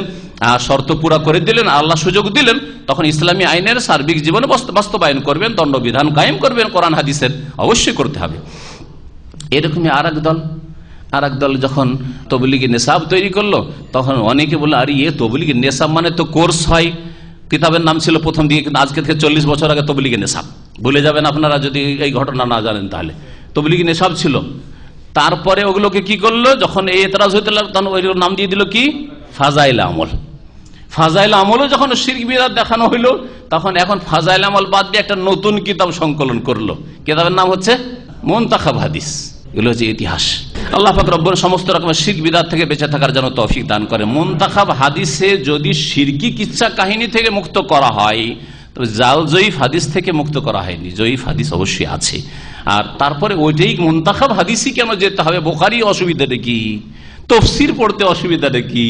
আর শর্ত পুরা করে দিলেন, আল্লাহ সুযোগ দিলেন, তখন ইসলামী আইনের সার্বিক জীবনে বাস্তবায়ন করবেন, দণ্ডবিধান কায়েম করবেন, কোরআন হাদিসের অবশ্যই করতে হবে। এরকমই আর এক দল যখন তবলিগি নেশাব তৈরি করলো, তখন অনেকে বললো আরে তবলিগি নেশাব মানে তো কোর্স হয়, কিতাবের নাম ছিল প্রথম দিকে, কিন্তু আজকে থেকে 40 বছর আগে তবলিগি নেশাব। ভুলে যাবেন আপনারা যদি এই ঘটনা না জানেন, তাহলে তবলিগি নেশাব ছিল। তারপরে ওগুলোকে কি করলো, যখন এই এতরাজ হইতে লাগলো, তখন ওই নাম দিয়ে দিল কি, ফাজাইল আমল। ফাজাইল আমলও যখন শিরক বিদআত দেখানো হইলো, তখন এখন ফাজাইল আমল বাদ দিয়ে একটা নতুন কিতাব সংকলন করলো, কিতাবের নাম হচ্ছে মুনতাখাব হাদিস, এগুলো হচ্ছে ইতিহাস। আল্লাহ পাক রব্বুল সমস্ত রকমের শিরক বিদআত থেকে বেঁচে থাকার জন্য তৌফিক দান করে। মুনতাখাব হাদিসে যদি শিরকি কিচ্ছা কাহিনী থেকে মুক্ত করা হয়, তবে জাল জয়ীফ হাদিস থেকে মুক্ত করা হয়নি। জয়ীফ হাদিস অবশ্যই আছে, আর তারপরে ওইটাই মুনতাখাব হাদিসই কেন যেতে হবে? বুখারী অসুবিধাটা কি? তাফসীর পড়তে অসুবিধাটা কি?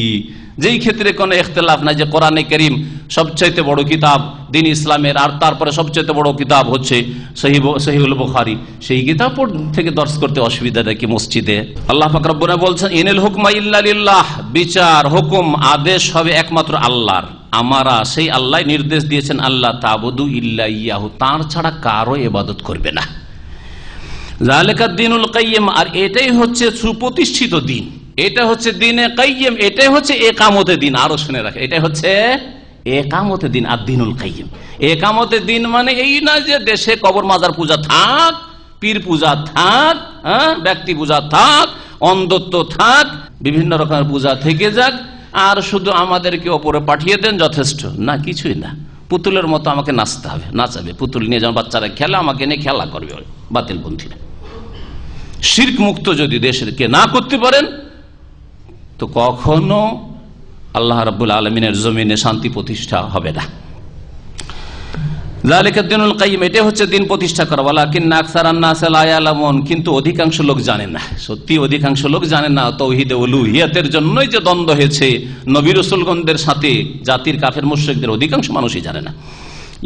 যেই ক্ষেত্রে কোনো ইখতিলাফ নাই যে কোরআনে কারীম সবচাইতে বড় কিতাব দ্বীন ইসলামের, আর তারপরে সবচাইতে বড় কিতাব হচ্ছে সহিহুল বুখারী, সেই কিতাব থেকে দর্শ করতে অসুবিধাটা কি মসজিদে? আল্লাহ পাক রব্বুনা বলছেন, ইনিল হুকমা ইল্লা লিল্লাহ, বিচার হুকুম আদেশ হবে একমাত্র আল্লাহর। আমারা সেই আল্লাহ নির্দেশ দিয়েছেন, আল্লাহ তা'বুদু ইল্লা ইয়াহু, তার ছাড়া কারো ইবাদত করবে না। যালিকা দ্বীনুল কাইয়্যিম, আর এটাই হচ্ছে সুপ্রতিষ্ঠিত দিন, এটা হচ্ছে দ্বীনে কাইয়্যিম, এটাই হচ্ছে ইকামতে দিন। আরো শুনে রাখে, এটা হচ্ছে ইকামতে দিন আর দ্বীনুল কাইয়্যিম। ইকামতে দিন মানে এই না যে দেশে কবর মাজার পূজা থাক, পীর পূজা থাক, ব্যক্তি পূজা থাক, অন্ধত্ব থাক, বিভিন্ন রকমের পূজা থেকে যাক, আর শুধু আমাদেরকে ওপরে পাঠিয়ে দেন যথেষ্ট না, কিছুই না। পুতুলের মতো আমাকে নাচতে হবে, নাচাবে, পুতুল নিয়ে যেমন বাচ্চারা খেলা, আমাকে নিয়ে খেলা করবে বাতিলপন্থীরা। শিরক মুক্ত যদি দেশকে না করতে পারেন, তো কখনো আল্লাহ রাব্বুল আলামিনের জমিনে শান্তি প্রতিষ্ঠা হবে না। যালিকা দ্বীনুল কাইয়্যিম, এটা হচ্ছে দিন প্রতিষ্ঠা করা। ওয়ালাকিন্না আকসারান নাস লা ইয়ালামুন, কিন্তু অধিকাংশ লোক জানে না। সত্যি অধিকাংশ লোক জানে না তাওহীদে উলুহিয়াতের জন্যই যে দ্বন্দ্ব হয়েছে নবী রাসূলগণদের সাথে জাতির কাফের মুশরিকদের, অধিকাংশ মানুষই জানে না।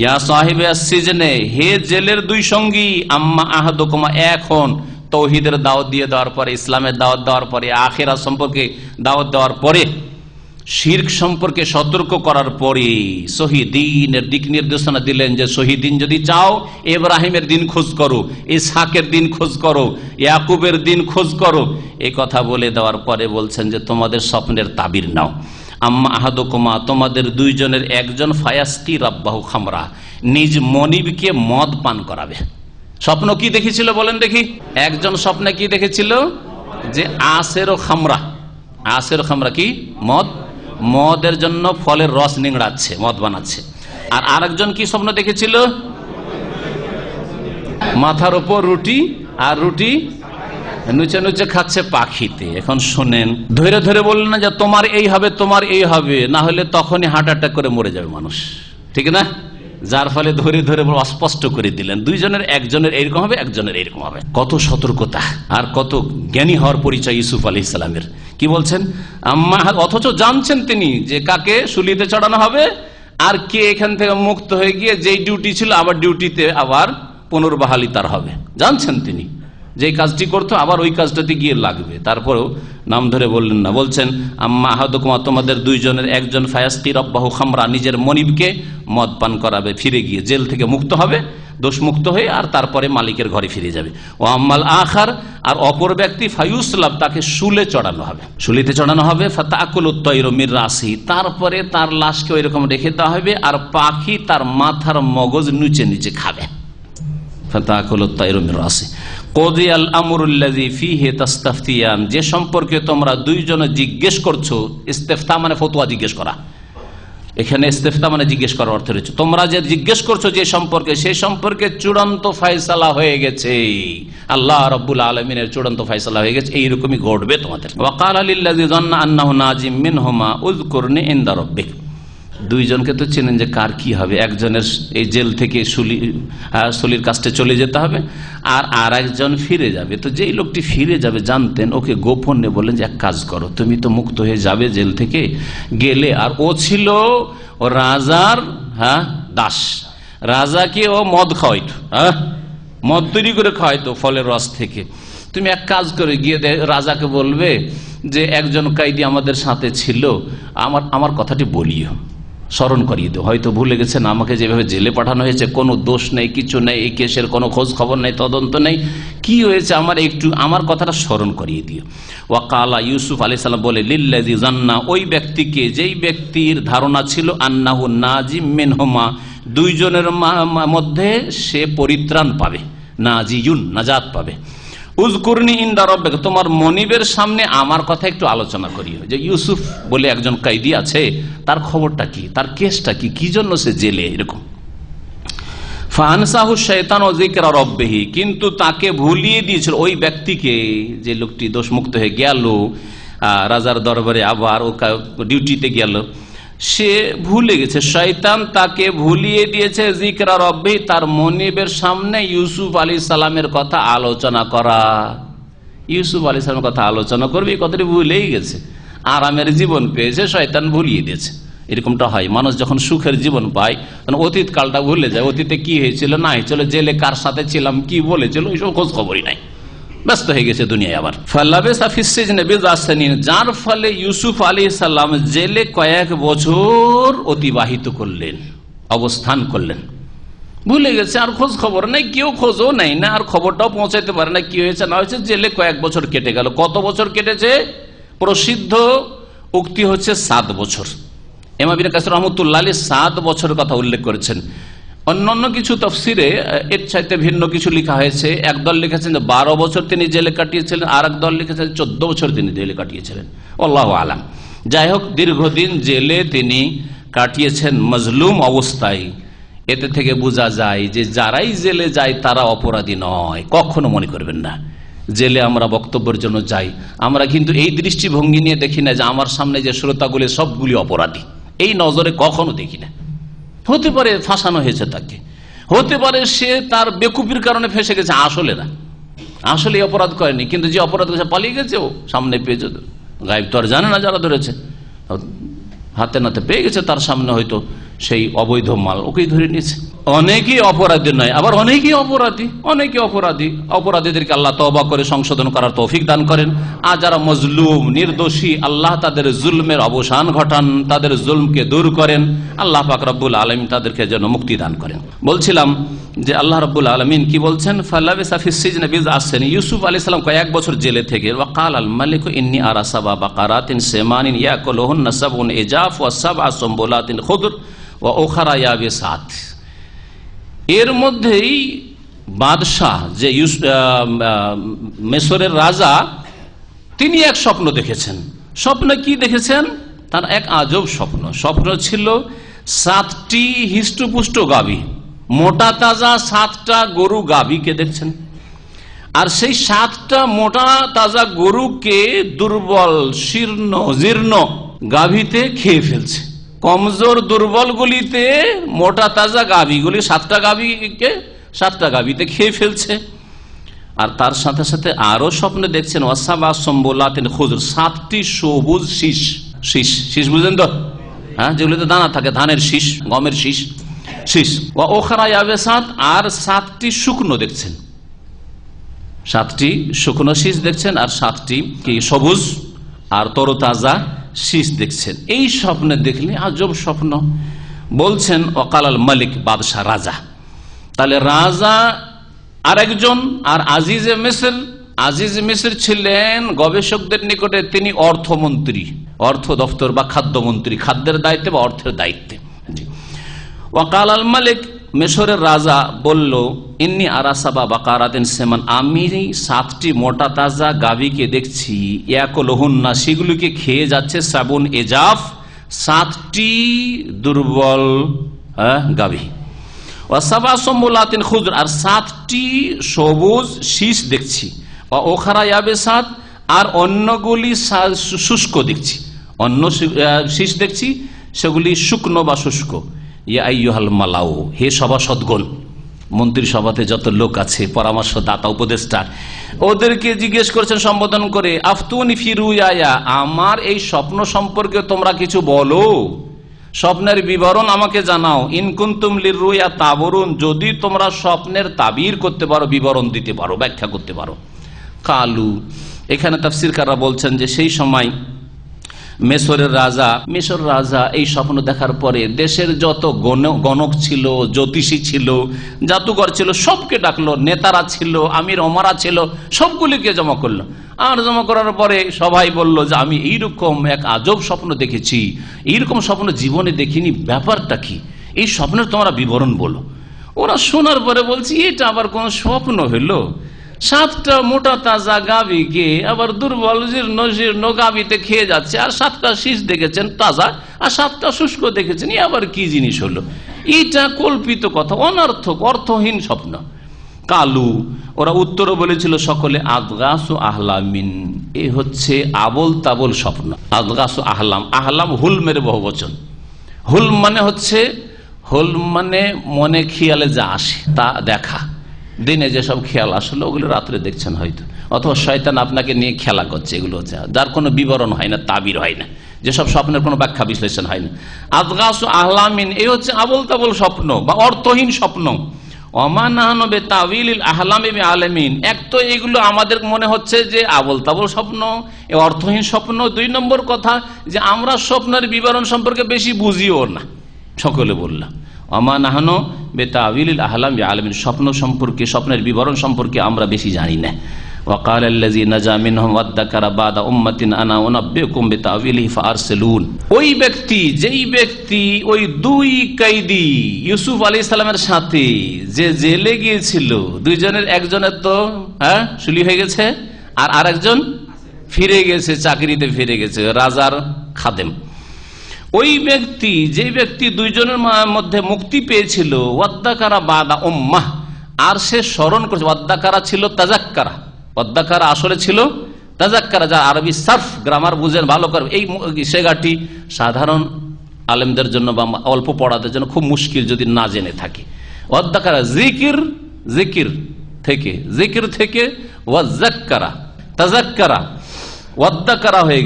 ইয়া সাহিবে আসসিজনে, হে জেলের দুই সঙ্গী, আম্মা আহাদুকুমা, এখন তাওহীদের দাওয়াত দিয়ে দেওয়ার পরে, ইসলামের দাওয়াত দেওয়ার পরে, আখিরাত সম্পর্কে দাওয়াত দেওয়ার পরে, শিরক সম্পর্কে সতর্ক করার পরে শহীদিনের দিক নির্দেশনা দিলেন যে শহীদিন যদি চাও, ইব্রাহিমের দিন খোঁজ করো, ইসহাকের দিন খোঁজ করো, ইয়াকুবের দিন খোঁজ করো। এই কথা বলে দেওয়ার পরে বলছেন যে তোমাদের স্বপ্নের তাবির নাও। আম্মা আহাদুকুমা, তোমাদের দুইজনের একজন ফায়াসকি রাব্বাহু খামরা, নিজ মনিবকে মদ পান করাবে। স্বপ্ন কি দেখেছিল বলেন দেখি? একজন স্বপ্নে কি দেখেছিল? যে আসের খামরা, আসের খামরা কি? মদ, মদের জন্য ফলের রস নিংড়াচ্ছে, মদ বানাচ্ছে। আর আরেকজন কি স্বপ্ন দেখেছিল? মাথার উপর রুটি, আর রুটি নুচে নুচে খাচ্ছে পাখিতে। এখন শোনেন, ধরে ধরে বললেন না যে তোমার এই হবে, তোমার এই হবে, না হলে তখনই হার্ট অ্যাটাক করে মরে যাবে মানুষ, ঠিক না? যার ফলে ধরে ধরে অস্পষ্ট করে দিলেন, দুইজনের একজনের এইরকম হবে, একজনের এইরকম হবে। কত সতর্কতা আর কত জ্ঞানী হওয়ার পরিচয় ইউসুফ আলাইহিস সালামের। কি বলছেন? আম্মা, অথচ জানছেন তিনি যে কাকে শুলিতে চড়ানো হবে, আর কে এখান থেকে মুক্ত হয়ে গিয়ে যেই ডিউটি ছিল আবার ডিউটিতে আবার পুনর্বহালি তার হবে, জানছেন তিনি। যেই কাজটি করতো আবার ওই কাজটাতে গিয়ে লাগবে, তারপরেও নাম ধরে বললেন না। বলছেন আম্মা আহাদুকুমা, তোমাদের দুইজনের একজন ফায়াসকি রাব্বাহু খামরা, নিজের মনিবকে মদ পান করাবে, ফিরে গিয়ে জেল থেকে মুক্ত হবে, দোষ মুক্ত হয়ে, আর তারপরে মালিকের ঘরে ফিরে যাবে। ও আম্মাল আখার, আর অপর ব্যক্তি ফায়ুসলাব, তাকে শুলে চড়ানো হবে, শুলিতে চড়ানো হবে। ফাতাকুলুত তায়রু মির রাসি, তারপরে তার লাশকে ওইরকম রেখে দেওয়া হবে, আর পাখি তার মাথার মগজ নিচে নিচে খাবে। ফাতাকুলুত তায়রু মির রাসি কুদিয়াল আমরুল্লাযী ফীহি তাস্তাফতিয়ান, যে সম্পর্কে তোমরা দুইজনে জিজ্ঞেস করছো। ইস্তেফতা মানে ফতোয়া জিজ্ঞেস করা, এখানে ইস্তেফতা মানে জিজ্ঞেস করার অর্থ রয়েছে। তোমরা যে জিজ্ঞেস করছো যে সম্পর্কে, সেই সম্পর্কে চূড়ান্ত ফয়সালা হয়ে গেছে, আল্লাহ রাব্বুল আলামিনের চূড়ান্ত ফয়সালা হয়ে গেছে, এইরকমই ঘটবে তোমাদের। ওয়াকাল লিল্লাযী যান্না আন্নাহু নাজিম মিনহুমা উযকুরনি ইনদা রাব্বিক, দুইজনকে তো চেনেন যে কার কি হবে। একজনের এই জেল থেকে শুলির কাছে চলে যেতে হবে, আর আরেকজন ফিরে যাবে। তো যেই লোকটি ফিরে যাবে জানতেন, ওকে গোপনে বললেন যে এক কাজ করো, তুমি তো মুক্ত হয়ে যাবে জেল থেকে গেলে, আর ও ছিল ও রাজার দাস, রাজাকে ও মদ খাওয়াইতো, মদ তৈরি করে খাওয়াইতো ফলের রস থেকে। তুমি এক কাজ করে গিয়ে রাজাকে বলবে যে একজন কয়েদি আমাদের সাথে ছিল, আমার কথাটি বলিও, স্মরণ করিয়ে দিও, হয়তো ভুলে গেছেন আমাকে যেভাবে জেলে পাঠানো হয়েছে, কোনো দোষ নেই, কিছু নেই, এই কেসের কোনো খোঁজ খবর নেই, তদন্ত নেই, কি হয়েছে আমার কথাটা স্মরণ করিয়ে দিও। ওয়াকালা, ইউসুফ আলাইহিস সালাম বলে, লিল্লাযী জান্না, ওই ব্যক্তিকে যেই ব্যক্তির ধারণা ছিল আন্নাহু নাজিম মিনহুমা, দুইজনের মধ্যে সে পরিত্রাণ পাবে, নাজিয়ুন নাজাত পাবে। উযকুরনি ইনদা রাব্বিক, তোমার মনিবের সামনে আমার কথা একটু আলোচনা করিও, যে ইউসুফ বলে একজন কয়েদি আছে, তার খবরটা কি, তার কেসটা কি, কি জন্য সে জেলে, এরকম। ফানসাহু শয়তান ও যিকরা রাব্বিহি, কিন্তু তাকে ভুলিয়ে দিয়েছিল ওই ব্যক্তিকে, যে লোকটি দোষমুক্ত হয়ে গেল, রাজার দরবারে আবার ও ডিউটিতে গেল, সে ভুলে গেছে, শয়তান তাকে ভুলিয়ে দিয়েছে যিকরা রাব্বিহি, তার মনিবের সামনে ইউসুফ আলাইহিস সালামের কথা আলোচনা করা। ইউসুফ আলাইহিস সালামের কথা আলোচনা করবে এই কথাটি ভুলেই গেছে, আরামের জীবন পেয়েছে, শয়তান ভুলিয়ে দিয়েছে। এরকমটা হয়, মানুষ যখন সুখের জীবন পায় তখন অতীত কালটা ভুলে যায়, অতীতে কি হয়েছিল না হয়েছিল, জেলে কার সাথে ছিলাম, কি বলেছিল, এইসব খোঁজ খবরই নাই, ব্যস্ত হয়ে গেছে দুনিয়ায়। আবার ফালাবিসা ফিস সিজনি বিদআ সিনিন, যার ফলে ইউসুফ আলাইহিস সালাম জেলে কয়েক বছর অতিবাহিত করলেন, অবস্থান করলেন। ভুলে গেছে, আর খোঁজ খবর নেই, কেউ খোঁজও নেই না, আর খবরটাও পৌঁছাইতে পারে না কি হয়েছে না হয়েছে, জেলে কয়েক বছর কেটে গেল। কত বছর কেটেছে? প্রসিদ্ধ উক্তি হচ্ছে 7 বছর। ইমাম ইবনে কাসির রাহমাতুল্লাহ আলাইহি 7 বছরের কথা উল্লেখ করেছেন। অন্যান্য কিছু তাফসিরে এর চাইতে ভিন্ন কিছু লেখা হয়েছে। একদল লিখেছেন যে 12 বছর তিনি জেলে কাটিয়েছিলেন, আর একদল লিখেছেন 14 বছর তিনি জেলে কাটিয়েছিলেন, আল্লাহু আলাম। যাই হোক, দীর্ঘদিন জেলে তিনি কাটিয়েছেন মজলুম অবস্থায়। এতে থেকে বোঝা যায় যে যারাই জেলে যায় তারা অপরাধী নয়, কখনো মনে করবেন না। জেলে আমরা বক্তব্যের জন্য যাই, আমরা কিন্তু এই দৃষ্টিভঙ্গি নিয়ে দেখি না যে আমার সামনে যে শ্রোতাগুলি সবগুলি অপরাধী, এই নজরে কখনো দেখি না। হতে পারে ফাঁসানো হয়েছে তাকে, হতে পারে সে তার বেকুফির কারণে ফেঁসে গেছে, আসলে না, আসলে অপরাধ করেনি, কিন্তু যে অপরাধ করেছে পালিয়ে গেছে, ও সামনে পেয়েছে, গায়েব তো আর জানে না যারা ধরেছে, হাতে নাতে পেয়ে গেছে তার সামনে হয়তো সেই অবৈধ মাল, ওকেই ধরে নিয়েছে। অনেকেই অপরাধী নয়, আবার অনেকেই অপরাধী, অপরাধীদেরকে আল্লাহ তওবা করে সংশোধন করার তৌফিক দান করেন। আর যারা মজলুম নির্দোষী, আল্লাহ তাদের জুলমের অবসান ঘটান, তাদের জুলমকে দূর করেন। আল্লাহ পাক রব্বুল আলামিন তাদেরকে যেন মুক্তি দান করেন। বলছিলাম যে আল্লাহ রব্বুল আলামিন কি বলছেন, ফালাবিসা ফিস সিজনি বিদআ সিনিন, ইউসুফ আলাইহিস সালাম কয়েক বছর জেলে থেকে, ওয়া ক্বাল আল মালিকু ইন্নী আরা সাবা বাকারাতিন সিমানিন ইয়াকুলুহুন্না সাবউন ইজাফ ওয়া সাবআ সুমবুলাতিন খুদর ওয়া উখরা ইয়াবিসাত। এর মধ্যেই বাদশাহ যে মিশরের রাজা, তিনি এক স্বপ্ন দেখেছেন। স্বপ্নে কি দেখেছেন? তার এক আজব স্বপ্ন। স্বপ্ন ছিল 7টি হিষ্টপুষ্ট গাভী, মোটা তাজা 7টা গরু গাভীকে দেখছেন, আর সেই 7টা মোটা তাজা গরুকে দুর্বল শীর্ণ জীর্ণ গাভীতে খেয়ে ফেলছে। কমজোর দুর্বলগুলিতে মোটা তাজা গাভীগুলি 7টা গাভীতে খেয়ে ফেলছে। আর তার সাথে সাথে আরো স্বপ্নে দেখছেন ওয়াসাবা সম্বুলাতিন খুজর, 7টি সবুজ শীষ, শীষ বুঝলেন তো, হ্যাঁ, যেগুলোতে দানা থাকে, ধানের শীষ, গমের শীষ, ওয়া উখরা ইয়াবিসাত, আর 7টি শুকনো দেখছেন, 7টি শুকনো শীষ দেখছেন, আর 7টি কি সবুজ আর তরতাজা শীষ দেখছেন। এই স্বপ্নে দেখলে আজব স্বপ্ন। বলছেন ওয়াকাল আল মালিক, বাদশাহ রাজা। তাহলে রাজা আরেকজন, আর আজিজে মিসর ছিলেন গবেষকদের নিকটে তিনি অর্থমন্ত্রী, অর্থ দপ্তর বা খাদ্যমন্ত্রী, খাদ্যের দায়িত্বে বা অর্থের দায়িত্বে। ওয়াকাল আল মালিক, মিশরের রাজা বলল, ইন্নী আরা সাবা বাকারাতিন সিমান, আমি 7টি মোটা তাজা গাভীকে দেখছি, ইয়াকুলুহুন্না, সেগুলিকে খেয়ে যাচ্ছে, সাবুন এজাফ, 7টি দুর্বল গাভী, ওয়া সাবা সুমবুলাতিন খুদর, আর 7টি সবুজ শীষ দেখছি, ওয়া উখরা ইয়াবিসাত, আর অন্যগুলি শুষ্ক দেখছি, অন্য শীষ দেখছি সেগুলি শুকনো বা শুষ্ক। ইয়া আইয়ুহাল মালাউ, হে সভাসদগণ, মন্ত্রী সভাতে যত লোক আছে, পরামর্শদাতা, উপদেষ্টা, ওদেরকে জিজ্ঞেস করছেন সম্বোধন করে, আফতুনি ফি রুয়ায়া, আমার এই স্বপ্ন সম্পর্কে তোমরা কিছু বলো, স্বপ্নের বিবরণ আমাকে জানাও। ইন কুনতুম লিররুয়া তাবরুন, যদি তোমরা স্বপ্নের তাবির করতে পারো, বিবরণ দিতে পারো, ব্যাখ্যা করতে পারো। কালু, এখানে তাফসীরকাররা বলছেন যে সেই সময় মিশর রাজা এই স্বপ্ন দেখার পরে দেশের যত গণক ছিল, জ্যোতিষী ছিল, জাদুঘর ছিল, সবকে ডাকলো, নেতারা ছিল, আমির ওমারা ছিল, সবগুলিকে জমা করলো। আর জমা করার পরে সবাই বলল যে আমি এইরকম এক আজব স্বপ্ন দেখেছি, এইরকম স্বপ্ন জীবনে দেখিনি, ব্যাপারটা কি, এই স্বপ্নের তোমরা বিবরণ বলো। ওরা শোনার পরে বলছি, এটা আবার কোন স্বপ্ন হইলো? 7টা মোটা তাজা গাভীকে আবার দুর্বল জীর্ণ গাভীতে খেয়ে যাচ্ছে, আর 7টা শীষ দেখেছেন তাজা, আর 7টা শুষ্ক দেখেছেন, আবার কি জিনিস হলো? এটা কল্পিত কথা, অনর্থক, অর্থহীন স্বপ্ন। কালু, ওরা উত্তরও বলেছিল সকলে, আদগাসু আহলামিন, এ হচ্ছে আবল তাবল স্বপ্ন। আদগাসু আহলাম, আহলাম হুলমের বহুবচন। হুল মানে মনে খেয়ালে যা আসে তা দেখা। দিনে যেসব খেয়াল আসলে ওগুলো রাত্রে দেখছেন হয়তো, অথবা শয়তান আপনাকে নিয়ে খেলা করছে, এগুলো হচ্ছে যার কোনো বিবরণ হয় না, তাবির হয় না, যেসব স্বপ্নের কোনো ব্যাখ্যা বিশ্লেষণ হয় না। আদগাসু আহলামিন, এই হচ্ছে আবল তাবল স্বপ্ন বা অর্থহীন স্বপ্ন। অমানানবে তাউইলিল আহলামি বিআলামিন, এক তো এগুলো আমাদের মনে হচ্ছে যে আবল তাবল স্বপ্ন, এ অর্থহীন স্বপ্ন। 2 নম্বর কথা যে আমরা স্বপ্নের বিবরণ সম্পর্কে বেশি বুঝিও না। সকলে বললাম অমানাহানো বেতাউইলিল আহলাম বিআলামিন, স্বপ্ন সম্পর্কে, স্বপ্নের বিবরণ সম্পর্কে আমরা বেশি জানি না। ওয়াকাল আল্লাযী নাজা মিনহুম ওয়াদ্দাকারা বাদা উম্মাতিন আনা উনাব্বিউকুম বিতাউইলিহি ফাআরসিলুন, ওই ব্যক্তি, যেই ব্যক্তি ওই 2 কয়েদি ইউসুফ আলাইহিস সালামের সাথে যে জেলে গিয়েছিল, 2 জনের একজনের তো সুলি হয়ে গেছে, আর আরেকজন ফিরে গেছে, চাকরিতে ফিরে গেছে, রাজার খাদেম। ওই ব্যক্তি, যে ব্যক্তি 2 জনের মধ্যে মুক্তি পেয়েছিল, ওয়াদ্দাকারা বাদা উম্মাহ, আর সে স্মরণ করেছে। ওয়াদ্দাকারা ছিল তাজাক্কারা, ওয়াদ্দাকারা আসলে ছিল তাজাক্কারা, যা আরবি সার্ফ গ্রামার বুঝেন ভালো করে। এই সেগাটি সাধারণ আলেমদের জন্য বা অল্প পড়াদের জন্য খুব মুশকিল যদি না জেনে থাকে। ওয়াদ্দাকারা জিকির থেকে ওয়াজ্জাক্কারা, তাজাক্কারা, ওয়াদ্দাকারা হয়ে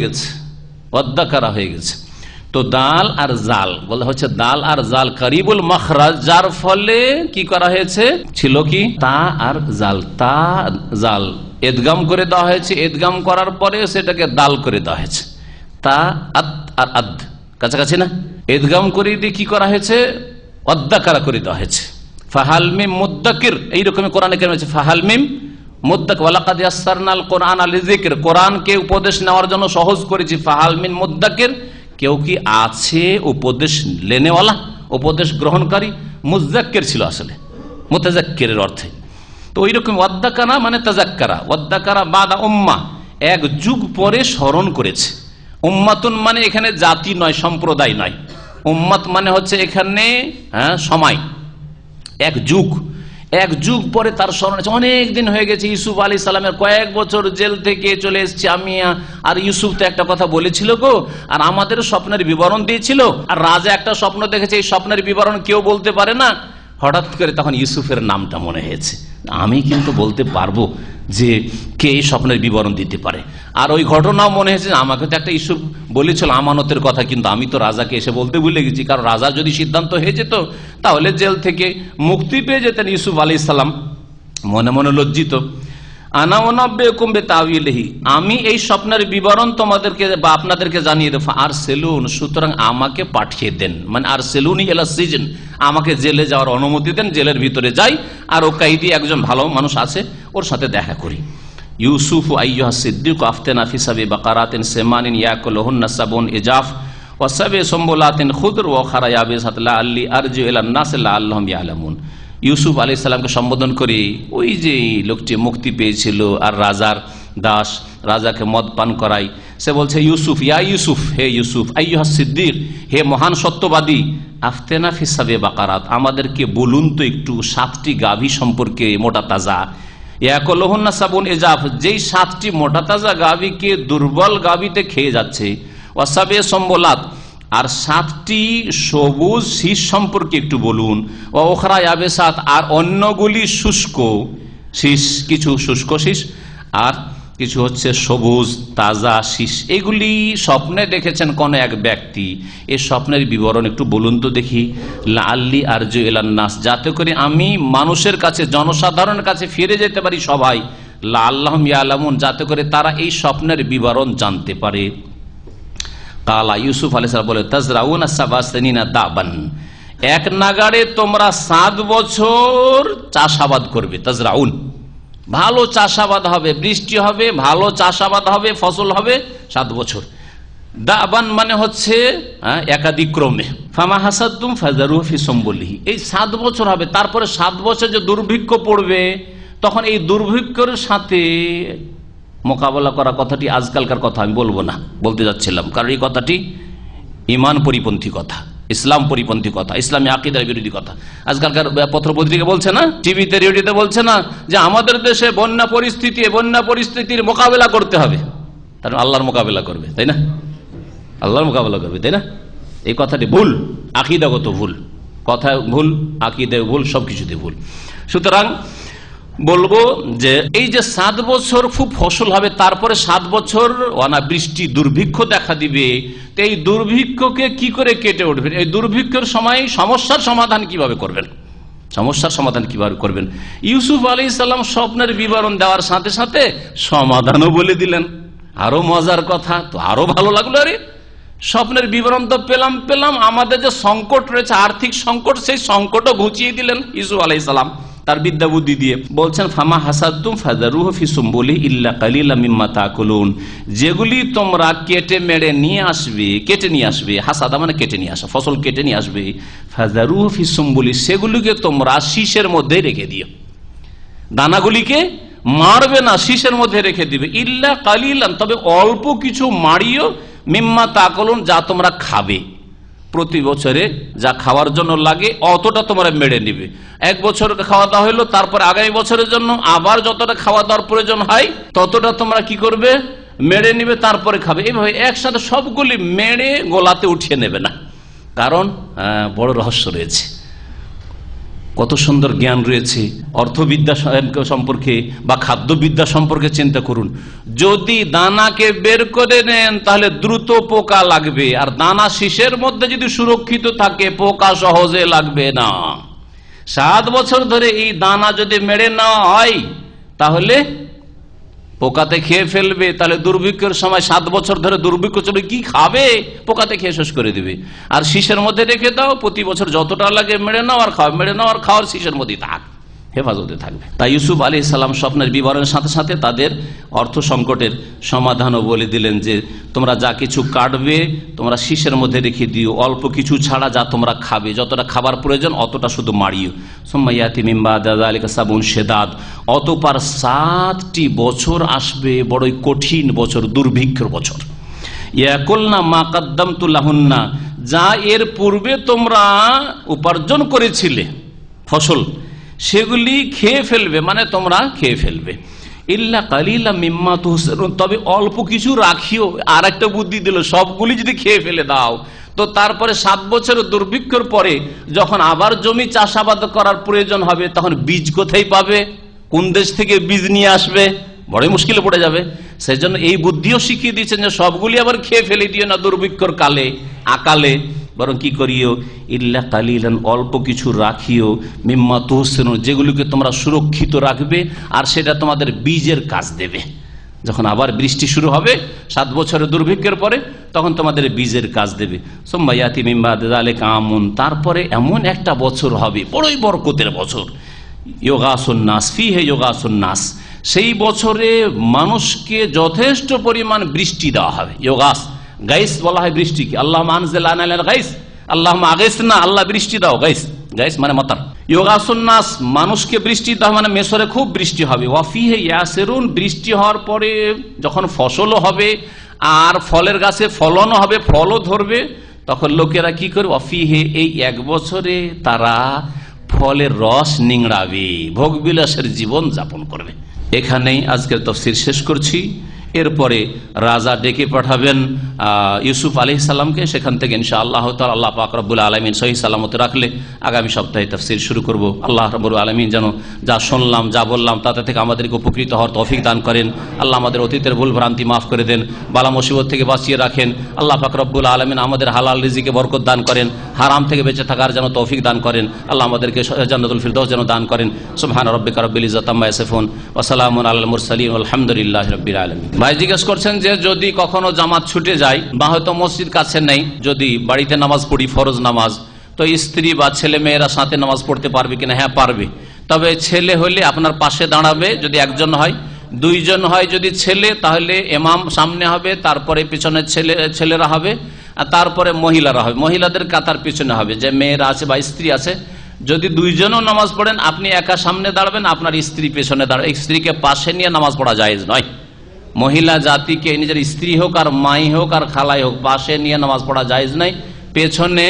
গেছে। তো দাল আর জাল বলা হচ্ছে, দাল আর জাল কারিবুল মাখরাজ, যার ফলে কি করা হয়েছে, ছিল কি তা আর জাল, তা জাল ইদগাম করে দেওয়া হয়েছে। ইদগাম করার পরে সেটাকে দাল করে দেওয়া হয়েছে। তা আদ আর আদ কাছাকাছি না, ইদগাম করে দিয়ে কি করা হয়েছে, ওয়াদ্দাকারা করে দেওয়া হয়েছে। ফাহাল মিম মুদ্দাকির, এইরকমই কোরআনে কেন হয়েছে ফাহাল মিম মুদ্দাক, ওয়ালাকাদ ইয়াসসারনাল কোরআন লিযিকর, কোরআনকে উপদেশ নেওয়ার জন্য সহজ করেছি। ফাহাল মিন মুদ্দাকির, কেউ কি আছে উপদেশ লেনেওয়ালা, উপদেশ গ্রহণকারী। মুযাক্কির ছিল আসলে মুতাযাক্কিরের অর্থে। তো ওইরকম ওয়াদ্দাকারা মানে তাজাক্কারা, ওয়াদ্দাকারা বাদা উম্মাহ, 1 যুগ পরে স্মরণ করেছে। উম্মাতুন মানে এখানে জাতি নয়, সম্প্রদায় নয়। উম্মাত মানে হচ্ছে এখানে সময়, 1 যুগ পরে তার স্মরণ আছে। অনেক দিন হয়ে গেছে, ইউসুফ আলাইহিস সালামের কয়েক বছর জেল থেকে চলে এসেছি আমি, আর ইউসুফ তো একটা কথা বলেছিল গো, আর আমাদের স্বপ্নের বিবরণ দিয়েছিল, আর রাজা একটা স্বপ্ন দেখেছে, এই স্বপ্নের বিবরণ কেউ বলতে পারে না। হঠাৎ করে তখন ইউসুফের নামটা মনে হয়েছে, আমি কিন্তু বলতে পারবো যে কে এই স্বপ্নের বিবরণ দিতে পারে। আর ওই ঘটনাও মনে হয়েছে, আমাকে তো একটা ইউসুফ বলেছিল আমানতের কথা, কিন্তু আমি তো রাজাকে এসে বলতে ভুলে গেছি। কারণ রাজা যদি সিদ্ধান্ত হয়ে যেত তাহলে জেল থেকে মুক্তি পেয়ে যেতেন ইউসুফ আলাইহিস সালাম। মনে মনে লজ্জিত। আনা উনাব্বিউকুম বিতাউইলিহি, আমি এই স্বপ্নের বিবরণ তোমাদেরকে বা আপনাদেরকে জানিয়ে দেব। আরসিলুন, সুতরাং আমাকে পাঠিয়ে দেন, মানে আরসিলুনি ইলা সিজন, আমাকে জেলে যাওয়ার অনুমতি দেন, জেলের ভিতরে যাই, আর ও কাইদি একজন ভালো মানুষ আছে, ওর সাথে দেখা করি। ইউসুফ আইয়ুহা সিদ্দিক আফতিনা ফি সাবি বাকারাতিন সিমানিন ইয়াকুলুহুন্না সাবুন ইজাফ ওয়া সাবি সুম্বুলাতিন খুদর ওয়া খারা ইয়াবিসাত লাআল্লি আরজি ইলান নাস লাআল্লাহুম ইয়ালামুন। ইউসুফ আলাইহিস সালামকে সম্বোধন করে ওই যে লোকটি মুক্তি পেয়েছিল আর রাজার দাস, রাজাকে মদ পান করাই, সে বলছে ইউসুফ, ইয়া ইউসুফ, হে ইউসুফ, আইয়ুহা সিদ্দিক, হে মহান সত্যবাদী, আফতেনা ফি সাবি বাকারাত, আমাদেরকে বলুন তো একটু 7টি গাভী সম্পর্কে, মোটা তাজা। ইয়াকুলুহুন্না সাবুন ইজাফ, যেই 7টি মোটা তাজা গাভীকে দুর্বল গাভীতে খেয়ে যাচ্ছে। ওয়া সাবি সুম্বুলাত, আর 7টি সবুজ শীষ সম্পর্কে একটু বলুন। ও ওখরা ইয়াবিসাত, আর অন্যগুলি শুষ্ক শীষ, কিছু শুষ্ক শীষ আর কিছু হচ্ছে সবুজ তাজা শীষ। এগুলি স্বপ্নে দেখেছেন কোন এক ব্যক্তি, এই স্বপ্নের বিবরণ একটু বলুন তো দেখি। লাআল্লি আরজু ইলান নাস, যাতে করে আমি মানুষের কাছে, জনসাধারণের কাছে ফিরে যেতে পারি সবাই। লাআল্লাহুম ইয়ালামুন, যাতে করে তারা এই স্বপ্নের বিবরণ জানতে পারে। কালা, ইউসুফ আলাইহিস সালাম বলে, তাজরাউনা সাবআ সিনিনা দাবান, 1 নাগাড়ে তোমরা 7 বছর চাষাবাদ করবে। তাজরাউন, ভালো চাষাবাদ হবে, বৃষ্টি হবে, ভালো চাষাবাদ হবে, ফসল হবে 7 বছর। দাবান মানে হচ্ছে একাধিক ক্রমে। ফামা হাসাদতুম ফাজারুহু ফি সুম্বুলিহি, এই 7 বছর হবে, তারপরে 7 বছর যে দুর্ভিক্ষ পড়বে, তখন এই দুর্ভিক্ষের সাথে মোকাবেলা করা। কথাটি আজকালকার কথা আমি বলবো না, বলতে যাচ্ছিলাম, কারণ এই কথাটি ইমান পরিপন্থী কথা। ইসলাম পরিপন্থী কথা, ইসলামী আকীদার বিরোধী কথা। আজকালকার পত্রপত্রিকা বলছে না, টিভিতে রেডিওতে বলছে না যে আমাদের দেশে বন্যা পরিস্থিতির মোকাবেলা করতে হবে, তার আল্লাহর মোকাবেলা করবে, তাই না? আল্লাহর মোকাবেলা করবে, তাই না? এই কথাটি ভুল, আকীদাগত ভুল, কথা ভুল, আকীদা ভুল, সবকিছুতে ভুল। সুতরাং বলবো যে এই যে 7 বছর খুব ফসল হবে, তারপরে 7 বছর অনাবৃষ্টি দুর্ভিক্ষ দেখা দিবে, তো এই দুর্ভিক্ষকে কি করে কেটে উঠবেন? এই দুর্ভিক্ষের সময় সমস্যার সমাধান কিভাবে করবেন? সমস্যার সমাধান কিভাবে করবেন? ইউসুফ আলাইহিস সালাম স্বপ্নের বিবরণ দেওয়ার সাথে সাথে সমাধানও বলে দিলেন। আরো মজার কথা, তো আরো ভালো লাগলো। আরে স্বপ্নের বিবরণ তো পেলাম, আমাদের যে সংকট রয়েছে, আর্থিক সংকট, সেই সংকটও ঘুচিয়ে দিলেন ইউসুফ আলাইহিস সালাম তার বিদ্যা বুদ্ধি দিয়ে। বলছেন ফামা হাসাদতুম ফাযারুহু ফি সুমবুলি ইল্লা কালিলাম মিম্মা তাকুলুন, যেগুলি তোমরা কেটে নিয়ে আসবে, হাসাদা মানে কেটে নিয়ে আসা, ফসল কেটে নিয়ে আসবে, ফাযারুহু ফি সুমবুলি, সেগুলিকে তোমরা শীষের মধ্যে রেখে দিও, দানাগুলিকে মারবে না, শীষের মধ্যে রেখে দিবে, ইল্লা কালিলান, তবে অল্প কিছু মারিও, মিম্মা তাকুলুন, যা তোমরা খাবে, প্রতি বছরে যা খাওয়ার জন্য লাগে অতটা তোমরা মেরে নিবে। 1 বছর খাওয়া দাওয়া হইলো, তারপরে আগামী বছরের জন্য আবার যতটা খাওয়া দাওয়ার প্রয়োজন হয় ততটা তোমরা কি করবে? মেরে নিবে, তারপরে খাবে। এইভাবে একসাথে সবগুলি মেরে গোলাতে উঠিয়ে নেবে না, কারণ বড় রহস্য রয়েছে, কত সুন্দর জ্ঞান রয়েছে অর্থবিদ্যা সম্পর্কে বা খাদ্যবিদ্যা সম্পর্কে। চিন্তা করুন, যদি দানাকে বের করে নেন তাহলে দ্রুত পোকা লাগবে, আর দানা শীষের মধ্যে যদি সুরক্ষিত থাকে পোকা সহজে লাগবে না। 7 বছর ধরে এই দানা যদি মেরে নেওয়া হয় তাহলে পোকাতে খেয়ে ফেলবে, তাহলে দুর্ভিক্ষের সময় 7 বছর ধরে দুর্ভিক্ষ চলে, কি খাবে? পোকাতে খেয়ে শেষ করে দিবে। আর শীষের মধ্যে রেখে দাও, প্রতি বছর যতটা লাগে মেরে নাও আর খাওয়ার শীষের মধ্যেই থাক, হেফাজতে থাকবে। তাই ইউসুফ আলাইহিস সালাম স্বপ্নের বিবরণের সাথে সাথে তাদের অর্থ সংকটের সমাধানও বলে দিলেন যে তোমরা যা কিছু কাটবে তোমরা শীষের মধ্যে রেখে দিও, অল্প কিছু ছাড়া যা তোমরা খাবে, যতটা খাবার প্রয়োজন অতটা শুধু মারিও। সুম্মা ইয়াতি মিন বাদি যালিকা সাবুন শিদাদ, অতঃপর 7টি বছর আসবে বড়ই কঠিন বছর, দুর্ভিক্ষের বছর। ইয়াকুলনা মা কাদ্দামতু লাহুন্না, যা এর পূর্বে তোমরা উপার্জন করেছিলে ফসল সেগুলি খেয়ে ফেলবে, মানে তোমরা খেয়ে ফেলবে। ইল্লা কালিলাম মিম্মা তুহসিনুন, তবে অল্প কিছু রাখিও। আর একটা বুদ্ধি দিল, সবগুলি যদি খেয়ে ফেলে দাও তো তারপরে 7 বছরের দুর্ভিক্ষের পরে যখন আবার জমি চাষাবাদ করার প্রয়োজন হবে তখন বীজ কোথায় পাবে? কোন দেশ থেকে বীজ নিয়ে আসবে? বড়ই মুশকিলে পড়ে যাবে। সেই জন্য এই বুদ্ধিও শিখিয়ে দিয়েছেন যে সবগুলি আবার খেয়ে ফেলে দিও না দুর্ভিক্ষর আকালে, বরং কি করিও? ইল্লা কালিলান, অল্প কিছু রাখিও, মিম্মা তুহসিনুন, যেগুলিকে তোমরা সুরক্ষিত রাখবে আর সেটা তোমাদের বীজের কাজ দেবে। যখন আবার বৃষ্টি শুরু হবে 7 বছরের দুর্ভিক্ষের পরে তখন তোমাদের বীজের কাজ দেবে। সুম্মা ইয়াতি মিন বাদি যালিকা আমুন, তারপরে এমন একটা বছর হবে বড়ই বরকতের বছর, ইউগাসুন নাস ফিহি ইউগাসুন নাস, সেই বছরে মানুষকে যথেষ্ট পরিমাণ বৃষ্টি দেওয়া হবে। ইউগাস, গাইস বলা হয় বৃষ্টিকে, আল্লাহুম্মা আনজিল আলাইনা গাইস, আল্লাহুম্মা আগিসনা, আল্লাহ বৃষ্টি দাও। গাইস মানে মাতার। ইউগাসুন নাস, মানুষকে বৃষ্টি দাও মানে মিশরে খুব বৃষ্টি হবে। ওয়া ফিহি ইয়াসিরুন, বৃষ্টি হওয়ার পরে যখন ফসলও হবে আর ফলের গাছে ফলনও হবে, ফলও ধরবে, তখন লোকেরা কি করবে? ওয়া ফিহি, এই 1 বছরে তারা ফলের রস নিংড়াবে, ভোগবিলাসের জীবন যাপন করবে। এখানেই আজকের তাফসীর শেষ করছি। এরপরে রাজা ডেকে পাঠাবেন ইউসুফ আলাইহিস সালামকে, সেখান থেকে ইনশাআল্লাহ তাআলা আল্লাহ পাক রব্বুল আলামিন সহি সালামতে রাখলে আগামী সপ্তাহে তাফসীর শুরু করব। আল্লাহ রব্বুল আলামিন যেন যা শুনলাম যা বললাম তাতে থেকে আমাদেরকে উপকৃত হওয়ার তৌফিক দান করেন। আল্লাহ আমাদের অতীতের ভুল ভ্রান্তি মাফ করে দেন, বালা মুসিবত থেকে বাঁচিয়ে রাখেন। আল্লাহ পাক রব্বুল আলামিন আমাদের হালাল রিজিকে বরকত দান করেন, হারাম থেকে বেঁচে থাকার যেন তৌফিক দান করেন। আল্লাহ আমাদেরকে জান্নাতুল ফিরদাউস যেন দান করেন। সুবহান রাব্বিকা রাব্বিল ইজ্জাতি আম্মা ইয়াসিফুন ওয়া সালামুন আলাল মুরসালিন আলহামদুলিল্লাহি রাব্বিল আলামিন। ভাই জিজ্ঞেস করছেন যে যদি কখনো জামাত ছুটে যায় বা হয়তো মসজিদ কাছে নেই, যদি বাড়িতে নামাজ পড়ি ফরজ নামাজ, তো স্ত্রী বা ছেলে মেয়েরা সাথে নামাজ পড়তে পারবে কিনা? হ্যাঁ পারবে, তবে ছেলে হলে আপনার পাশে দাঁড়াবে। যদি একজন হয়, 2 জন হয়, যদি ছেলে তাহলে ইমাম সামনে হবে, তারপরে পিছনে ছেলেরা হবে, আর তারপরে মহিলারা হবে, মহিলাদের কাতার পিছনে হবে। যে মেয়েরা আছে বা স্ত্রী আছে, যদি 2 জনও নামাজ পড়েন আপনি একা সামনে দাঁড়াবেন, আপনার স্ত্রী পেছনে দাঁড়াবে। স্ত্রীকে পাশে নিয়ে নামাজ পড়া জায়েজ নয়। মহিলা জাতিকে নিজের স্ত্রী হোক আর মাই হোক আর খালাই হোক পাশে নিয়ে নামাজ পড়া জায়েজ নাই। পেছনে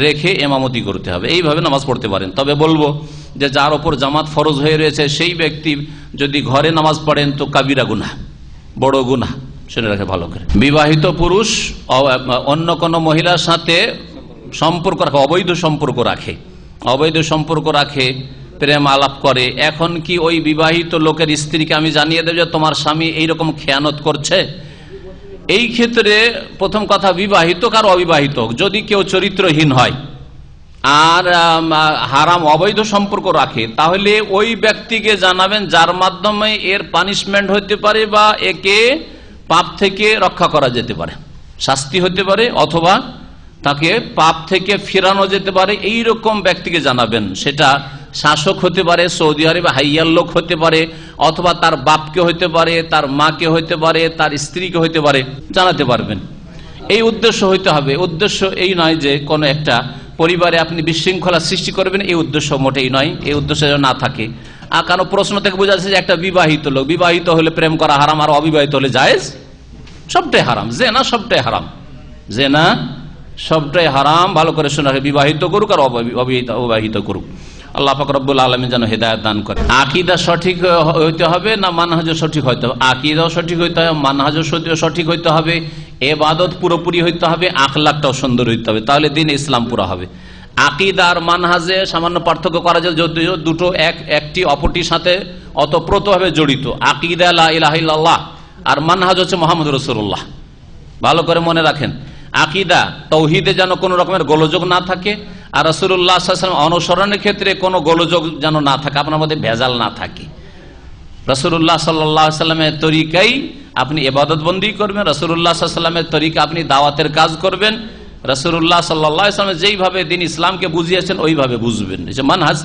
রেখে ইমামতি করতে হবে, এইভাবে নামাজ পড়তে পারেন। তবে বলবো যে যার ওপর জামাত ফরজ হয়ে রয়েছে সেই ব্যক্তি যদি ঘরে নামাজ পড়েন তো কাবিরা গুনাহ, বড় গুনাহ, শুনে রাখে ভালো করে। বিবাহিত পুরুষ অন্য কোনো মহিলার সাথে সম্পর্ক রাখে, অবৈধ সম্পর্ক রাখে, প্রেম আলাপ করে, এখন কি ওই বিবাহিত লোকের স্ত্রীকে আমি জানিয়ে দেব যে তোমার স্বামী এইরকম খেয়ানত করছে? এই ক্ষেত্রে প্রথম কথা, বিবাহিত আর অবিবাহিত হোক, যদি কেউ চরিত্রহীন হয় আর হারাম অবৈধ সম্পর্ক রাখে, তাহলে ওই ব্যক্তিকে জানাবেন যার মাধ্যমে এর পানিশমেন্ট হতে পারে বা একে পাপ থেকে রক্ষা করা যেতে পারে, শাস্তি হতে পারে, অথবা তাকে পাপ থেকে ফেরানো যেতে পারে। এই রকম ব্যক্তিকে জানাবেন। সেটা শাসক হতে পারে, সৌদি আরবে হাইয়ার লোক হতে পারে, অথবা তার বাপকে হতে পারে, তার মাকে হতে পারে, তার স্ত্রীকে হতে পারে, জানাতে পারবেন। এই উদ্দেশ্য হইতে হবে। উদ্দেশ্য এই নয় যে কোনো একটা পরিবারে আপনি বিশৃঙ্খলা সৃষ্টি করবেন, এই উদ্দেশ্য মোটেই নয়। এই উদ্দেশ্য যেন না থাকে। আর কারণ প্রশ্ন থেকে বোঝা যাচ্ছে যে একটা বিবাহিত লোক, বিবাহিত হলে প্রেম করা হারাম, আর অবিবাহিত হলে জায়েজ, সবটাই হারাম। জেনা সবটাই হারাম, জেনা সবটাই হারাম। ভালো করে শোনা, বিবাহিত করুক আর অবিবাহিত করুক। আল্লাহ পাক রব্বুল আলামিন যেন হেদায়েত দান করে। আকীদা সঠিক হইতে হবে না মানহাজও সঠিক হইতে হবে? আকীদাও সঠিক হইতে হবে, মানহাজও সঠিক হইতে হবে, ইবাদত পুরোপুরি হইতে হবে, আখলাকটাও সুন্দর হইতে হবে, তাহলে দিন ইসলাম পুরো হবে। আকীদা আর মানহাজে সামান্য পার্থক্য করা যায়, যদিও দুটো একটি অপরটির সাথে অতপ্রতভাবে জড়িত। আকীদা লা ইলাহা ইল্লাল্লাহ আর মানহাজ হচ্ছে মুহাম্মদুর রাসূলুল্লাহ। ভালো করে মনে রাখেন, আকীদা তাওহীদে যেন কোনো রকমের গোলযোগ না থাকে, আর রাসূলুল্লাহ সাল্লাল্লাহু আলাইহি ওয়াসাল্লাম অনুসরণের ক্ষেত্রে কোনো গোলযোগ যেন না থাকে, আপনার মধ্যে ভেজাল না থাকে। রাসূলুল্লাহ সাল্লাল্লাহু আলাইহি ওয়াসাল্লামের তরিকায় আপনি ইবাদত বন্দি করবেন, রাসূলুল্লাহ সাল্লাল্লাহু আলাইহি ওয়াসাল্লামের তরিকা আপনি দাওয়াতের কাজ করবেন, রাসূলুল্লাহ সাল্লাল্লাহু আলাইহি ওয়াসাল্লাম যেইভাবে দ্বীন ইসলামকে বুঝিয়েছেন ওইভাবে বুঝবেন। এই যে মানহাজ।